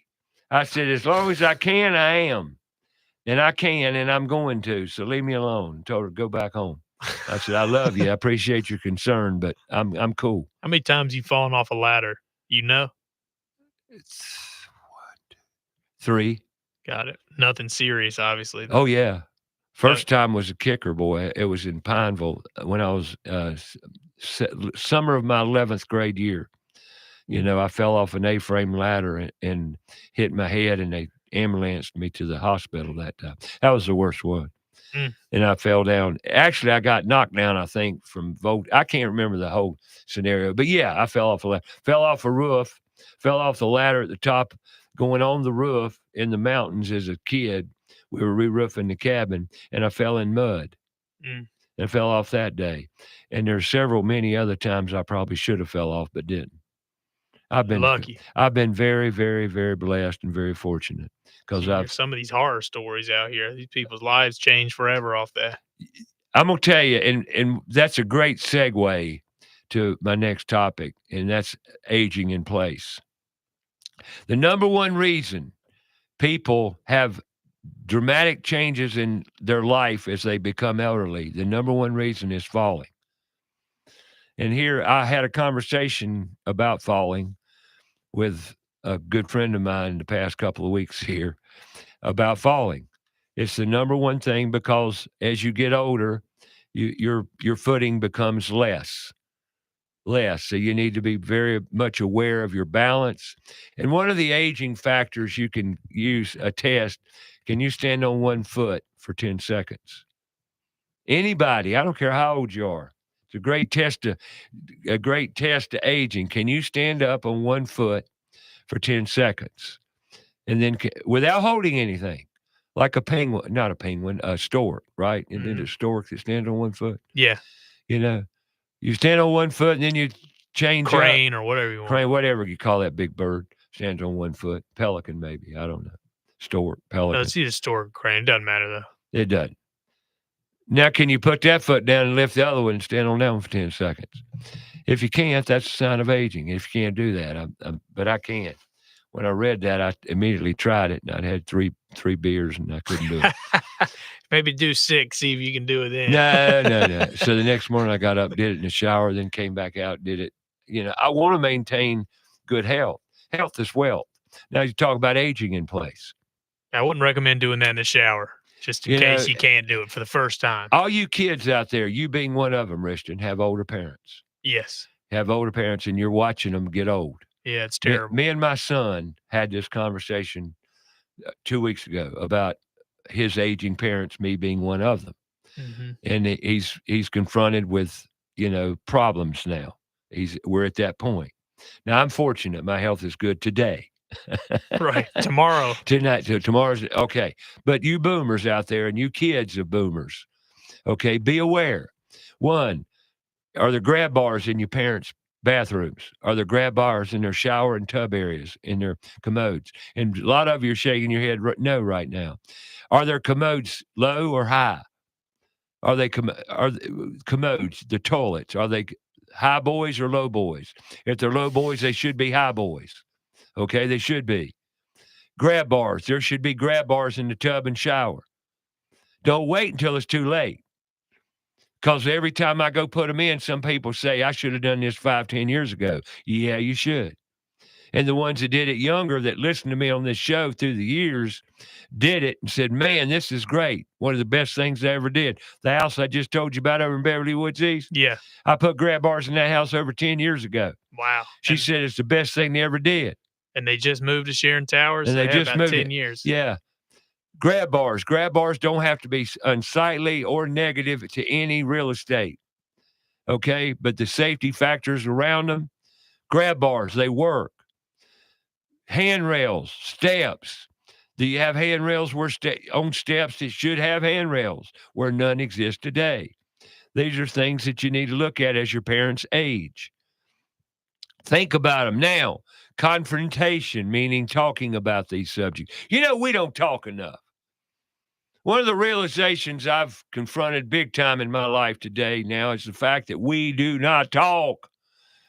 A: I said, "As long as I can, I am. And I can, and I'm going to. So leave me alone." Told her, "Go back home." I said, "I love you. I appreciate your concern, but I'm cool."
B: How many times you fallen off a ladder?
A: It's 3.
B: Got it. Nothing serious, obviously.
A: Oh, yeah. First time was a kicker, boy. It was in Pineville when I was summer of my 11th grade year. I fell off an A-frame ladder and hit my head, and they ambulanced me to the hospital that time. That was the worst one. And I fell down. Actually, I got knocked down, I think, from I can't remember the whole scenario. But, yeah, I fell off a roof, fell off the ladder at the top, going on the roof in the mountains as a kid. We were re-roofing the cabin, and I fell in mud. And fell off that day. And there's many other times I probably should have fell off but didn't. I've been
B: lucky.
A: I've been very, very, very blessed and very fortunate because
B: some of these horror stories out here. These people's lives change forever off that.
A: I'm gonna tell you, and that's a great segue to my next topic, and that's aging in place. The number one reason people have dramatic changes in their life as they become elderly, the number one reason is falling. And here I had a conversation about falling with a good friend of mine the past couple of weeks here about falling. It's the number one thing because as you get older, your footing becomes less. So you need to be very much aware of your balance. And one of the aging factors you can use a test, can you stand on one foot for 10 seconds? Anybody, I don't care how old you are. It's a great test to aging. Can you stand up on one foot for 10 seconds? And then without holding anything, like a penguin, not a penguin, a stork, right? And then a stork that stands on one foot.
B: Yeah.
A: You stand on one foot and then you change
B: crane or whatever you want.
A: Crane, whatever you call that big bird, stands on one foot. Pelican, maybe. I don't know. Stork, pelican.
B: No, it's either stork or crane. It doesn't matter, though.
A: It doesn't. Now, can you put that foot down and lift the other one and stand on that one for 10 seconds? If you can't, that's a sign of aging. If you can't do that, but I can't. When I read that, I immediately tried it, and I'd had three beers, and I couldn't do it.
B: Maybe do 6, see if you can do it then.
A: No. So the next morning I got up, did it in the shower, then came back out, did it. I want to maintain good health. Health is wealth. Now you talk about aging in place.
B: I wouldn't recommend doing that in the shower, just in case you can't do it for the first time.
A: All you kids out there, you being one of them, Riston, have older parents.
B: Yes.
A: Have older parents, and you're watching them get old.
B: Yeah, it's terrible.
A: Me and my son had this conversation 2 weeks ago about his aging parents, me being one of them.
B: Mm-hmm.
A: And he's confronted with, problems now. We're at that point. Now, I'm fortunate. My health is good today.
B: Right. Tomorrow.
A: Tonight. So tomorrow's okay. But you boomers out there and you kids of boomers, okay, be aware. One, are there grab bars in your parents' bathrooms? Are there grab bars in their shower and tub areas, in their commodes? And a lot of you are shaking your head no right now. Are there commodes low or high? Are they commodes, the toilets? Are they high boys or low boys? If they're low boys, they should be high boys. Okay, they should be. Grab bars. There should be grab bars in the tub and shower. Don't wait until it's too late. Because every time I go put them in, some people say, I should have done this 5-10 years ago. Yeah, you should. And the ones that did it younger, that listened to me on this show through the years, did it and said, man, this is great. One of the best things I ever did. The house I just told you about over in Beverly Woods East.
B: Yeah.
A: I put grab bars in that house over 10 years ago.
B: Wow.
A: She said it's the best thing they ever did.
B: And they just moved to Sharon Towers.
A: And they just
B: about
A: moved
B: 10 years.
A: Yeah. Grab bars. Grab bars don't have to be unsightly or negative to any real estate. Okay? But the safety factors around them, grab bars, they work. Handrails, steps. Do you have handrails on steps that should have handrails where none exist today? These are things that you need to look at as your parents age. Think about them. Now, confrontation, meaning talking about these subjects. We don't talk enough. One of the realizations I've confronted big time in my life today now is the fact that we do not talk.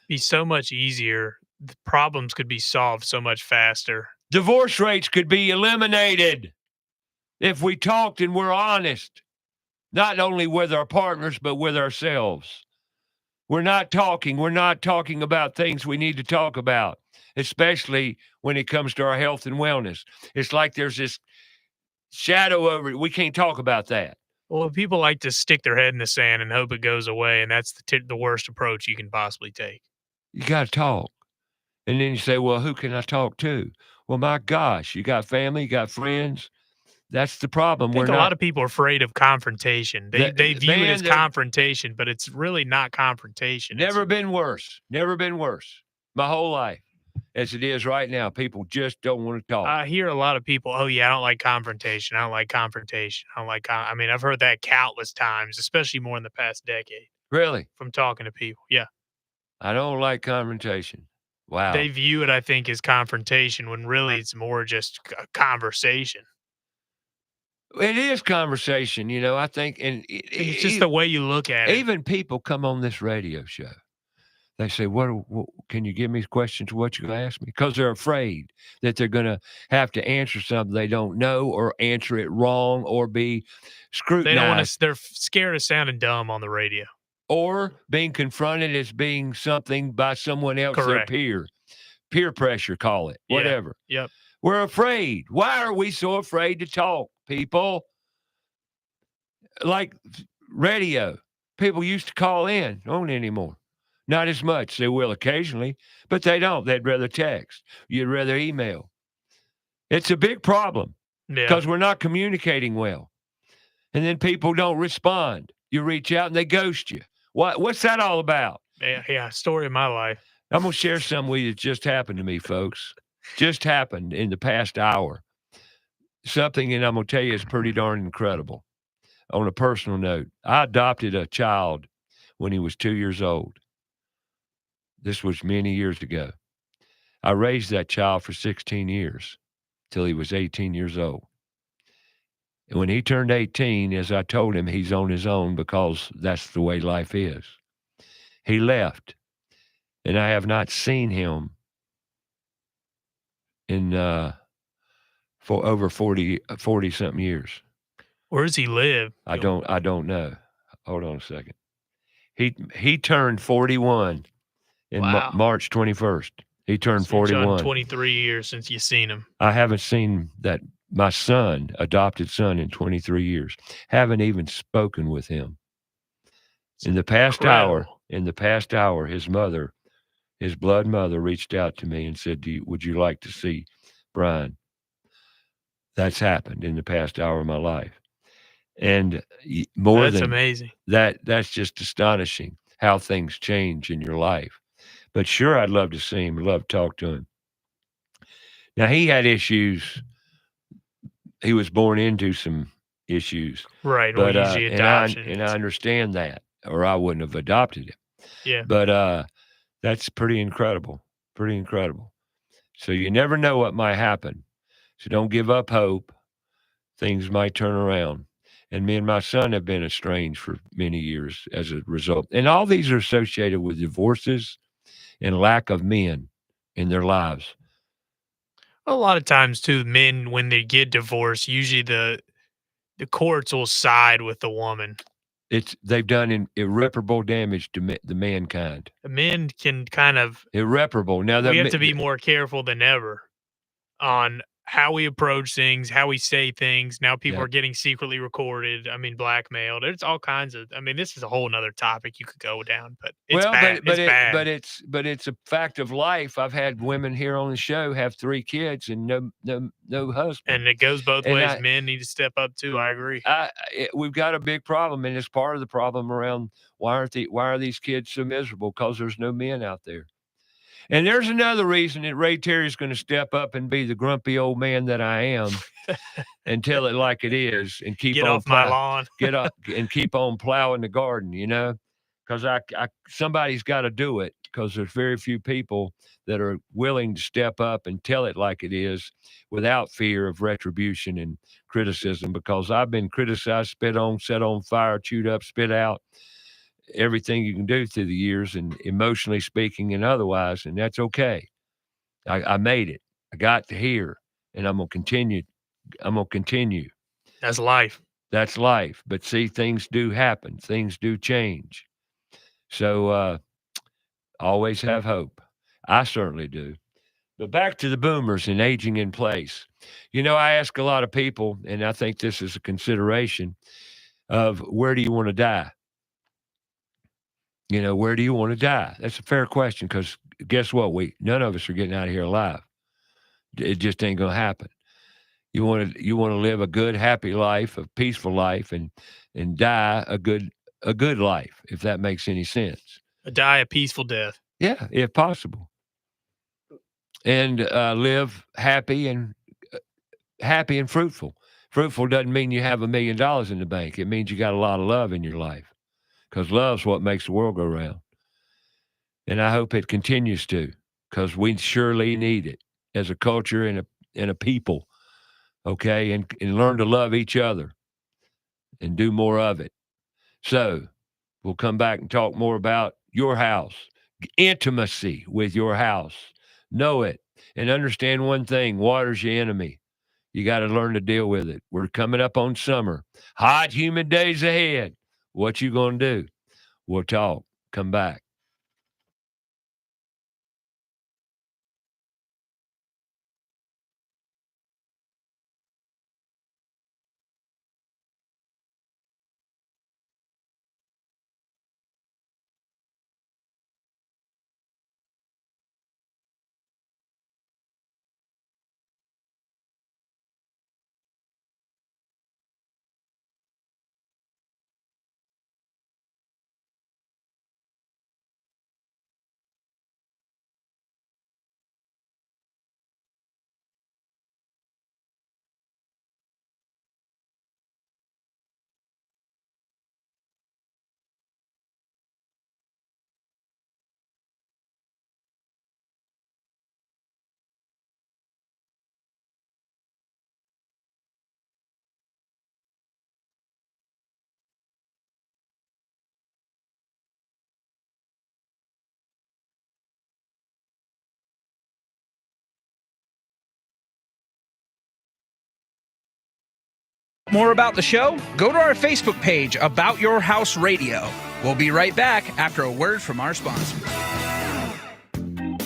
B: Be so much easier. The problems could be solved so much faster.
A: Divorce rates could be eliminated if we talked and we're honest, not only with our partners, but with ourselves. We're not talking. We're not talking about things we need to talk about, especially when it comes to our health and wellness. It's like there's this shadow over it. We can't talk about that.
B: Well, people like to stick their head in the sand and hope it goes away, and that's the worst approach you can possibly take.
A: You got to talk. And then you say, well, who can I talk to? Well, my gosh, you got family, you got friends. That's the problem.
B: I think a lot of people are afraid of confrontation. They view it as confrontation, but it's really not confrontation.
A: Never been worse. Never been worse. My whole life. As it is right now, people just don't want to talk.
B: I hear a lot of people, oh, yeah, I don't like confrontation. I don't like confrontation. I've heard that countless times, especially more in the past decade.
A: Really?
B: From talking to people. Yeah.
A: I don't like confrontation. Wow.
B: They view it, I think, as confrontation when really it's more just a conversation.
A: It is conversation, I think. And
B: it's just the way you look at it.
A: Even people come on this radio show. They say, what can you give me questions? What you going to ask me? Because they're afraid that they're going to have to answer something they don't know or answer it wrong or be scrutinized.
B: They're scared of sounding dumb on the radio.
A: Or being confronted as being something by someone else,
B: Correct.
A: Their peer pressure, call it, whatever.
B: Yep.
A: We're afraid. Why are we so afraid to talk, people? Like radio, people used to call in, don't anymore. Not as much. They will occasionally, but they don't. They'd rather text. You'd rather email. It's a big problem because we're not communicating well. And then people don't respond. You reach out and they ghost you. What's that all about?
B: Yeah, story of my life.
A: I'm going to share something with you that just happened to me, folks. Just happened in the past hour. Something, and I'm going to tell you, it's pretty darn incredible. On a personal note, I adopted a child when he was 2 years old. This was many years ago. I raised that child for 16 years till he was 18 years old. And when he turned 18, as I told him, he's on his own because that's the way life is. He left. and I have not seen him in for over 40 something years.
B: Where does he live?
A: I don't know. Hold on a second. He turned 41 in
B: Wow.
A: March 21st. He turned
B: So you've done
A: 41.
B: 23 years since you've seen him.
A: I haven't seen my son, adopted son, in 23 years. Haven't even spoken with him. In the past hour, his mother, his blood mother, reached out to me and said, would you like to see Brian? That's happened in the past hour of my life. And
B: That's amazing.
A: That's just astonishing how things change in your life. But sure, I'd love to see him. I'd love to talk to him. Now, he had issues. He was born into some issues.
B: Right.
A: But,
B: Well, usually adoption.
A: and I understand that, or I wouldn't have adopted him.
B: Yeah.
A: But that's pretty incredible. Pretty incredible. So you never know what might happen. So don't give up hope. Things might turn around. And me and my son have been estranged for many years as a result. And all these are associated with divorces and lack of men in their lives.
B: A lot of times, too, men, when they get divorced, usually the courts will side with the woman.
A: They've done irreparable damage to the mankind.
B: The men can kind of
A: irreparable. Now
B: we have to be more careful than ever on how we approach things, how we say things. Now people are getting secretly recorded. I mean, blackmailed. There's all kinds of. I mean, this is a whole nother topic you could go down, but it's bad.
A: But
B: it's bad.
A: It's a fact of life. I've had women here on the show have 3 kids and no husband.
B: And it goes both ways. Men need to step up too. I agree.
A: We've got a big problem, and it's part of the problem around why are these kids so miserable? Because there's no men out there. And there's another reason that Ray Terry's going to step up and be the grumpy old man that I am and tell it like it is and keep
B: Get
A: on
B: off my lawn.
A: get up and keep on plowing the garden, because somebody's got to do it, because there's very few people that are willing to step up and tell it like it is without fear of retribution and criticism, because I've been criticized, spit on, set on fire, chewed up, spit out, everything you can do through the years, and emotionally speaking and otherwise, and that's okay. I made it. I got to here, and I'm gonna continue.
B: That's life.
A: That's life. But see, things do happen. Things do change. So always have hope. I certainly do. But back to the boomers and aging in place. I ask a lot of people, and I think this is a consideration of where do you want to die? Where do you want to die? That's a fair question, because guess what? None of us are getting out of here alive. It just ain't gonna happen. You want to live a good, happy life, a peaceful life, and die a good life, if that makes any sense.
B: Die a peaceful death.
A: Yeah, if possible. And live happy and fruitful. Fruitful doesn't mean you have $1 million in the bank. It means you got a lot of love in your life. Because love's what makes the world go round. And I hope it continues to, because we surely need it as a culture and a people, okay? And learn to love each other and do more of it. So we'll come back and talk more about your house, intimacy with your house. Know it and understand one thing: water's your enemy. You got to learn to deal with it. We're coming up on summer. Hot, humid days ahead. What you going to do? We'll talk. Come back.
C: More about the show? Go to our Facebook page, About Your House Radio. We'll be right back after a word from our sponsor.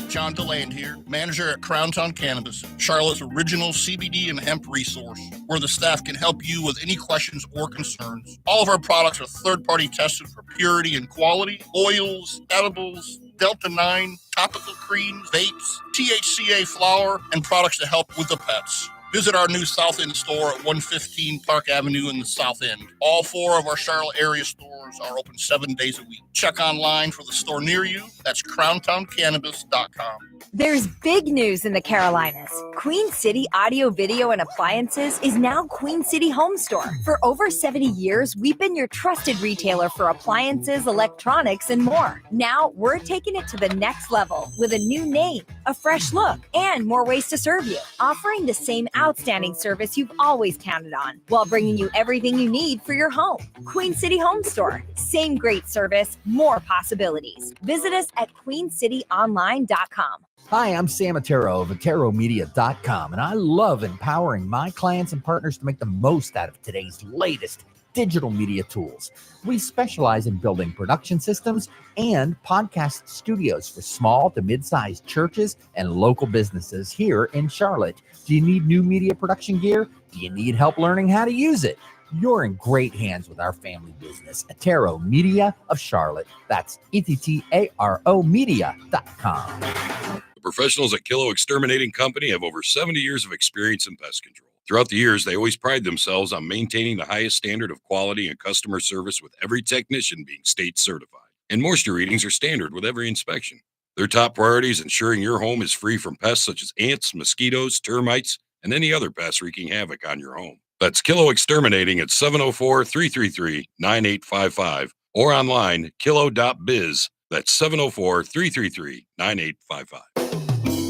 I: John DeLand here, manager at Crown Town Cannabis, Charlotte's original CBD and hemp resource, where the staff can help you with any questions or concerns. All of our products are third-party tested for purity and quality. Oils, edibles, Delta-9, topical creams, vapes, THCA flower, and products to help with the pets. Visit our new South End store at 115 Park Avenue in the South End. All 4 of our Charlotte area stores are open 7 days a week. Check online for the store near you. That's crowntowncannabis.com.
H: There's big news in the Carolinas. Queen City Audio, Video, and Appliances is now Queen City Home Store. For over 70 years, we've been your trusted retailer for appliances, electronics, and more. Now, we're taking it to the next level with a new name, a fresh look, and more ways to serve you, offering the same outstanding service you've always counted on, while bringing you everything you need for your home. Queen City Home Store. Same great service, more possibilities. Visit us at queencityonline.com.
K: Hi, I'm Sam Attero of AteroMedia.com, and I love empowering my clients and partners to make the most out of today's latest digital media tools. We specialize in building production systems and podcast studios for small to mid-sized churches and local businesses here in Charlotte. Do you need new media production gear? Do you need help learning how to use it? You're in great hands with our family business, Attero Media of Charlotte. That's ETTARO Media.com.
J: The professionals at Kilo Exterminating Company have over 70 years of experience in pest control. Throughout the years, they always pride themselves on maintaining the highest standard of quality and customer service, with every technician being state certified. And moisture readings are standard with every inspection. Their top priority is ensuring your home is free from pests such as ants, mosquitoes, termites, and any other pests wreaking havoc on your home. That's Kilo Exterminating at 704-333-9855 or online, kilo.biz. That's 704-333-9855.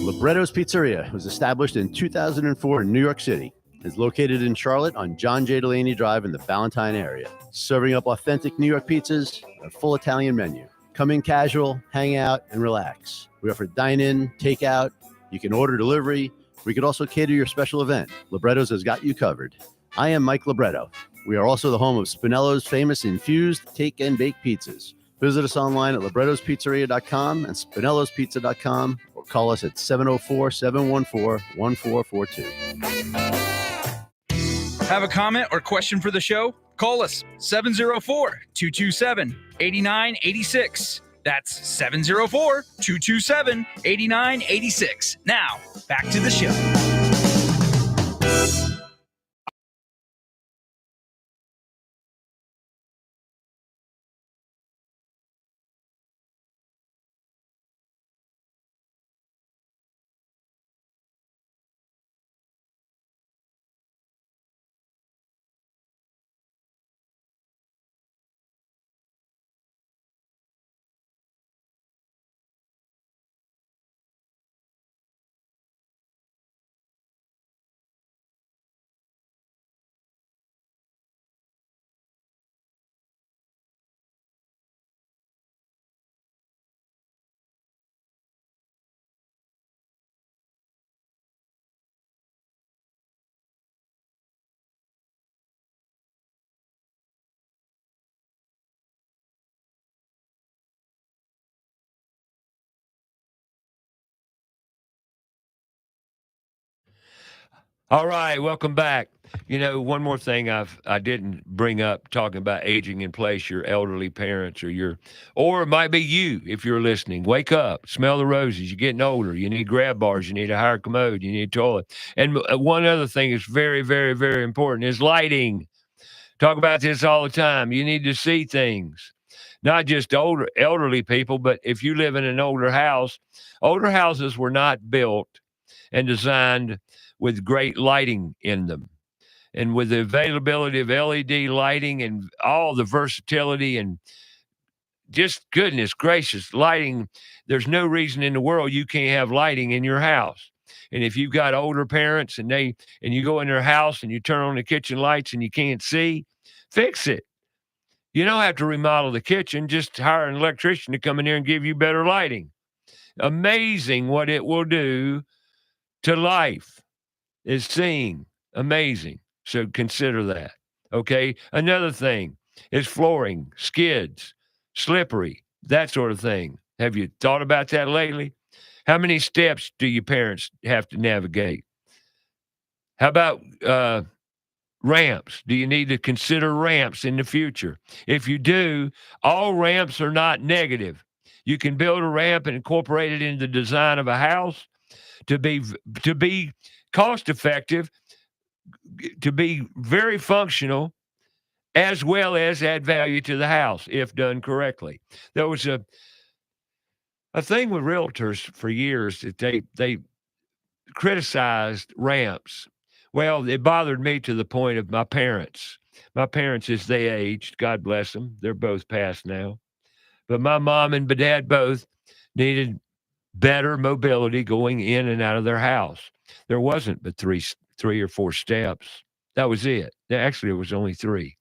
D: Libretto's Pizzeria was established in 2004 in New York City. It's located in Charlotte on John J. Delaney Drive in the Ballantyne area, serving up authentic New York pizzas and a full Italian menu. Come in casual, hang out, and relax. We offer dine-in, takeout. You can order delivery. We could also cater your special event. Libretto's has got you covered. I am Mike Libretto. We are also the home of Spinello's famous infused take and bake pizzas. Visit us online at librettospizzeria.com and spinellospizza.com or call us at 704-714-1442.
C: Have a comment or question for the show? Call us 704-227-8986. That's 704-227-8986. Now, back to the show.
A: All right, welcome back. You know, one more thing I didn't bring up talking about aging in place, your elderly parents or it might be you if you're listening. Wake up, smell the roses. You're getting older. You need grab bars. You need a higher commode. You need a toilet. And one other thing is very, very, very important is lighting. Talk about this all the time. You need to see things, not just elderly people, but if you live in an older house, older houses were not built and designed with great lighting in them. And with the availability of LED lighting and all the versatility and just goodness gracious lighting, there's no reason in the world you can't have lighting in your house. And if you've got older parents and you go in their house and you turn on the kitchen lights and you can't see, fix it. You don't have to remodel the kitchen, just hire an electrician to come in here and give you better lighting. Amazing what it will do to life is seeing. Amazing. So consider that. Okay. Another thing is flooring, skids, slippery, that sort of thing. Have you thought about that lately? How many steps do your parents have to navigate? How about ramps? Do you need to consider ramps in the future? If you do, all ramps are not negative. You can build a ramp and incorporate it into the design of a house to be cost effective, to be very functional, as well as add value to the house if done correctly. There was a thing with realtors for years that they criticized ramps. Well, it bothered me to the point of my parents. My parents, as they aged, God bless them, they're both passed now. But my mom and my dad both needed better mobility going in and out of their house. There wasn't but three or four steps. That was it. Actually, it was only three.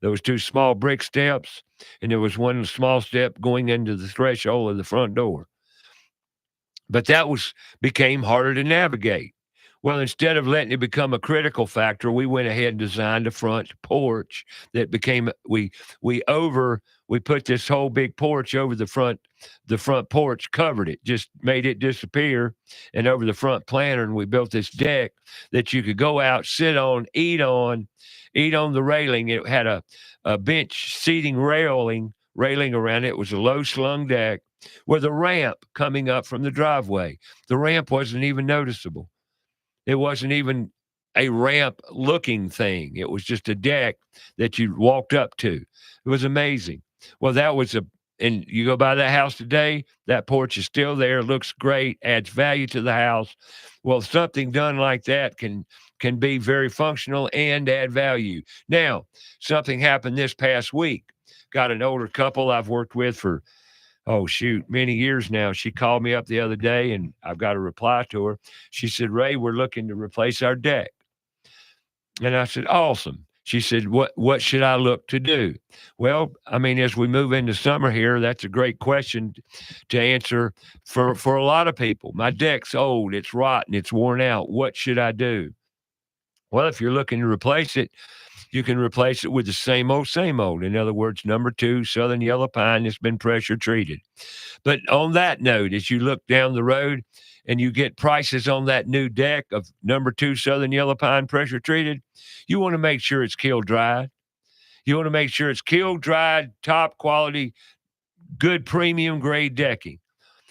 A: There was two small brick steps, and there was one small step going into the threshold of the front door. But that became harder to navigate. Well, instead of letting it become a critical factor, we went ahead and designed a front porch that became we put this whole big porch over the front porch, covered it, just made it disappear, and over the front planter, and we built this deck that you could go out, sit on, eat on the railing. It had a bench seating railing around it. It was a low slung deck with a ramp coming up from the driveway. The ramp wasn't even noticeable. It wasn't even a ramp looking thing. It was just a deck that you walked up to. It was amazing. Well, and you go by that house today, that porch is still there, looks great, adds value to the house. Well, something done like that can be very functional and add value. Now, something happened this past week. Got an older couple I've worked with for many years now. She called me up the other day, and I've got a reply to her. She said, Ray, we're looking to replace our deck. And I said, awesome. She said, what should I look to do? Well, I mean, as we move into summer here, that's a great question to answer for a lot of people. My deck's old, it's rotten, it's worn out. What should I do? Well, if you're looking to replace it, you can replace it with the same old. In other words, number 2 Southern Yellow Pine that's been pressure treated. But on that note, as you look down the road and you get prices on that new deck of number 2 Southern Yellow Pine pressure treated, you want to make sure it's kiln dried. You want to make sure it's kiln dried, top quality, good premium grade decking.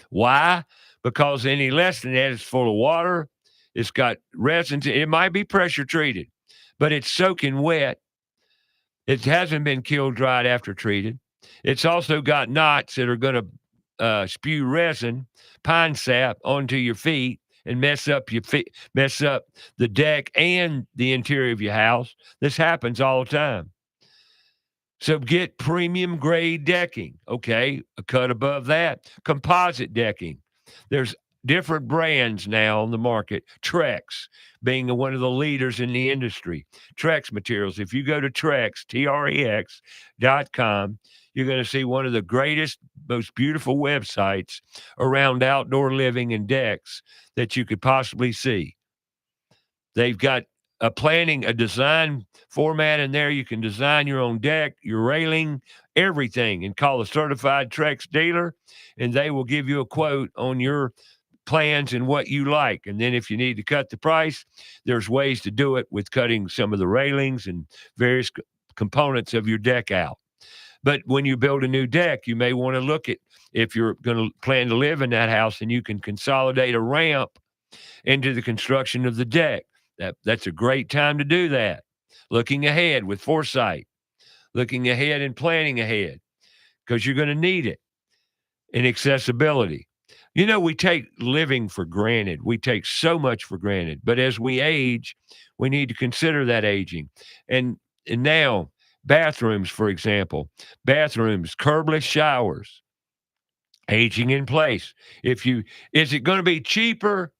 A: Why? Because any less than that, it's full of water. It's got resin. It might be pressure treated, but it's soaking wet. It hasn't been kiln dried after treated. It's also got knots that are going to spew resin, pine sap onto your feet and mess up the deck and the interior of your house. This happens all the time. So get premium grade decking. Okay, a cut above that, composite decking. There's different brands now on the market. Trex being one of the leaders in the industry. Trex materials. If you go to Trex, TREX.com, you're going to see one of the greatest, most beautiful websites around outdoor living and decks that you could possibly see. They've got a design format in there. You can design your own deck, your railing, everything, and call a certified Trex dealer, and they will give you a quote on your plans and what you like. And then if you need to cut the price, there's ways to do it with cutting some of the railings and various components of your deck out. But when you build a new deck, you may want to look at, if you're going to plan to live in that house, and you can consolidate a ramp into the construction of the deck. That's a great time to do that. Looking ahead with foresight, looking ahead and planning ahead, because you're going to need it. And accessibility. You know, we take living for granted. We take so much for granted. But as we age, we need to consider that aging. And now, bathrooms, for example, curbless showers, aging in place. Is it going to be cheaper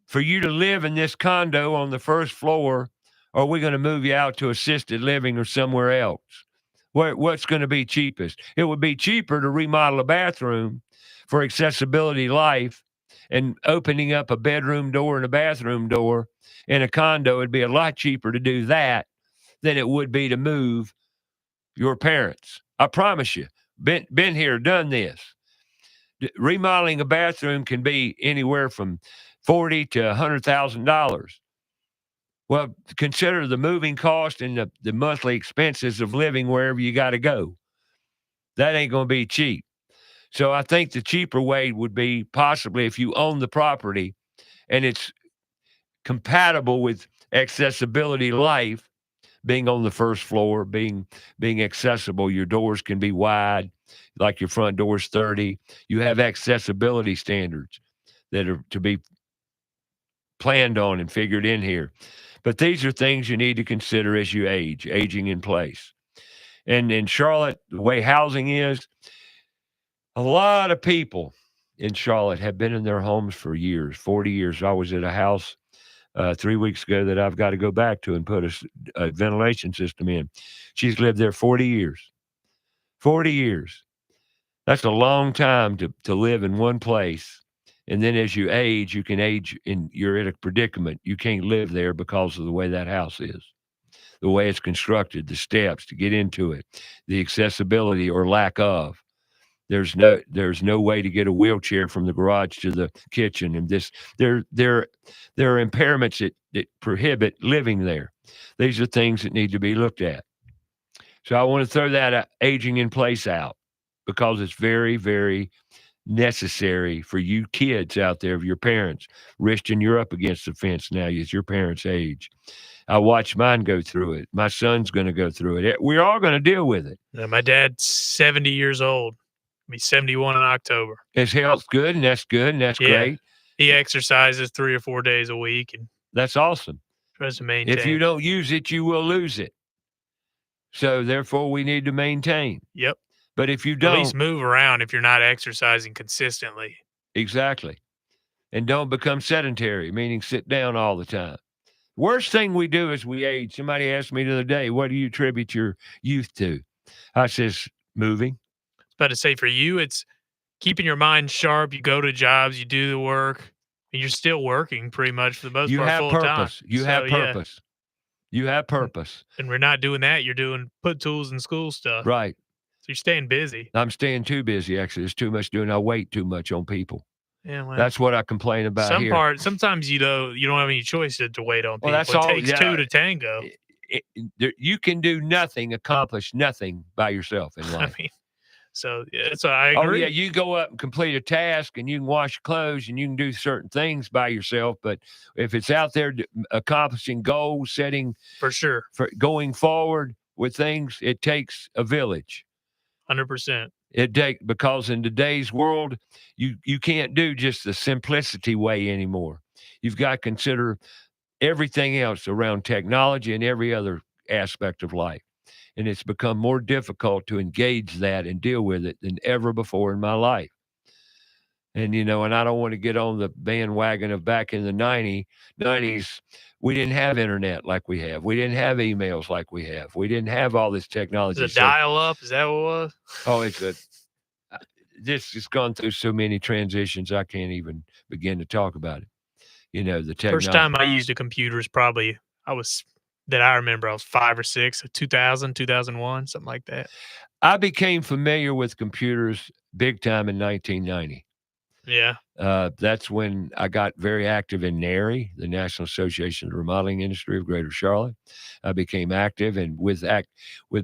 A: for you to live in this condo on the first floor, or are we going to move you out to assisted living or somewhere else? What's going to be cheapest? It would be cheaper to remodel a bathroom for accessibility life, and opening up a bedroom door and a bathroom door in a condo. It'd be a lot cheaper to do that than it would be to move your parents. I promise you. Been here, done this. Remodeling a bathroom can be anywhere from $40,000 to $100,000. Well, consider the moving cost and the monthly expenses of living wherever you got to go. That ain't going to be cheap. So I think the cheaper way would be possibly if you own the property and it's compatible with accessibility life, being on the first floor, being accessible. Your doors can be wide, like your front door's 30. You have accessibility standards that are to be planned on and figured in here. But these are things you need to consider as you aging in place. And in Charlotte, the way housing is, a lot of people in Charlotte have been in their homes for years, 40 years. I was at a house 3 weeks ago that I've got to go back to and put a ventilation system in. She's lived there 40 years. 40 years. That's a long time to live in one place. And then as you age, you can age and you're in a predicament. You can't live there because of the way that house is, the way it's constructed, the steps to get into it, the accessibility or lack of. There's no way to get a wheelchair from the garage to the kitchen, and there are impairments that prohibit living there. These are things that need to be looked at. So I want to throw that aging in place out because it's very, very necessary for you kids out there of your parents. Richton, you're up against the fence now as your parents age. I watched mine go through it. My son's going to go through it. We're all going to deal with it.
B: My dad's 70 years old. He'll be 71 in October.
A: His health's good, and that's great.
B: He exercises 3 or 4 days a week, and
A: that's awesome.
B: Tries to maintain.
A: If you don't use it, you will lose it. So therefore, we need to maintain.
B: Yep.
A: But if you don't,
B: at least move around if you're not exercising consistently.
A: Exactly. And don't become sedentary, meaning sit down all the time. Worst thing we do as we age, somebody asked me the other day, what do you attribute your youth to? I says, moving.
B: I was about to say, for you, it's keeping your mind sharp. You go to jobs, you do the work, and you're still working pretty much for the most part full time.
A: You have purpose. You have purpose.
B: And we're not doing that. You're doing put tools in school stuff.
A: Right.
B: So you're staying busy.
A: I'm staying too busy, actually. There's too much doing. I wait too much on people.
B: Yeah, well,
A: that's what I complain about here.
B: Sometimes you don't have any choice to wait on people.
A: Well, that's all,
B: it takes two to tango.
A: You can do nothing, accomplish nothing by yourself in life.
B: I mean, so I agree.
A: Oh, yeah, you go up and complete a task, and you can wash clothes, and you can do certain things by yourself. But if it's out there accomplishing goals, setting
B: for sure,
A: for going forward with things, it takes a village.
B: 100%.
A: Because in today's world, you can't do just the simplicity way anymore. You've got to consider everything else around technology and every other aspect of life. And it's become more difficult to engage that and deal with it than ever before in my life. And, and I don't want to get on the bandwagon of back in the 90s, we didn't have internet like we have. We didn't have emails like we have. We didn't have all this technology.
B: Is it dial-up? Is that what it was?
A: Oh, it's this has gone through so many transitions, I can't even begin to talk about it. The technology.
B: First time I used a computer is probably, I was 5 or 6, 2000, 2001, something like that.
A: I became familiar with computers big time in 1990.
B: Yeah.
A: That's when I got very active in NARI, the National Association of the Remodeling Industry of Greater Charlotte. I became active, and with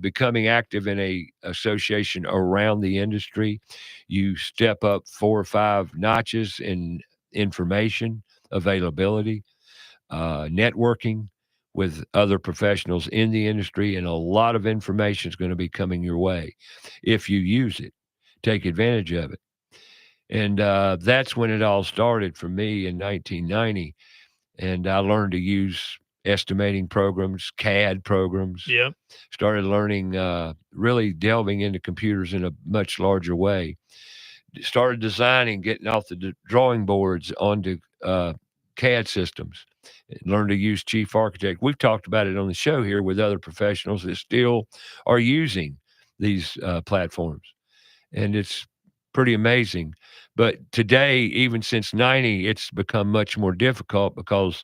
A: becoming active in a association around the industry, you step up 4 or 5 notches in information availability, networking with other professionals in the industry, and a lot of information is going to be coming your way if you use it. Take advantage of it. And that's when it all started for me in 1990. And I learned to use estimating programs, CAD programs.
B: Yep.
A: Started learning, really delving into computers in a much larger way. Started designing, getting off the drawing boards onto CAD systems. Learned to use Chief Architect. We've talked about it on the show here with other professionals that still are using these platforms. And it's pretty amazing. But today, even since 90, it's become much more difficult because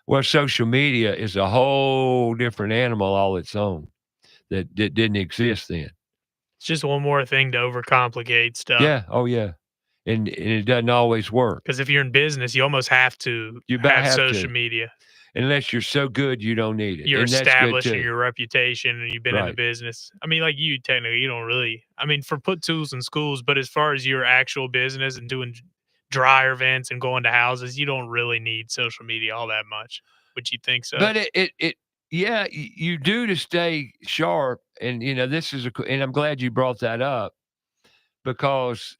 A: Well, social media is a whole different animal all its own that didn't exist then.
B: It's just one more thing to overcomplicate stuff.
A: Yeah. Oh, yeah. And it doesn't always work.
B: Because if you're in business, you almost have to
A: You about
B: have
A: have
B: social
A: to.
B: media.
A: Unless you're so good, you don't need it.
B: You're
A: and that's good
B: establishing
A: too.
B: your reputation and you've been in the
A: Right.
B: business. I mean, like you technically, you don't really. I mean, for put tools in schools, but as far as your actual business and doing dryer vents and going to houses, you don't really need social media all that much. Would you think so?
A: But yeah, you do to stay sharp. And, this is and I'm glad you brought that up because,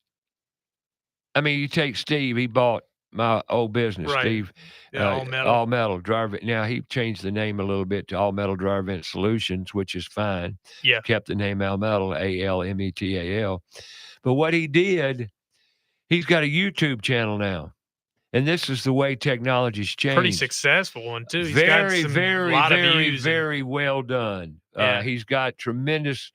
A: I mean, you take Steve, he bought my old business,
B: Right.
A: Steve.
B: Yeah, All Metal.
A: All Metal Dryer Vent. Now, he changed the name a little bit to All Metal Dryer Vent Solutions, which is fine.
B: Yeah.
A: Kept the name Al Metal, ALMETAL. But what he did, he's got a YouTube channel now. And this is the way technology's changed.
B: Pretty successful one too. He's got
A: Very,
B: some,
A: very,
B: lot of
A: very,
B: views.
A: very well done.
B: Yeah.
A: He's got tremendous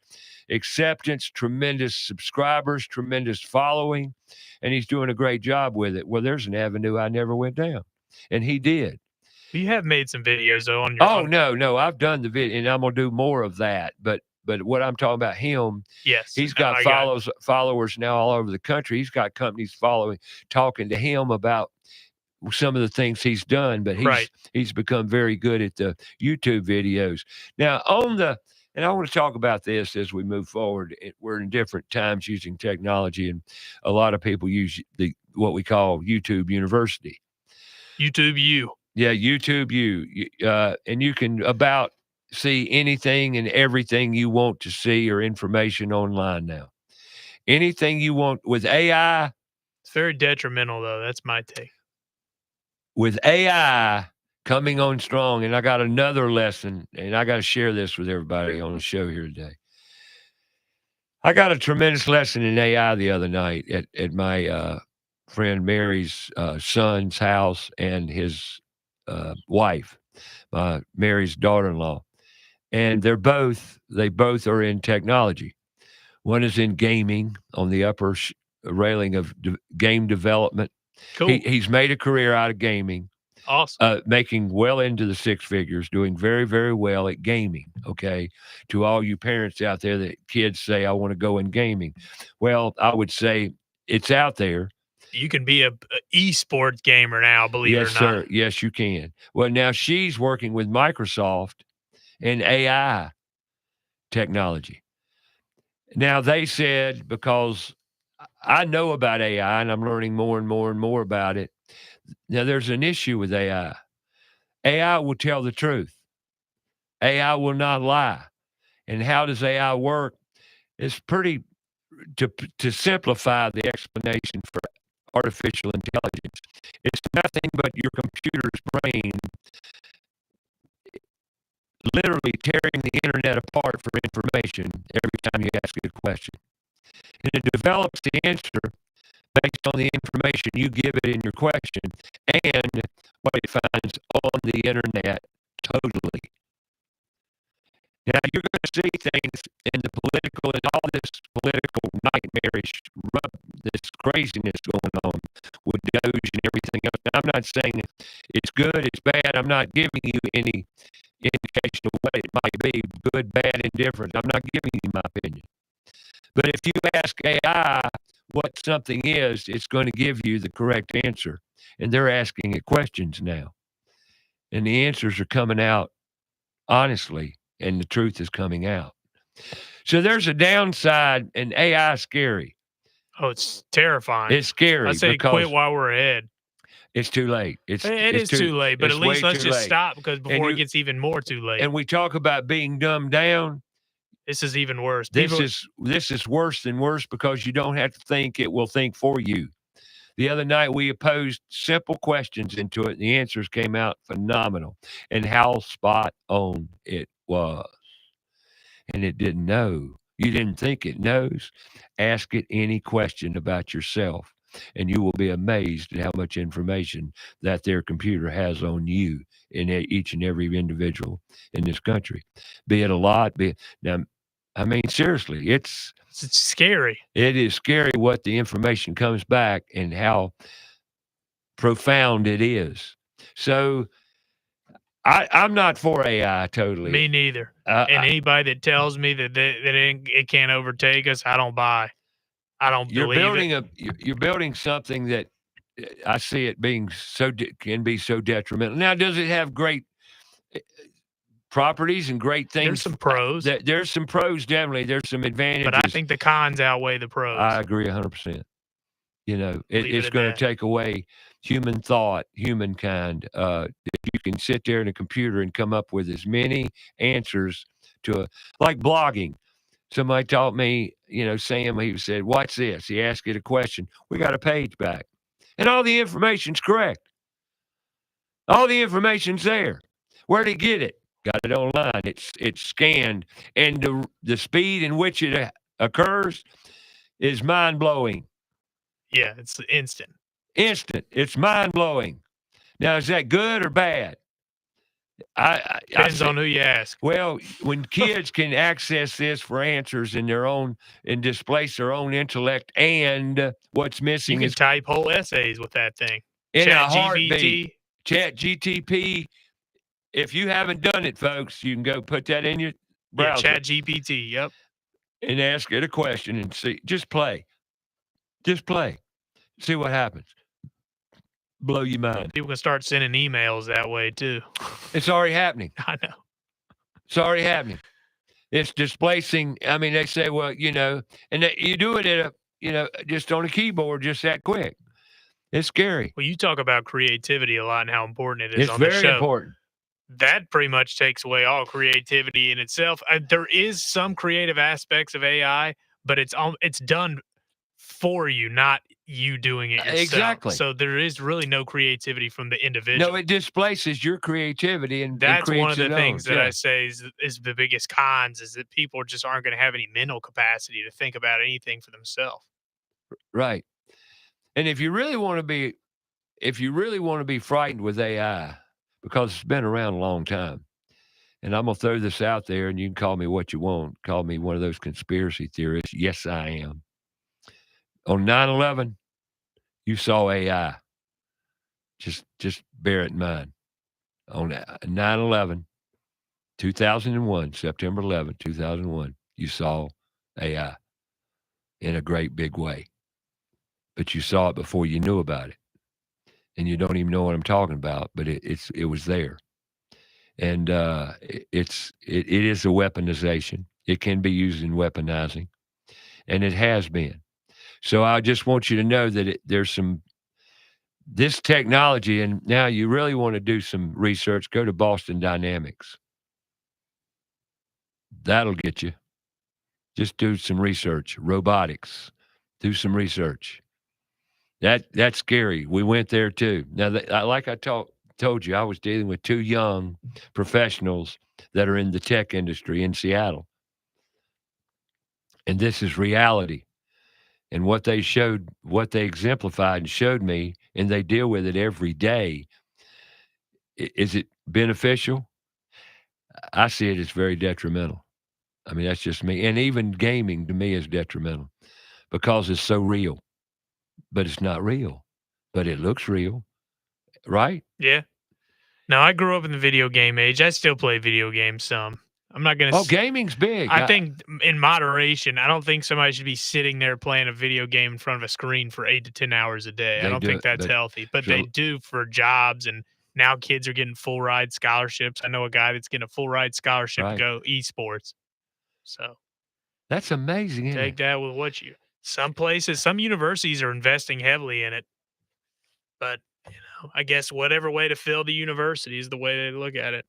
A: acceptance, tremendous subscribers, tremendous following, and he's doing a great job with it. Well, there's an avenue I never went down, and he did.
B: You have made some videos though on your.
A: Oh, no, I've done the video, and I'm gonna do more of that. But what I'm talking about him,
B: Yes,
A: he's got followers now all over the country. He's got companies talking to him about some of the things he's done, but he's become very good at the YouTube videos. Now and I want to talk about this as we move forward. We're in different times using technology, and a lot of people use what we call YouTube University.
B: YouTube U.
A: Yeah, YouTube U. And you can see anything and everything you want to see or information online now. Anything you want with AI.
B: It's very detrimental, though. That's my take.
A: With AI coming on strong, and I got another lesson, and I got to share this with everybody on the show here today. I got a tremendous lesson in AI the other night at my friend Mary's son's house and his wife, Mary's daughter-in-law. And they both are in technology. One is in gaming on the upper railing of game development.
B: Cool.
A: He's made a career out of gaming.
B: Awesome.
A: Making well into the six figures, doing very, very well at gaming. Okay. To all you parents out there that kids say, I want to go in gaming. Well, I would say it's out there.
B: You can be a esports gamer now, believe it or not.
A: Yes, sir. Yes, you can. Well, now she's working with Microsoft and AI technology. Now, they said, because I know about AI and I'm learning more and more and more about it. Now, there's an issue with AI. AI will tell the truth. AI will not lie. And how does AI work? It's pretty, to simplify the explanation for artificial intelligence, it's nothing but your computer's brain literally tearing the internet apart for information every time you ask it a question. And it develops the answer based on the information you give it in your question and what it finds on the internet totally. Now, you're going to see things in the political and all this political nightmarish, this craziness going on with Doge and everything else. Now, I'm not saying it's good, it's bad. I'm not giving you any indication of what it might be, good, bad, indifferent. I'm not giving you my opinion. But if you ask AI what something is, it's going to give you the correct answer. And they're asking it questions now. And the answers are coming out honestly, and the truth is coming out. So there's a downside, and AI is scary.
B: Oh, it's terrifying.
A: It's scary.
B: I say quit while we're ahead.
A: It's too late. It
B: is too late, but at least let's just stop before it gets even more too late.
A: And we talk about being dumbed down.
B: This is even worse.
A: This is worse than worse because you don't have to think, it will think for you. The other night we posed simple questions into it, and the answers came out phenomenal. And how spot on it was. And it didn't know. You didn't think it knows. Ask it any question about yourself, and you will be amazed at how much information that their computer has on you in each and every individual in this country. Be it a lot, now, I mean, seriously, it's
B: scary.
A: It is scary what the information comes back and how profound it is. So I'm not for AI totally.
B: Me neither. And anybody that tells me that it can't overtake us, I don't buy. I don't believe it.
A: You're building something that I see it being can be so detrimental. Now, does it have great properties and great things?
B: There's some pros.
A: There's some pros, definitely. There's some advantages.
B: But I think the cons outweigh the pros.
A: I agree 100%. It's going to take away human thought, humankind. If you can sit there in a computer and come up with as many answers like blogging. Somebody taught me, Sam, he said, "What's this?" He asked it a question. We got a page back. And all the information's correct. All the information's there. Where'd he get it? Got it online. It's scanned. And the speed in which it occurs is mind-blowing.
B: Yeah, it's instant.
A: Instant. It's mind-blowing. Now, is that good or bad?
B: Depends on who you ask.
A: Well, when kids can access this for answers in their own and displace their own intellect, and what's missing
B: is
A: type
B: whole essays with that thing.
A: In a heartbeat. ChatGPT. If you haven't done it, folks, you can go put that in your browser.
B: ChatGPT. Yep.
A: And ask it a question and see. Just play. See what happens. Blow your mind.
B: People can start sending emails that way too.
A: It's already happening.
B: I know.
A: It's already happening. It's displacing. I mean, they say, well, and you do it at just on a keyboard, just that quick. It's scary.
B: Well, you talk about creativity a lot and how important it is on the show.
A: It's very important.
B: That pretty much takes away all creativity in itself. There is some creative aspects of AI, but it's done for you, not you doing it yourself.
A: Exactly.
B: So there is really no creativity from the individual.
A: No, it displaces your creativity, and
B: that's one of the things that
A: I
B: I say is the biggest cons, is that people just aren't going to have any mental capacity to think about anything for themselves.
A: Right. And if you really want to be frightened with AI, because it's been around a long time, and I'm gonna throw this out there, and you can call me what you want. Call me one of those conspiracy theorists. Yes, I am. On 9/11, you saw AI. Just bear it in mind. On 9/11, 2001, September 11, 2001, you saw AI in a great big way. But you saw it before you knew about it. And you don't even know what I'm talking about, but it was there. And it is a weaponization. It can be used in weaponizing, and it has been. So I just want you to know that there's this technology, and now you really want to do some research, go to Boston Dynamics. That'll get you. Just do some research. Robotics. Do some research. That's scary. We went there too. Now, like I told you, I was dealing with two young professionals that are in the tech industry in Seattle. And this is reality. And what they exemplified and showed me, and they deal with it every day. Is it beneficial? I see it as very detrimental. I mean, that's just me. And even gaming to me is detrimental because it's so real. But it's not real. But it looks real. Right?
B: Yeah. Now, I grew up in the video game age. I still play video games some. I'm not going to...
A: Oh, gaming's big.
B: I think in moderation, I don't think somebody should be sitting there playing a video game in front of a screen for 8 to 10 hours a day. I don't think that's healthy. But they do for jobs, and now kids are getting full ride scholarships. I know a guy that's getting a full ride scholarship to go esports. So
A: that's amazing.
B: Take that with what you... Some places, some universities are investing heavily in it. But, I guess whatever way to fill the university is the way they look at it.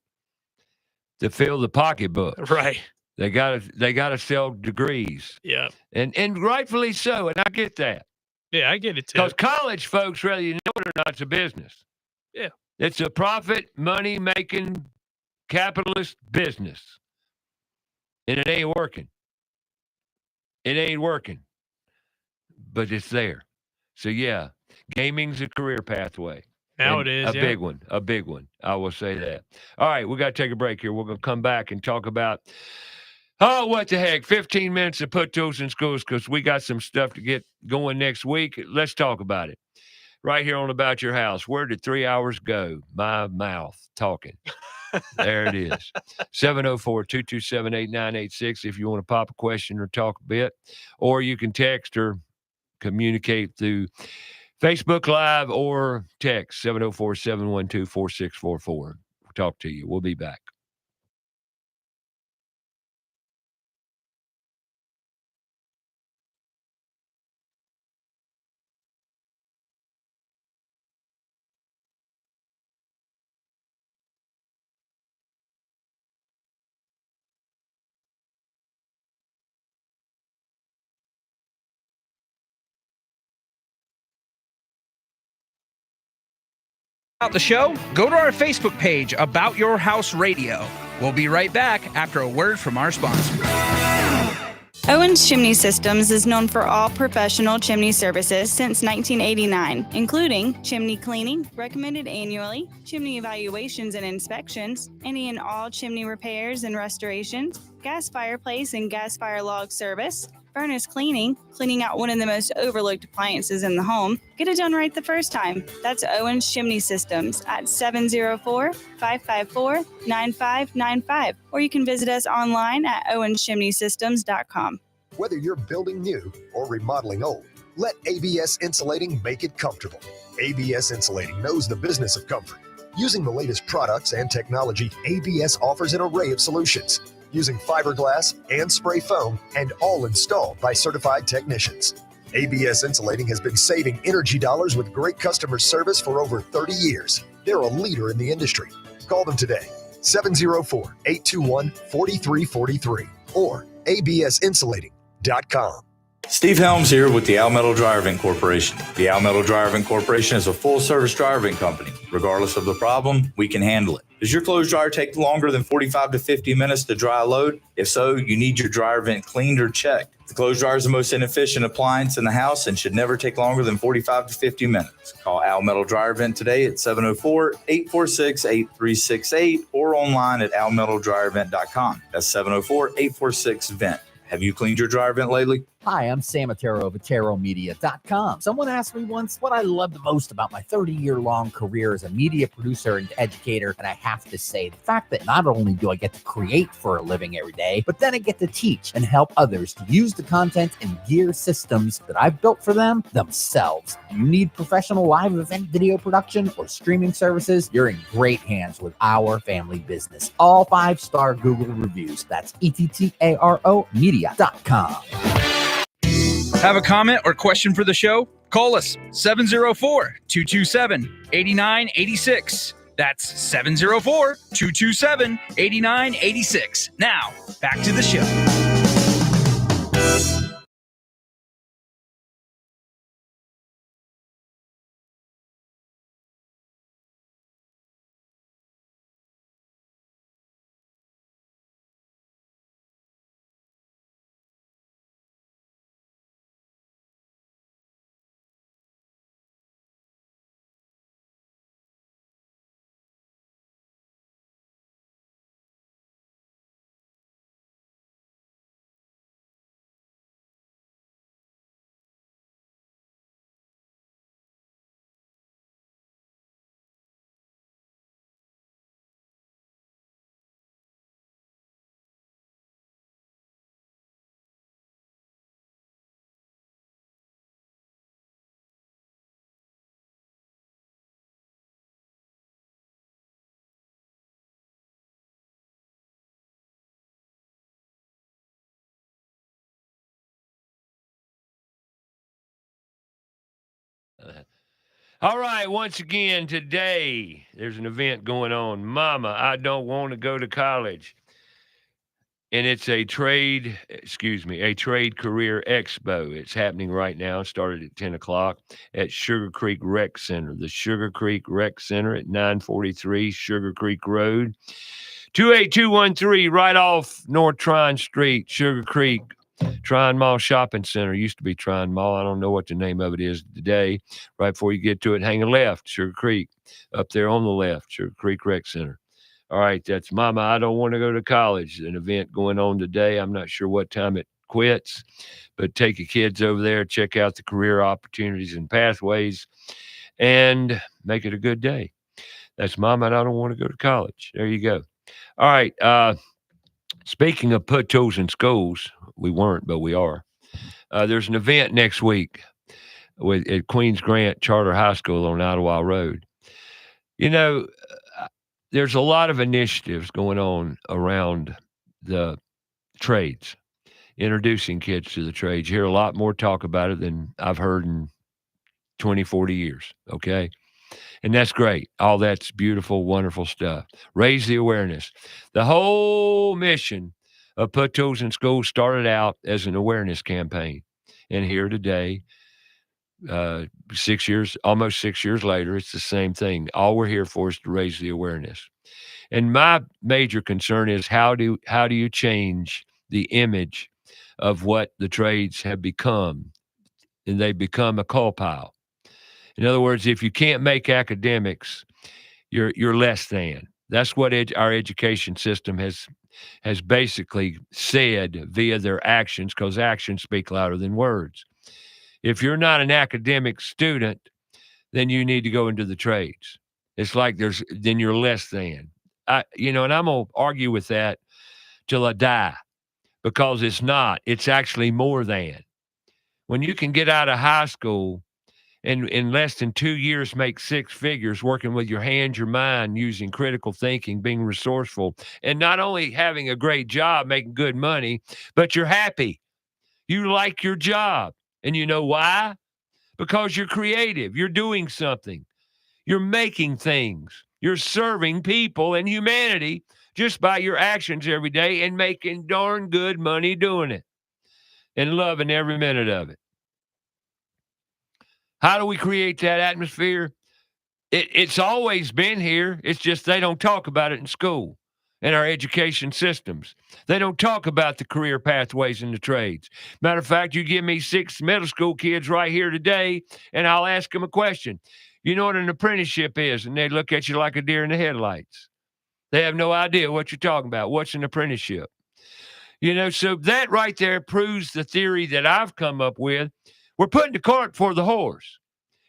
A: To fill the pocketbook.
B: Right.
A: They gotta sell degrees.
B: Yeah.
A: And rightfully so, and I get that.
B: Yeah, I get it too.
A: Because college folks, whether you know it or not, it's a business.
B: Yeah.
A: It's a profit, money-making, capitalist business. And it ain't working. It ain't working. But it's there. So, yeah, gaming's a career pathway.
B: Now it is,
A: a big one. I will say that. All right, we got to take a break here. We're going to come back and talk about, what the heck, 15 minutes to put tools in schools, because we got some stuff to get going next week. Let's talk about it. Right here on About Your House. Where did 3 hours go? My mouth talking. There it is. 704-227-8986 if you want to pop a question or talk a bit. Or you can text or communicate through Facebook Live or text 704-712-4644. We'll talk to you. We'll be back.
C: About the show, go to our Facebook page, About Your House Radio. We'll be right back after a word from our sponsor.
G: Owens Chimney Systems is known for all professional chimney services since 1989, including chimney cleaning, recommended annually, chimney evaluations and inspections, any and all chimney repairs and restorations, gas fireplace and gas fire log service, furnace cleaning, cleaning out one of the most overlooked appliances in the home. Get it done right the first time. That's Owens Chimney Systems at 704-554-9595. Or you can visit us online at owenschimneysystems.com.
E: Whether you're building new or remodeling old, let ABS Insulating make it comfortable. ABS Insulating knows the business of comfort. Using the latest products and technology, ABS offers an array of solutions. Using fiberglass and spray foam, and all installed by certified technicians. ABS Insulating has been saving energy dollars with great customer service for over 30 years. They're a leader in the industry. Call them today, 704-821-4343 or absinsulating.com.
L: Steve Helms here with the Al Metal Driving Corporation. The Al Metal Driving Corporation is a full-service driving company. Regardless of the problem, we can handle it. Does your clothes dryer take longer than 45 to 50 minutes to dry a load? If so, you need your dryer vent cleaned or checked. The clothes dryer is the most inefficient appliance in the house and should never take longer than 45 to 50 minutes. Call Al Metal Dryer Vent today at 704-846-8368 or online at almetaldryervent.com. That's 704-846-VENT. Have you cleaned your dryer vent lately?
K: Hi, I'm Sam Attero of AteroMedia.com. Someone asked me once what I love the most about my 30-year-long career as a media producer and educator, and I have to say the fact that not only do I get to create for a living every day, but then I get to teach and help others to use the content and gear systems that I've built for them themselves. You need professional live event video production or streaming services? You're in great hands with our family business. All 5-star Google reviews. That's ETTARO Media.com.
C: Have a comment or question for the show? Call us 704-227-8986. That's 704-227-8986. Now, back to the show.
A: All right, once again, today there's an event going on. Mama, I don't want to go to college. And it's a trade career expo. It's happening right now. It started at 10 o'clock at Sugar Creek Rec Center. The Sugar Creek Rec Center at 943 Sugar Creek Road. 28213 right off North Tryon Street, Sugar Creek. Tryon Mall Shopping Center. Used to be Tryon Mall. I don't know what the name of it is today. Right before you get to it, hang a left, Sugar Creek. Up there on the left, Sugar Creek Rec Center. All right, that's Mama, I don't want to go to college. An event going on today. I'm not sure what time it quits, but take your kids over there, check out the career opportunities and pathways, and make it a good day. That's Mom, and I don't want to go to college. There you go. All right. Speaking of put tools in schools, we weren't, but we are. There's an event next week at Queens Grant Charter High School on Idlewild Road. You know, there's a lot of initiatives going on around the trades, introducing kids to the trades. You hear a lot more talk about it than I've heard in 20, 40 years, okay? And that's great. All that's beautiful, wonderful stuff. Raise the awareness. The whole mission of Put Tools in Schools started out as an awareness campaign. And here today, almost 6 years later, it's the same thing. All we're here for is to raise the awareness. And my major concern is how do you change the image of what the trades have become? And they become a coal pile. In other words, if you can't make academics, you're less than. That's what our education system has basically said via their actions, because actions speak louder than words. If you're not an academic student, then you need to go into the trades. It's like then you're less than. And I'm going to argue with that till I die, because it's not. It's actually more than. When you can get out of high school and in less than 2 years make six figures working with your hands, your mind, using critical thinking, being resourceful, and not only having a great job, making good money, but you're happy. You like your job. And you know why? Because you're creative. You're doing something. You're making things. You're serving people and humanity just by your actions every day and making darn good money doing it and loving every minute of it. How do we create that atmosphere? It's always been here. It's just they don't talk about it in school and our education systems. They don't talk about the career pathways in the trades. Matter of fact, you give me 6 middle school kids right here today, and I'll ask them a question. You know what an apprenticeship is? And they look at you like a deer in the headlights. They have no idea what you're talking about. What's an apprenticeship? So that right there proves the theory that I've come up with. We're putting the cart before the horse.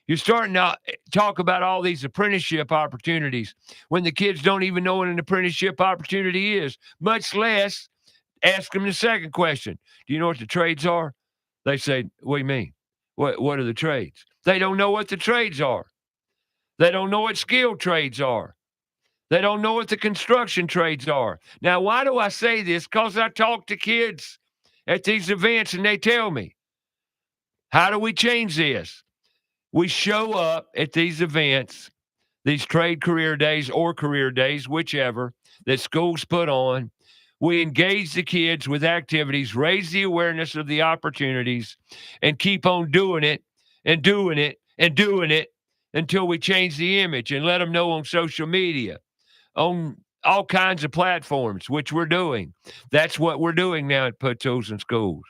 A: You're starting to talk about all these apprenticeship opportunities when the kids don't even know what an apprenticeship opportunity is, much less ask them the second question. Do you know what the trades are? They say, what do you mean? What are the trades? They don't know what the trades are. They don't know what skilled trades are. They don't know what the construction trades are. Now, why do I say this? Because I talk to kids at these events and they tell me, how do we change this? We show up at these events, these trade career days or career days, whichever, that schools put on. We engage the kids with activities, raise the awareness of the opportunities, and keep on doing it and doing it and doing it until we change the image and let them know on social media, on all kinds of platforms, which we're doing. That's what we're doing now at Put Tools in Schools.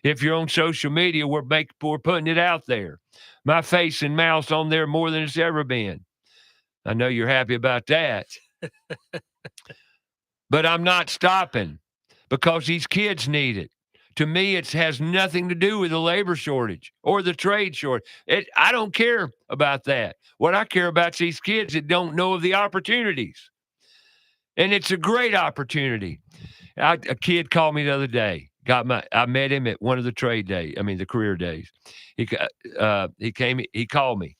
A: If you're on social media, we're putting it out there. My face and mouth's on there more than it's ever been. I know you're happy about that. But I'm not stopping because these kids need it. To me, it has nothing to do with the labor shortage or the trade shortage. I don't care about that. What I care about is these kids that don't know of the opportunities. And it's a great opportunity. A kid called me the other day. I met him at one of the the career days. He called me.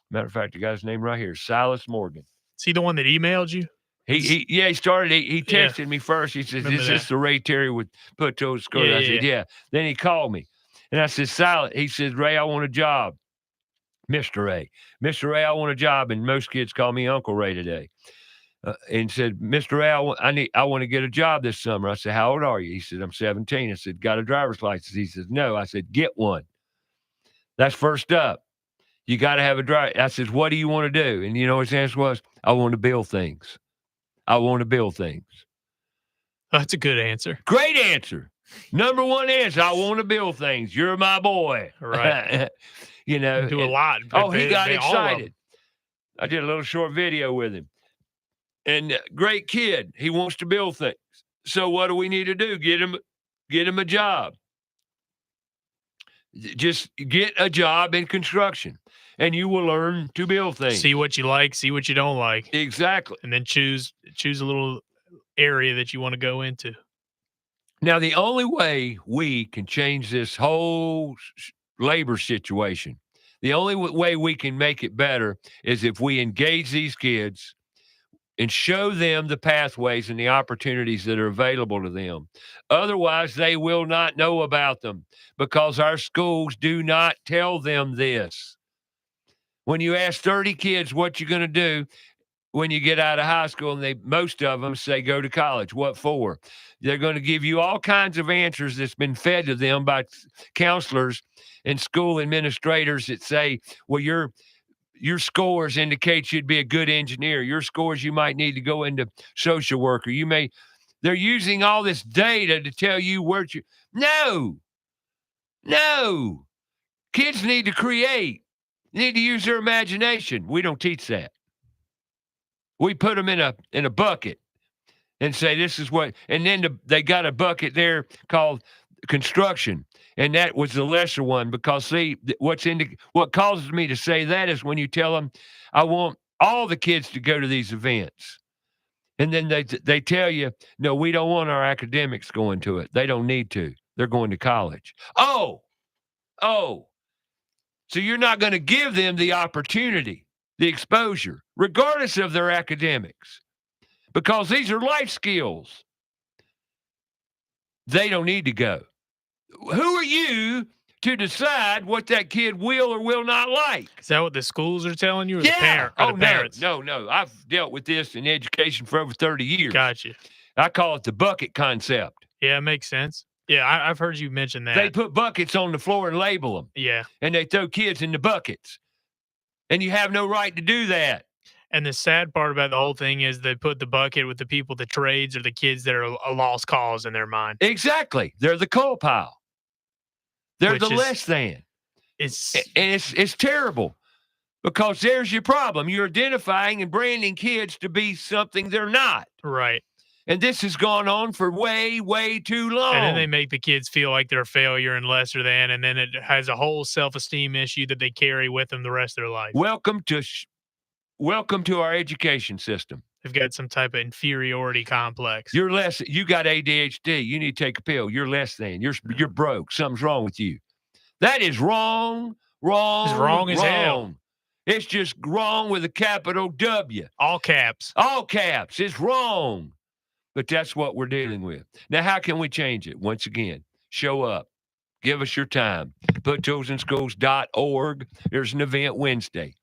A: Matter of fact, I got his name right here, Silas Morgan.
B: Is he the one that emailed you?
A: He texted me first. He says, "Is this the Ray Terry with Put Tools School?" I said, "Yeah." Then he called me, and I said, "Silas." He said, "Ray, I want a job." Mr. Ray, I want a job, and most kids call me Uncle Ray today. And said, "Mr. Ray, I want to get a job this summer." I said, "How old are you?" He said, "I'm 17. I said, "Got a driver's license?" He said, "No." I said, "Get one. That's first up. You got to have a driver." I said, "What do you want to do?" And you know his answer was, "I want to build things. I want to build things."
B: That's a good answer.
A: Great answer. Number one answer, I want to build things. You're my boy.
B: Right.
A: Do
B: a lot.
A: He got excited. I did a little short video with him. And great kid. He wants to build things. So what do we need to do? Get him a job. Just get a job in construction. and you will learn to build things.
B: See what you like, see what you don't like.
A: Exactly.
B: And then choose a little area that you want to go into.
A: Now, the only way we can change this whole labor situation, the only way we can make it better is if we engage these kids and show them the pathways and the opportunities that are available to them. Otherwise, they will not know about them because our schools do not tell them this. When you ask 30 kids what you're going to do when you get out of high school, and most of them say go to college. What for? They're going to give you all kinds of answers that's been fed to them by counselors and school administrators that say, well, your scores indicate you'd be a good engineer. Your scores, you might need to go into social worker. They're using all this data to tell you where to. No. Kids need to create. They need to use their imagination. We don't teach that. We put them in a bucket and say this is what, and then they got a bucket there called construction, and that was the lesser one because see what causes me to say that is when you tell them I want all the kids to go to these events, and then they tell you no, we don't want our academics going to it. They don't need to. They're going to college. Oh, so you're not going to give them the opportunity, the exposure, regardless of their academics, because these are life skills. They don't need to go. Who are you to decide what that kid will or will not like?
B: Is that what the schools are telling you, or the parents?
A: No. I've dealt with this in education for over 30 years.
B: Gotcha.
A: I call it the bucket concept.
B: Yeah, it makes sense. Yeah, I've heard you mention that.
A: They put buckets on the floor and label them.
B: Yeah.
A: And they throw kids in the buckets. And you have no right to do that.
B: And the sad part about the whole thing is they put the bucket with the people, the trades, or the kids that are a lost cause in their mind.
A: Exactly. They're the coal pile. They're the less than. It's terrible because there's your problem. You're identifying and branding kids to be something they're not.
B: Right.
A: And this has gone on for way, way too long.
B: And then they make the kids feel like they're a failure and lesser than, and then it has a whole self-esteem issue that they carry with them the rest of their life.
A: Welcome to our education system.
B: They've got some type of inferiority complex.
A: You're less. You got ADHD. You need to take a pill. You're less than. You're broke. Something's wrong with you. That is wrong.
B: It's wrong as hell.
A: It's just wrong with a capital W.
B: All caps.
A: All caps. It's wrong. But that's what we're dealing with. Now, how can we change it? Once again, show up. Give us your time. PutToolsInSchools.org. There's an event Wednesday.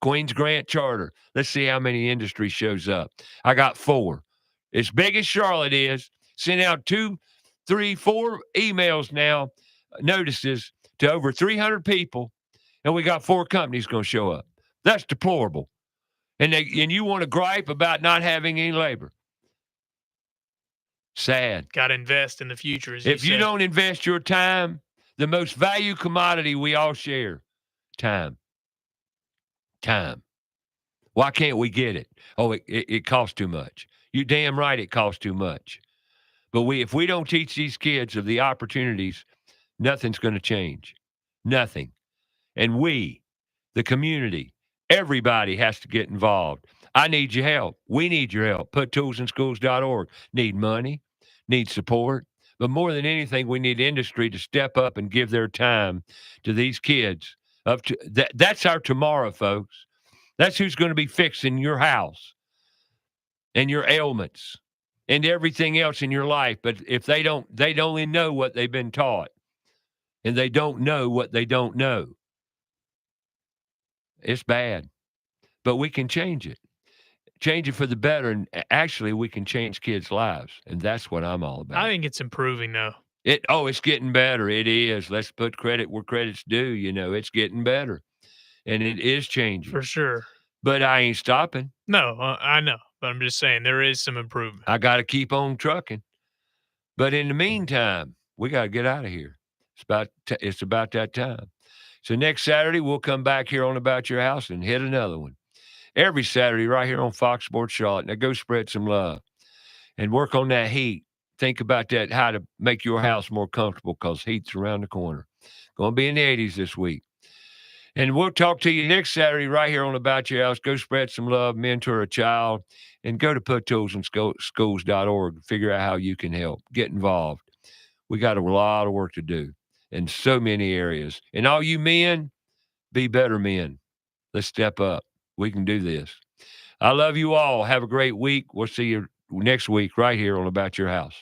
A: Queens Grant Charter. Let's see how many industry shows up. I got 4. As big as Charlotte is, sent out 2, 3, 4 emails now, notices to over 300 people, and we got 4 companies going to show up. That's deplorable. And you want to gripe about not having any labor. Sad.
B: Got to invest in the future.
A: If you don't invest your time, the most valued commodity we all share, time. Why can't we get it? Oh, it costs too much. You're damn right it costs too much. But if we don't teach these kids of the opportunities, nothing's going to change. Nothing. And we, the community, everybody has to get involved. I need your help. We need your help. PutToolsInSchools.org. Need money, need support. But more than anything, we need industry to step up and give their time to these kids. That's our tomorrow, folks. That's who's going to be fixing your house and your ailments and everything else in your life. But if they only know what they've been taught, and they don't know what they don't know. It's bad. But we can change it. Change it for the better. And actually, we can change kids' lives. And that's what I'm all about.
B: I think it's improving, though.
A: It's getting better. It is. Let's put credit where credit's due. It's getting better. And it is changing.
B: For sure.
A: But I ain't stopping.
B: No, I know. But I'm just saying there is some improvement.
A: I got to keep on trucking. But in the meantime, we got to get out of here. It's about that time. So next Saturday, we'll come back here on About Your House and hit another one. Every Saturday right here on Fox Sports Charlotte. Now go spread some love and work on that heat. Think about that, how to make your house more comfortable because heat's around the corner. Going to be in the 80s this week. And we'll talk to you next Saturday right here on About Your House. Go spread some love, mentor a child, and go to puttoolsinschools.org. Figure out how you can help. Get involved. We got a lot of work to do in so many areas. And all you men, be better men. Let's step up. We can do this. I love you all. Have a great week. We'll see you next week right here on About Your House.